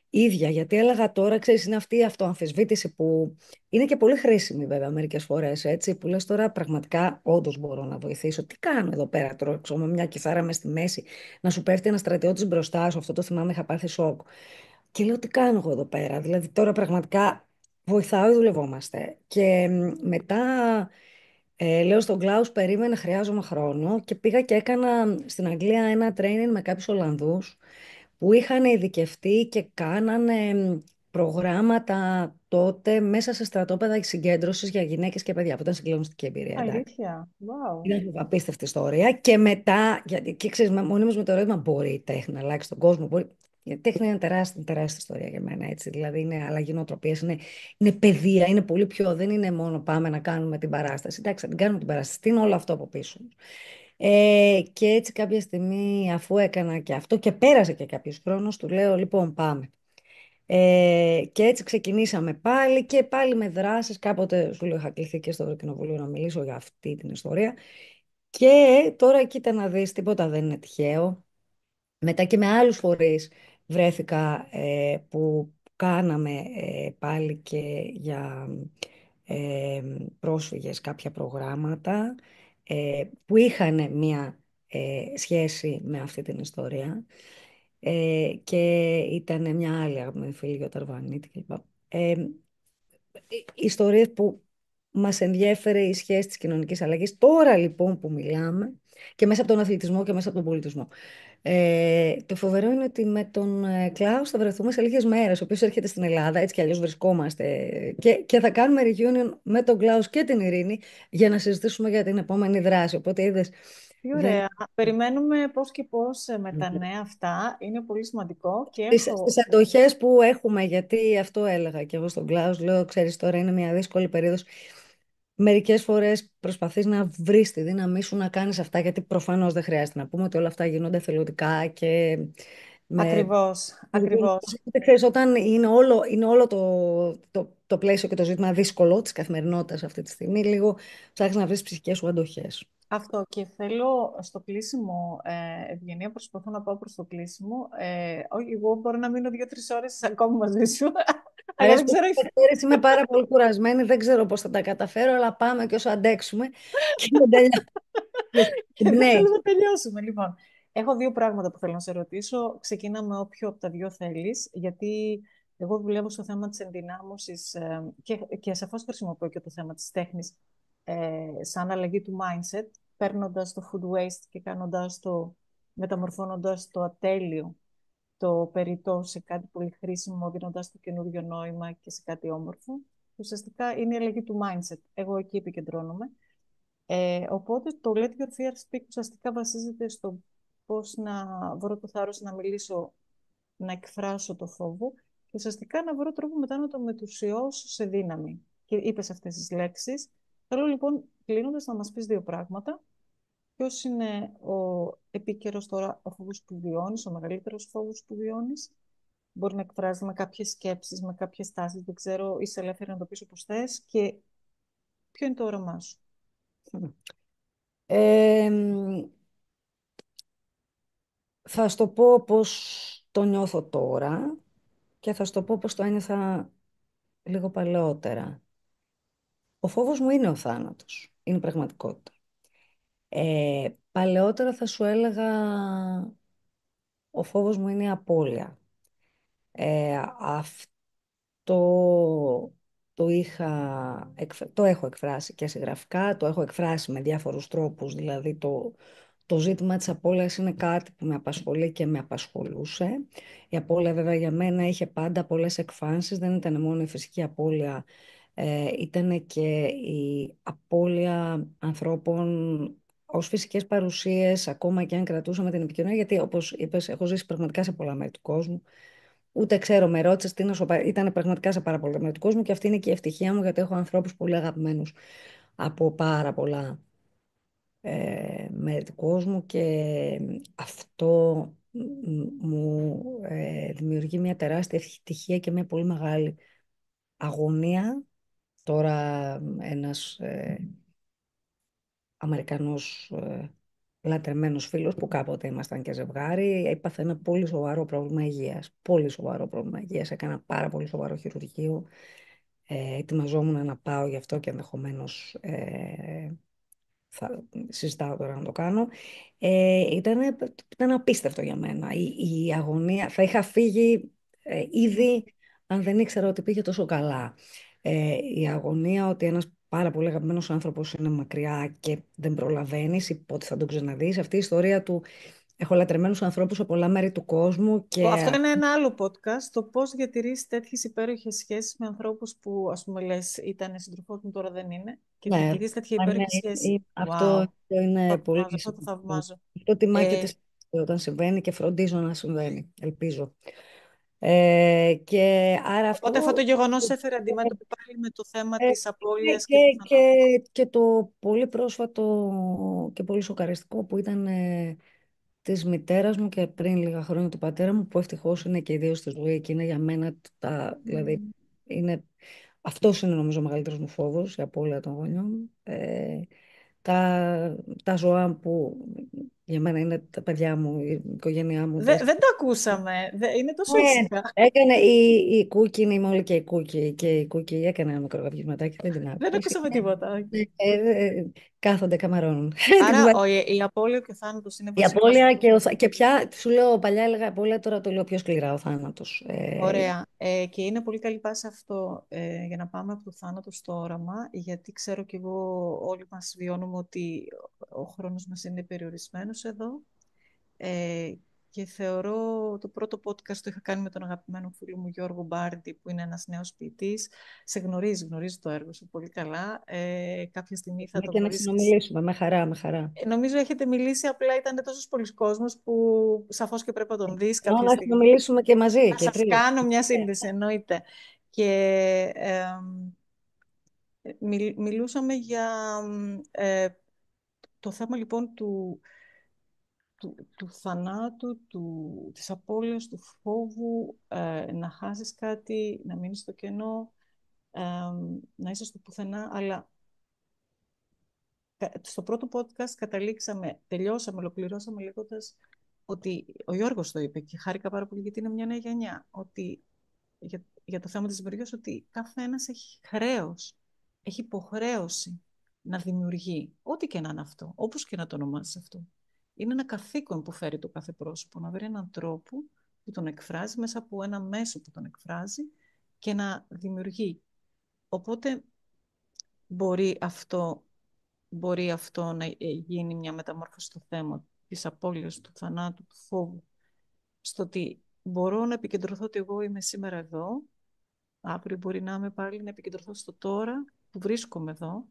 Ίδια, γιατί έλεγα τώρα, ξέρεις, είναι αυτή η αυτοαμφισβήτηση που είναι και πολύ χρήσιμη βέβαια μερικές φορές, έτσι, που λες τώρα πραγματικά όντως μπορώ να βοηθήσω. Τι κάνω εδώ πέρα τώρα, ξέρω, με μια κιθάρα μες στη μέση, να σου πέφτει ένα στρατιώτης μπροστά σου, αυτό το θυμάμαι, είχα πάθει σοκ. Και λέω τι κάνω εγώ εδώ πέρα. Δηλαδή τώρα πραγματικά βοηθάω ή δουλευόμαστε. Και μετά λέω στον Κλάους περίμενε, χρειάζομαι χρόνο και πήγα και έκανα στην Αγγλία ένα training με κάποιους Ολλανδούς που είχαν ειδικευτεί και κάνανε προγράμματα τότε μέσα σε στρατόπεδα συγκέντρωσης για γυναίκες και παιδιά που ήταν συγκλονιστική εμπειρία, εντάξει.
Αλήθεια. Wow.
Είναι απίστευτη ιστορία. Και μετά, γιατί και ξέρεις, μονίμως με το ερώτημα, μπορεί η τέχνη να αλλάξει τον κόσμο. Μπορεί... Η τέχνη είναι τεράστια, τεράστια ιστορία για μένα. Έτσι. Δηλαδή είναι αλλαγή νοοτροπίας, είναι παιδεία, είναι πολύ πιο. Δεν είναι μόνο πάμε να κάνουμε την παράσταση. Εντάξει, θα την κάνουμε την παράσταση. Τι είναι όλο αυτό από πίσω. Και έτσι κάποια στιγμή, αφού έκανα και αυτό και πέρασε και κάποιο χρόνο, του λέω: Λοιπόν, πάμε. Και έτσι ξεκινήσαμε πάλι και πάλι με δράσεις. Κάποτε σου λέω είχα κληθεί και στο Ευρωκοινοβούλιο να μιλήσω για αυτή την ιστορία. Και τώρα κοίτα να δεις, τίποτα δεν είναι τυχαίο. Μετά και με άλλους φορείς βρέθηκα που κάναμε πάλι και για ε, πρόσφυγες κάποια προγράμματα που είχαν μία σχέση με αυτή την ιστορία και ήταν μια άλλη αγαπημένη φίλη Γιώτα Αρβανίτη κλπ. Ιστορίες που μας ενδιέφερε η σχέση της κοινωνικής αλλαγής. Τώρα λοιπόν που μιλάμε και μέσα από τον αθλητισμό και μέσα από τον πολιτισμό. Το φοβερό είναι ότι με τον Κλάους θα βρεθούμε σε λίγες μέρες, ο οποίος έρχεται στην Ελλάδα, έτσι κι αλλιώς βρισκόμαστε και θα κάνουμε reunion με τον Κλάους και την Ειρήνη για να συζητήσουμε για την επόμενη δράση. Οπότε είδες,
Τι
δεν...
ωραία. Περιμένουμε πώς και πώς με τα νέα αυτά. Είναι πολύ σημαντικό και
Στις
έχω...
αντοχές που έχουμε, γιατί αυτό έλεγα και εγώ στον Κλάους, λέω, ξέρεις, τώρα είναι μια δύσκολη περίοδος. Μερικές φορές προσπαθείς να βρεις τη δύναμή σου να κάνεις αυτά, γιατί προφανώς δεν χρειάζεται να πούμε ότι όλα αυτά γίνονται θελοντικά και με...
Ακριβώς, ακριβώς.
Ξέρεις, όταν είναι όλο το πλαίσιο και το ζήτημα δύσκολο της καθημερινότητας αυτή τη στιγμή, λίγο ψάχνεις να βρεις ψυχικές σου αντοχές.
Αυτό και θέλω στο κλείσιμο, Ευγενία, προσπαθώ να πάω προς το κλείσιμο. Όχι, εγώ μπορώ να μείνω 2-3 ώρες ακόμη μαζί σου, αλλά
Αρέσει
δεν
που
ξέρω...
ξέρεις, είμαι πάρα πολύ κουρασμένη, δεν ξέρω πώς θα τα καταφέρω, αλλά πάμε και όσο αντέξουμε και δεν τελειώνουμε.
Και δεν
Ναι.
θέλω να τελειώσουμε. Λοιπόν, έχω δύο πράγματα που θέλω να σε ρωτήσω. Ξεκινάμε όποιο από τα δύο θέλεις, γιατί εγώ δουλεύω στο θέμα της ενδυνάμωσης και σαφώς χρησιμοποιώ και το θέμα της τέχνης σαν αλλαγή του mindset, παίρνοντας το food waste και μεταμορφώνοντας το ατέλειο, το περιττό σε κάτι πολύ χρήσιμο, δίνοντας το καινούριο νόημα και σε κάτι όμορφο. Ουσιαστικά είναι η αλλαγή του mindset. Εγώ εκεί επικεντρώνομαι. Οπότε το Let Your Fear Speak ουσιαστικά βασίζεται στο πώς να βρω το θάρρος να μιλήσω, να εκφράσω το φόβο και ουσιαστικά να βρω τρόπο μετά να το μετουσιώσω σε δύναμη. Και είπες αυτές τις λέξεις. Θέλω λοιπόν, κλείνοντας, να μας πεις δύο πράγματα. Ποιος είναι ο επίκαιρος τώρα ο φόβος που βιώνεις, ο μεγαλύτερος φόβος που βιώνεις. Μπορεί να εκφράζεται με κάποιες σκέψεις, με κάποιες τάσεις, δεν ξέρω, είσαι ελεύθερη να το πεις όπως θες. Και ποιο είναι το όραμά σου.
Ε, θα σου το πω πώς το νιώθω τώρα και θα σου το πω πώς το ένιωθα λίγο παλαιότερα. Ο φόβος μου είναι ο θάνατος. Είναι πραγματικότητα. Παλαιότερα θα σου έλεγα ο φόβος μου είναι η απώλεια. Αυτό το έχω εκφράσει και συγγραφικά, το έχω εκφράσει με διάφορους τρόπους, δηλαδή το ζήτημα της απώλειας είναι κάτι που με απασχολεί και με απασχολούσε. Η απώλεια βέβαια για μένα είχε πάντα πολλές εκφάνσεις, δεν ήταν μόνο η φυσική απώλεια, ήταν και η απώλεια ανθρώπων ως φυσικές παρουσίες, ακόμα και αν κρατούσαμε την επικοινωνία, γιατί όπως είπες, έχω ζήσει πραγματικά σε πολλά μέρη του κόσμου. Ούτε ξέρω, με ρώτησε τι να σου πω. Ήταν πραγματικά σε πάρα πολλά μέρη του κόσμου και αυτή είναι και η ευτυχία μου, γιατί έχω ανθρώπους πολύ αγαπημένους από πάρα πολλά μέρη του κόσμου και αυτό μου δημιουργεί μια τεράστια ευτυχία και μια πολύ μεγάλη αγωνία. Τώρα ένας Αμερικανός λατρεμένος φίλος που κάποτε ήμασταν και ζευγάρι έπαθε ένα πολύ σοβαρό πρόβλημα υγείας. Πολύ σοβαρό πρόβλημα υγείας. Έκανα πάρα πολύ σοβαρό χειρουργείο. Ετοιμαζόμουν να πάω γι' αυτό και ενδεχομένως θα συζητάω τώρα να το κάνω. Ήταν απίστευτο για μένα. Η αγωνία, θα είχα φύγει ήδη αν δεν ήξερα ότι πήγε τόσο καλά. Η αγωνία ότι ένας πάρα πολύ αγαπημένος άνθρωπος είναι μακριά και δεν προλαβαίνεις ή πότε θα τον ξαναδείς. Αυτή η ιστορία του έχω λατρεμένους ανθρώπους από πολλά μέρη του κόσμου
Αυτό
και
είναι ένα άλλο podcast, το πώς διατηρείς τέτοιες υπέροχες σχέσεις με ανθρώπους που, ας πούμε, λες, ήταν σύντροφό μου, τώρα δεν είναι, και
ναι,
διατηρείς τέτοια
ναι,
υπέροχη σχέση.
αυτό
Wow,
είναι
το
πολύ
θαυμάζω, αυτό το
σημαντικό.
θαυμάζω.
Αυτό τιμά και
Ε,
τη όταν συμβαίνει και φροντίζω να συμβαίνει, ελπίζω. Και άρα
οπότε αυτό το
αυτό
γεγονός έφερε αντιμέτωπη πάλι με το θέμα
ε,
της
και,
απώλειας και του
και,
θανάτου.
και, και το πολύ πρόσφατο και πολύ σοκαριστικό που ήταν της μητέρας μου και πριν λίγα χρόνια του πατέρα μου, που ευτυχώς είναι και οι δύο στη ζωή και είναι για μένα δηλαδή είναι, αυτός είναι νομίζω ο μεγαλύτερος μου φόβος, η απώλεια των γονιών μου. Τα ζώα που για μένα είναι τα παιδιά μου, η οικογένειά μου.
Δεν το ακούσαμε, είναι τόσο
Ναι,
ήσυχα.
έκανε η Κούκκι, είναι η Μόλι και η Κούκκι έκανε ένα μικρό γαυγισματάκι, δεν την
Δεν
άκουσα.
ακούσαμε τίποτα.
Κάθονται καμαρώνουν.
Άρα η απώλεια και ο θάνατος είναι
Η
βασικό
απώλεια
στοιχείο.
και πια, σου λέω, παλιά έλεγα απώλεια, τώρα το λέω πιο σκληρά ο θάνατος.
Ωραία. Και είναι πολύ καλή βάση αυτό για να πάμε από το θάνατο στο όραμα, γιατί ξέρω κι εγώ όλοι μας βιώνουμε ότι ο χρόνος μας είναι περιορισμένος εδώ. Ε, και θεωρώ το πρώτο podcast το είχα κάνει με τον αγαπημένο φίλο μου Γιώργο Μπάρντι, που είναι ένας νέος ποιητής. Σε γνωρίζει το έργο σου πολύ καλά. Κάποια στιγμή θα
Ναι,
το
και να
γνωρίσεις και εσύ.
συνομιλήσουμε, με χαρά, με χαρά.
Νομίζω έχετε μιλήσει, απλά ήταν τόσος πολλοί κόσμος που σαφώς και πρέπει να τον δεις
Ενώ
κάποια
να
στιγμή.
συνομιλήσουμε και μαζί,
Θα
και
σας
τρεις.
κάνω μια σύνδεση, εννοείται. Και μιλούσαμε για ε, το θέμα λοιπόν του θανάτου, της απώλειας, του φόβου, να χάσεις κάτι, να μείνεις στο κενό, ε, να είσαι στο πουθενά, αλλά στο πρώτο podcast τελειώσαμε, ολοκληρώσαμε λέγοντας ότι ο Γιώργος το είπε και χάρηκα πάρα πολύ γιατί είναι μια νέα γενιά, ότι για το θέμα της δημιουργίας, ότι κάθε ένας έχει χρέος, έχει υποχρέωση να δημιουργεί, ό,τι και να είναι αυτό, όπως και να το ονομάσεις αυτό. Είναι ένα καθήκον που φέρει το κάθε πρόσωπο, να βρει έναν τρόπο που τον εκφράζει, μέσα από ένα μέσο που τον εκφράζει και να δημιουργεί. Οπότε μπορεί αυτό, μπορεί αυτό να γίνει μια μεταμόρφωση στο θέμα της απώλειας, του θανάτου, του φόβου, στο ότι μπορώ να επικεντρωθώ ότι εγώ είμαι σήμερα εδώ. Αύριο μπορεί να είμαι πάλι να επικεντρωθώ στο τώρα που βρίσκομαι εδώ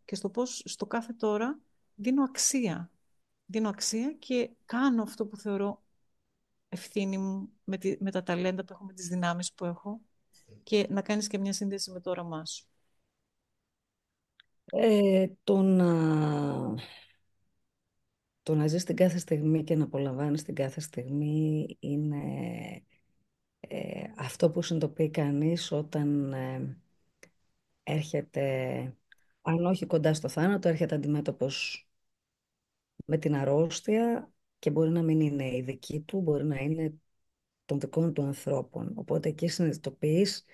και στο πώς στο κάθε τώρα δίνω αξία. Δίνω αξία και κάνω αυτό που θεωρώ ευθύνη μου με τα ταλέντα που έχω, με τις δυνάμεις που έχω και να κάνεις και μια σύνδεση με το όραμά σου.
Το να ζεις την κάθε στιγμή και να απολαμβάνεις την κάθε στιγμή είναι αυτό που συνειδητοποιεί κανείς όταν έρχεται, αν όχι κοντά στο θάνατο, έρχεται αντιμέτωπος με την αρρώστια και μπορεί να μην είναι η δική του, μπορεί να είναι των δικών του ανθρώπων. Οπότε εκεί συνειδητοποιείς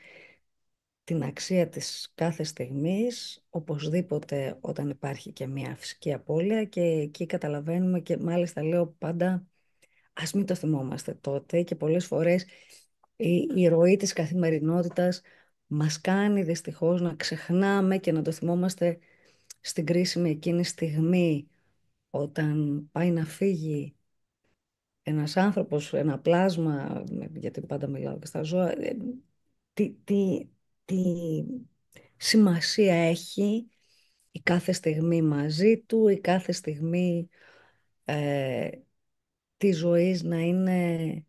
την αξία της κάθε στιγμής, οπωσδήποτε όταν υπάρχει και μια φυσική απώλεια, και εκεί καταλαβαίνουμε, και μάλιστα λέω πάντα ας μην το θυμόμαστε τότε, και πολλές φορές η ροή της καθημερινότητας μας κάνει δυστυχώς να ξεχνάμε και να το θυμόμαστε στην κρίσιμη εκείνη στιγμή, όταν πάει να φύγει ένας άνθρωπος, ένα πλάσμα, γιατί πάντα μιλάω και στα ζώα, τι σημασία έχει η κάθε στιγμή μαζί του, η κάθε στιγμή ε, της ζωής να είναι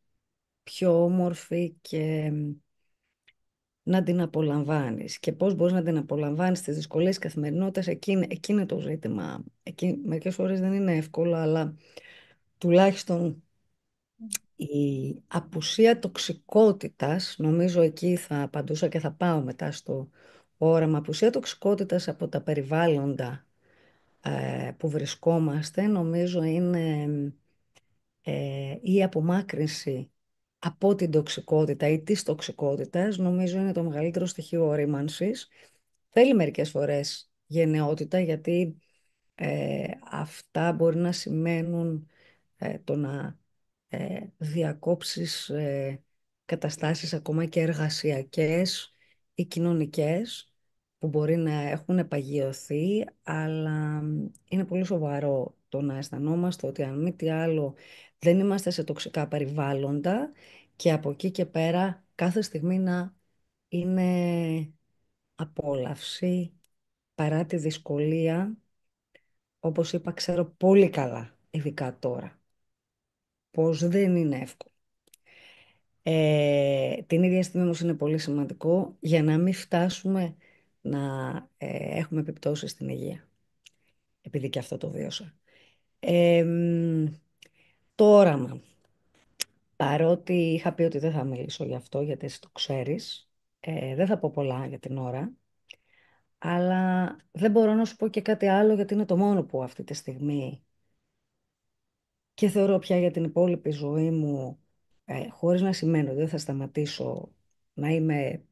πιο όμορφη, και να την απολαμβάνεις. Και πώς μπορείς να την απολαμβάνεις τις δυσκολίες της καθημερινότητας, εκεί είναι το ζήτημα. Εκεί μερικές φορές δεν είναι εύκολο, αλλά τουλάχιστον η απουσία τοξικότητας, νομίζω εκεί θα απαντούσα και θα πάω μετά στο όραμα, απουσία τοξικότητας από τα περιβάλλοντα που βρισκόμαστε, νομίζω είναι η απομάκρυνση από την τοξικότητα ή της τοξικότητας, νομίζω είναι το μεγαλύτερο στοιχείο ορίμανσης. Θέλει μερικές φορές γενναιότητα, γιατί αυτά μπορεί να σημαίνουν το να διακόψεις καταστάσεις ακόμα και εργασιακές ή κοινωνικές, που μπορεί να έχουν παγιωθεί, αλλά είναι πολύ σοβαρό το να αισθανόμαστε ότι αν μη τι άλλο δεν είμαστε σε τοξικά περιβάλλοντα, και από εκεί και πέρα κάθε στιγμή να είναι απόλαυση παρά τη δυσκολία. Όπως είπα, ξέρω πολύ καλά, ειδικά τώρα, πως δεν είναι εύκολο. Την ίδια στιγμή όμως είναι πολύ σημαντικό για να μην φτάσουμε να έχουμε επιπτώσεις στην υγεία, επειδή και αυτό το βίωσα. Ε, μ, το όραμα. Παρότι είχα πει ότι δεν θα μιλήσω γι' αυτό, γιατί εσύ το ξέρεις, δεν θα πω πολλά για την ώρα, αλλά δεν μπορώ να σου πω και κάτι άλλο, γιατί είναι το μόνο που αυτή τη στιγμή, και θεωρώ πια για την υπόλοιπη ζωή μου, χωρίς να σημαίνει ότι δεν θα σταματήσω να είμαι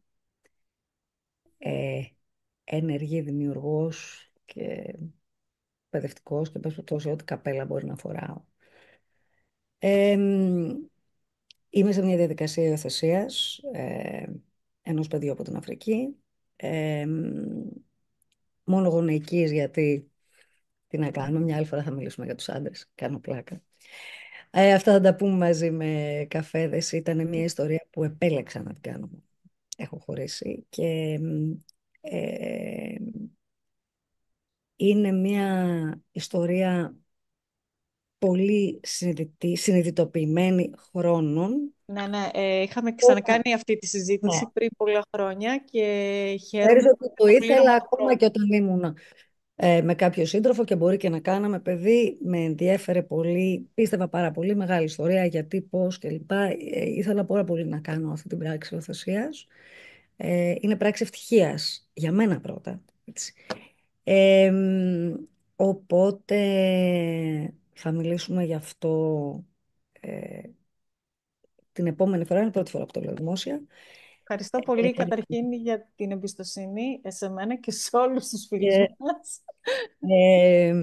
ε, ενεργή δημιουργός και παιδευτικός, και πες περιπτώσει ό,τι καπέλα μπορεί να φοράω. Ε, μ, Είμαι σε μια διαδικασία υιοθεσίας ενός παιδιού από την Αφρική. Μόνο γονεϊκής, γιατί τι να κάνουμε, μια άλλη φορά θα μιλήσουμε για τους άντρες. Κάνω πλάκα. Αυτά θα τα πούμε μαζί με καφέδες. Ήταν μια ιστορία που επέλεξα να την κάνω. Έχω χωρίσει και ε, είναι μια ιστορία πολύ συνειδητοποιημένη χρόνων.
Ναι, ναι, είχαμε
Όπου,
ξανακάνει αυτή τη συζήτηση
ναι,
πριν πολλά χρόνια και
ξέρεις
χαίρομαι
ότι
που
το
το πλήρωμα
ήθελα
του
ακόμα
χρόνου.
και όταν ήμουν με κάποιο σύντροφο, και μπορεί και να κάναμε παιδί. Με ενδιέφερε πολύ, πίστευα πάρα πολύ, μεγάλη ιστορία, γιατί, πώς κλπ. Ήθελα πάρα πολύ να κάνω αυτή την πράξη οθεσίας. Είναι πράξη ευτυχίας, για μένα πρώτα. Έτσι. Ε, μ, οπότε θα μιλήσουμε γι' αυτό ε, την επόμενη φορά. Είναι η πρώτη φορά που το λέω δημόσια.
Ευχαριστώ πολύ καταρχήν για την εμπιστοσύνη σε μένα και σε όλους τους φίλους
Και
μας.
Ε,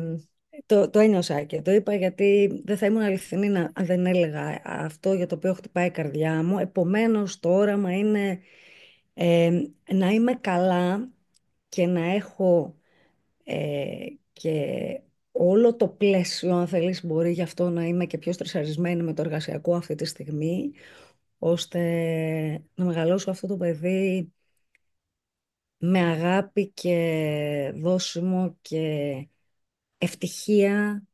το ένιωσα και το είπα, γιατί δεν θα ήμουν αληθινή αν δεν έλεγα αυτό για το οποίο χτυπάει η καρδιά μου. Επομένως το όραμα είναι να είμαι καλά, και να έχω και όλο το πλαίσιο, αν θέλεις, μπορεί γι' αυτό να είμαι και πιο στρεσαρισμένη με το εργασιακό αυτή τη στιγμή, ώστε να μεγαλώσω αυτό το παιδί με αγάπη και δώσιμο και ευτυχία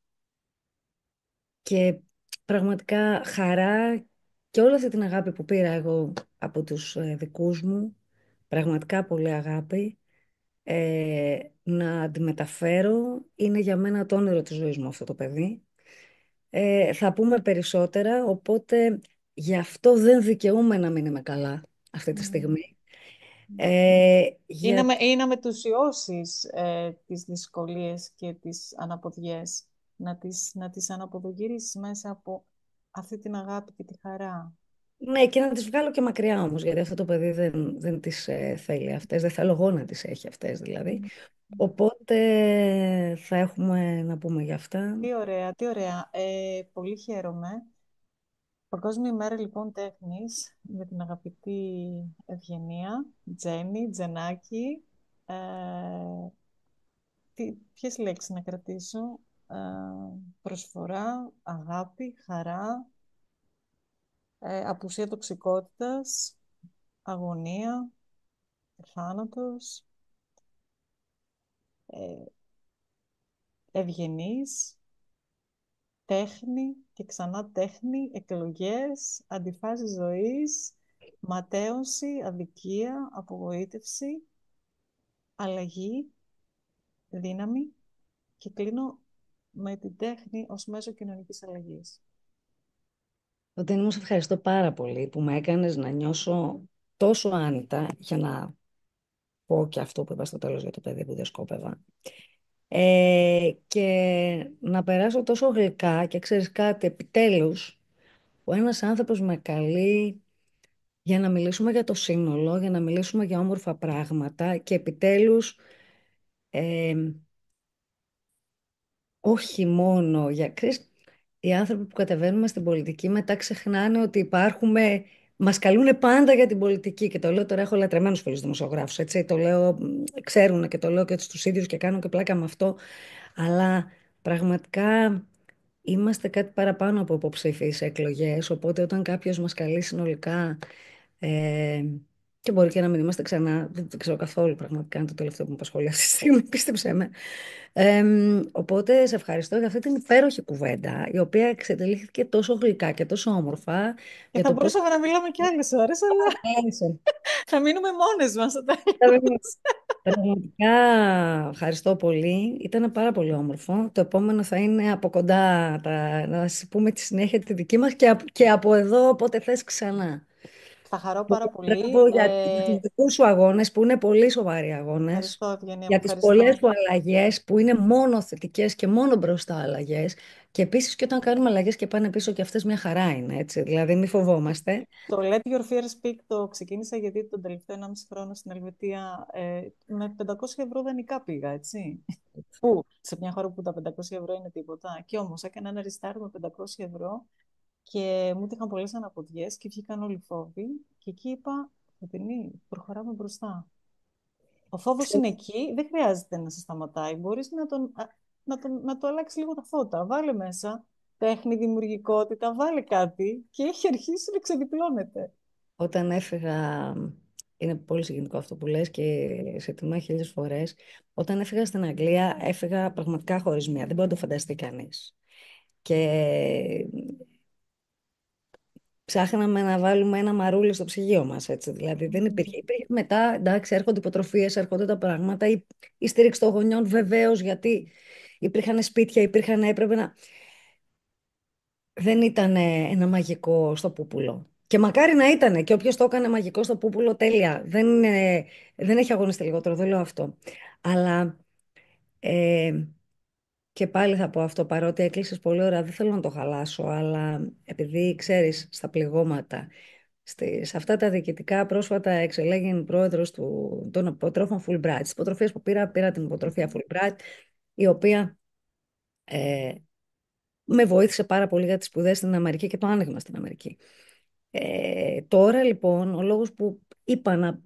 και πραγματικά χαρά, και όλη αυτή την αγάπη που πήρα εγώ από τους δικούς μου, πραγματικά πολύ αγάπη, να αντιμεταφέρω. Είναι για μένα το όνειρο της ζωής μου αυτό το παιδί. Θα πούμε περισσότερα, οπότε γι' αυτό δεν δικαιούμαι να μην είμαι καλά αυτή τη
Μμμ.
στιγμή. Γιατί
Ή να μετουσιώσεις τις δυσκολίες και τις αναποδιές, να τις αναποδογυρίσεις μέσα από αυτή την αγάπη και τη χαρά.
Ναι, και να τις βγάλω και μακριά όμως, γιατί αυτό το παιδί δεν τις θέλει αυτές, δεν θέλω εγώ να τις έχει αυτές δηλαδή.
Μμμ.
Οπότε θα έχουμε να πούμε για αυτά.
Τι ωραία, τι ωραία. Πολύ χαίρομαι. Παγκόσμια ημέρα λοιπόν τέχνης με την αγαπητή Ευγενία, Τζέννη, Τζενάκη. Ε, ποιες λέξεις να κρατήσω? Ε, προσφορά, αγάπη, χαρά, απουσία τοξικότητας, αγωνία, θάνατος, ε, ευγενής, τέχνη και ξανά τέχνη, εκλογές, αντιφάσεις ζωής, ματέωση, αδικία, απογοήτευση, αλλαγή, δύναμη και κλείνω με την τέχνη ως μέσο κοινωνικής αλλαγής.
Οπότε μου σε ευχαριστώ πάρα πολύ που με έκανες να νιώσω τόσο άνετα για να πω και αυτό που είπα στο τέλος για το παιδί που δεν σκόπευα. Και να περάσω τόσο γλυκά και ξέρεις κάτι, επιτέλους, ο ένας άνθρωπος με καλεί για να μιλήσουμε για το σύνολο, για να μιλήσουμε για όμορφα πράγματα και επιτέλους ε, όχι μόνο για οι άνθρωποι που κατεβαίνουμε στην πολιτική μετά ξεχνάνε ότι υπάρχουμε, μας καλούν πάντα για την πολιτική και το λέω τώρα, έχω λατρεμένους φίλους δημοσιογράφους, έτσι, το λέω, ξέρουν και το λέω και στους ίδιους και κάνω και πλάκα με αυτό, αλλά πραγματικά είμαστε κάτι παραπάνω από υποψήφιοι σε εκλογές, οπότε όταν κάποιος μας καλεί συνολικά ε, και μπορεί και να μην είμαστε ξανά, δεν ξέρω καθόλου πραγματικά είναι το τελευταίο που με απασχολεί αυτή τη στιγμή, πίστεψέ με. Οπότε σε ευχαριστώ για αυτή την υπέροχη κουβέντα, η οποία εξετελήχθηκε τόσο γλυκά και τόσο όμορφα
Και
για
θα
το πώς
μπορούσαμε να μιλάμε και άλλες ώρες, αλλά
έλυσε.
θα μείνουμε μόνες μας στο τέλος.
Πραγματικά ευχαριστώ πολύ. Ήταν πάρα πολύ όμορφο. Το επόμενο θα είναι από κοντά, να σας πούμε τη συνέχεια τη δική μας και από εδώ όποτε θες ξανά.
Θα χαρώ
Και
πάρα πολύ.
μπράβο για τους δικούς σου αγώνες που είναι πολύ σοβαροί αγώνες,
Ευχαριστώ, Ευγενία μου,
για τις πολλές
ευχαριστώ.
σου αλλαγές που είναι μόνο θετικές και μόνο μπροστά αλλαγές και επίσης και όταν κάνουμε αλλαγές και πάνε πίσω και αυτές μια χαρά είναι, έτσι, δηλαδή μη φοβόμαστε.
Το Let Your Fear Speak το ξεκίνησα γιατί τον τελευταίο 1,5 χρόνο στην Ελβετία με 500 ευρώ δανεικά πήγα, έτσι. Πού, σε μια χώρα που τα 500 ευρώ είναι τίποτα. Και όμως έκανα ένα restart με 500 ευρώ και μου είχαν πολλές αναποδιές και βγήκαν όλοι οι φόβοι. Και εκεί είπα, Φωτεινή, προχωράμε μπροστά. Ο φόβος είναι εκεί, δεν χρειάζεται να σε σταματάει. Μπορείς να το αλλάξει λίγο τα φώτα. Βάλε μέσα τέχνη, δημιουργικότητα, βάλε κάτι και έχει αρχίσει να ξεδιπλώνεται.
Όταν έφυγα, είναι πολύ συγκινητικό αυτό που λες και σε τιμά χίλιες φορές, όταν έφυγα στην Αγγλία έφυγα πραγματικά χωρίς μία, δεν μπορεί να το φανταστεί κανείς. Και ψάχναμε να βάλουμε ένα μαρούλι στο ψυγείο μας, έτσι. Δηλαδή δεν υπήρχε. Υπήρχε μετά, εντάξει, έρχονται υποτροφίες, έρχονται τα πράγματα, η στήριξη των γονιών βεβαίως, γιατί υπήρχαν σπίτια, έπρεπε να... Δεν ήταν ένα μαγικό στο πούπουλο. Και μακάρι να ήταν. Και όποιος το έκανε μαγικό στο πούπουλο, τέλεια. Δεν έχει αγωνιστεί λιγότερο, δεν λέω αυτό. Αλλά ε, και πάλι θα πω αυτό, παρότι έκλεισες πολύ ώρα, δεν θέλω να το χαλάσω, αλλά επειδή ξέρεις, στα πληγώματα, σε αυτά τα διοικητικά πρόσφατα εξελέγην πρόεδρος των υποτρόφων Fulbright. Στις υποτροφίες που πήρα την υποτροφία Fulbright, η οποία με βοήθησε πάρα πολύ για τις σπουδές στην Αμερική και το άνοιγμα στην Αμερική. Τώρα λοιπόν, ο λόγος που είπα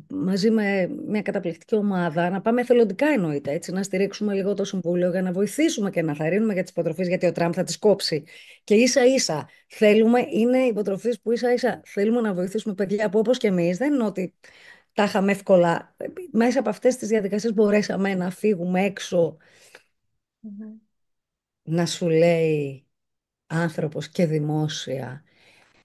μαζί με μια καταπληκτική ομάδα να πάμε εθελοντικά εννοείται, έτσι, να στηρίξουμε λίγο το Συμβούλιο για να βοηθήσουμε και να θαρρύνουμε για τις υποτροφίες, γιατί ο Τραμπ θα τις κόψει. Και ίσα ίσα είναι υποτροφίες που ίσα ίσα θέλουμε να βοηθήσουμε παιδιά που όπως και εμείς, δεν είναι ότι τα είχαμε εύκολα. Μέσα από αυτές τις διαδικασίες μπορέσαμε να φύγουμε έξω,
Μμμ.
να σου λέει άνθρωπος και δημόσια.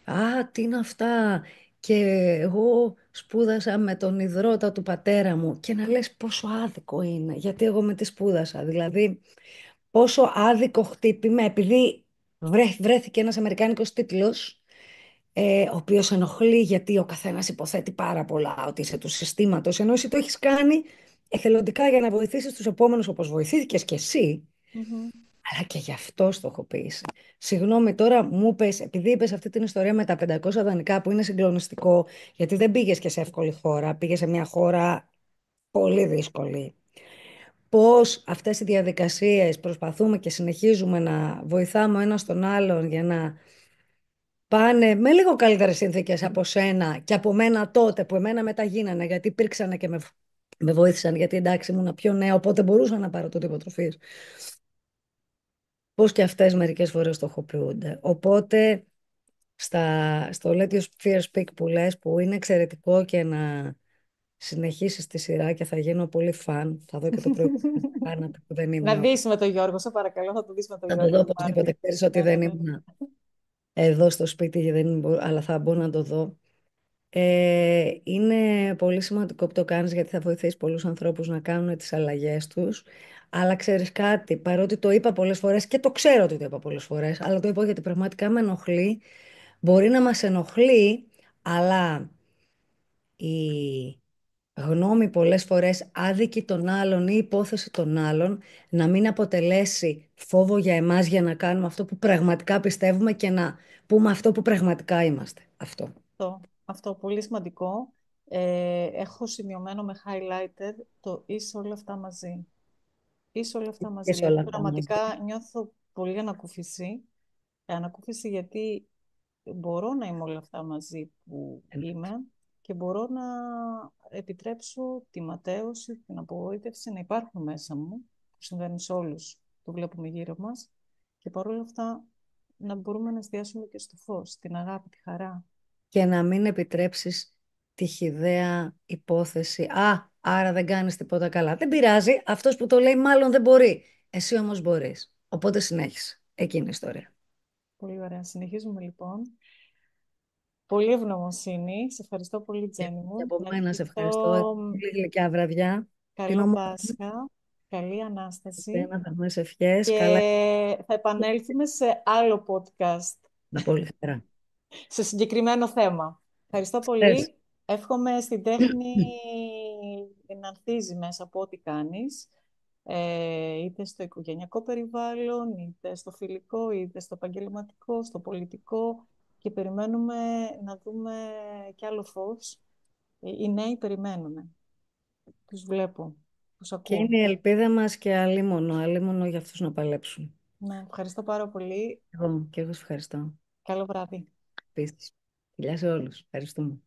Α, τι είναι αυτά. Και εγώ σπούδασα με τον ιδρώτα του πατέρα μου. Και να λες πόσο άδικο είναι, γιατί εγώ με τη σπούδασα. Δηλαδή, πόσο άδικο χτύπημα, επειδή βρέθηκε ένας αμερικάνικος τίτλος, ο οποίος ενοχλεί γιατί ο καθένας υποθέτει πάρα πολλά ότι είσαι του συστήματος, ενώ εσύ το έχεις κάνει εθελοντικά για να βοηθήσεις τους επόμενους όπως βοηθήθηκες και εσύ.
Μμμ.
Αλλά και γι' αυτό στοχοποίηση. Συγγνώμη, τώρα μου πες, επειδή είπες αυτή την ιστορία με τα 500 δανεικά που είναι συγκλονιστικό, γιατί δεν πήγες και σε εύκολη χώρα, πήγες σε μια χώρα πολύ δύσκολη. Πώς αυτές οι διαδικασίες προσπαθούμε και συνεχίζουμε να βοηθάμε ο ένας τον άλλον για να πάνε με λίγο καλύτερες συνθήκες από σένα και από μένα τότε, που εμένα μετά γίνανε, γιατί υπήρξαν και με βοήθησαν, γιατί εντάξει ήμουν πιο νέα, οπότε μπορούσα να πάρω το τύπο τροφής. Πώς και αυτές μερικές φορές στοχοποιούνται. Οπότε, στο Let Your Fear Speak που λες, που είναι εξαιρετικό και να συνεχίσεις τη σειρά και θα γίνω πολύ φαν, θα δω και το προηγούμενο που κάνατε που δεν
Να
ήμουν.
δεις με τον Γιώργο, σε παρακαλώ, θα το δεις με τον
Θα το
Γιώργο
δω
το Μάρτιο.
οπωσδήποτε, ξέρεις ότι
Ναι, ναι,
δεν
ναι.
ήμουν εδώ στο σπίτι, γιατί δεν μπορώ, αλλά θα μπω να το δω. Είναι πολύ σημαντικό που το κάνεις γιατί θα βοηθήσει πολλούς ανθρώπους να κάνουν τις αλλαγές τους. Αλλά ξέρεις κάτι, παρότι το είπα πολλές φορές και το ξέρω ότι το είπα πολλές φορές, αλλά το είπα γιατί πραγματικά με ενοχλεί. Μπορεί να μας ενοχλεί, αλλά η γνώμη πολλές φορές άδικη των άλλων ή υπόθεση των άλλων να μην αποτελέσει φόβο για εμάς για να κάνουμε αυτό που πραγματικά πιστεύουμε και να πούμε αυτό που πραγματικά είμαστε. Αυτό.
Αυτό πολύ σημαντικό. Έχω σημειωμένο με highlighter το είσαι όλα αυτά μαζί. Είσαι όλα αυτά μαζί.
Και σε όλα
Δηλαδή,
αυτά μαζί.
πραγματικά νιώθω πολύ ανακούφιση. Ανακούφιση γιατί μπορώ να είμαι όλα αυτά μαζί που είμαι και μπορώ να επιτρέψω τη ματέωση, την απογοήτευση να υπάρχουν μέσα μου, που συμβαίνουν σε όλους, το βλέπουμε γύρω μας, και παρόλα αυτά να μπορούμε να εστιάσουμε και στο φως, την αγάπη, τη χαρά.
Και να μην επιτρέψεις τη χυδαία υπόθεση. Α, άρα δεν κάνεις τίποτα καλά. Δεν πειράζει. Αυτός που το λέει μάλλον δεν μπορεί. Εσύ όμως μπορείς. Οπότε συνέχισε. Εκείνη η ιστορία.
Πολύ ωραία. Συνεχίζουμε λοιπόν. Πολύ ευγνωμοσύνη. Σε ευχαριστώ πολύ,
Και
Τζένι
και
μου.
από
Να
μένα σε
ευχηθώ
ευχαριστώ. Έχω πολύ γλυκιά βραδιά. Την
καλό
ομορφιά
Πάσχα, καλή Ανάσταση
να θερμές ευχές.
και
Καλά.
θα επανέλθουμε σε άλλο podcast,
Να πολύ χαρά.
σε συγκεκριμένο θέμα. Ευχαριστώ
Θες.
πολύ. Εύχομαι στην τέχνη να ανθίζει μέσα από ό,τι κάνεις, είτε στο οικογενειακό περιβάλλον, είτε στο φιλικό, είτε στο επαγγελματικό, στο πολιτικό, και περιμένουμε να δούμε κι άλλο φως. Οι νέοι περιμένουν. Τους βλέπω, τους
Και
ακούω.
είναι η ελπίδα μας και αλίμονο για αυτούς να παλέψουν.
Ναι, ευχαριστώ πάρα πολύ.
Εγώ, και εγώ σε ευχαριστώ.
Καλό βράδυ.
Επίσης. Φιλιά σε όλους. Ευχαριστούμε.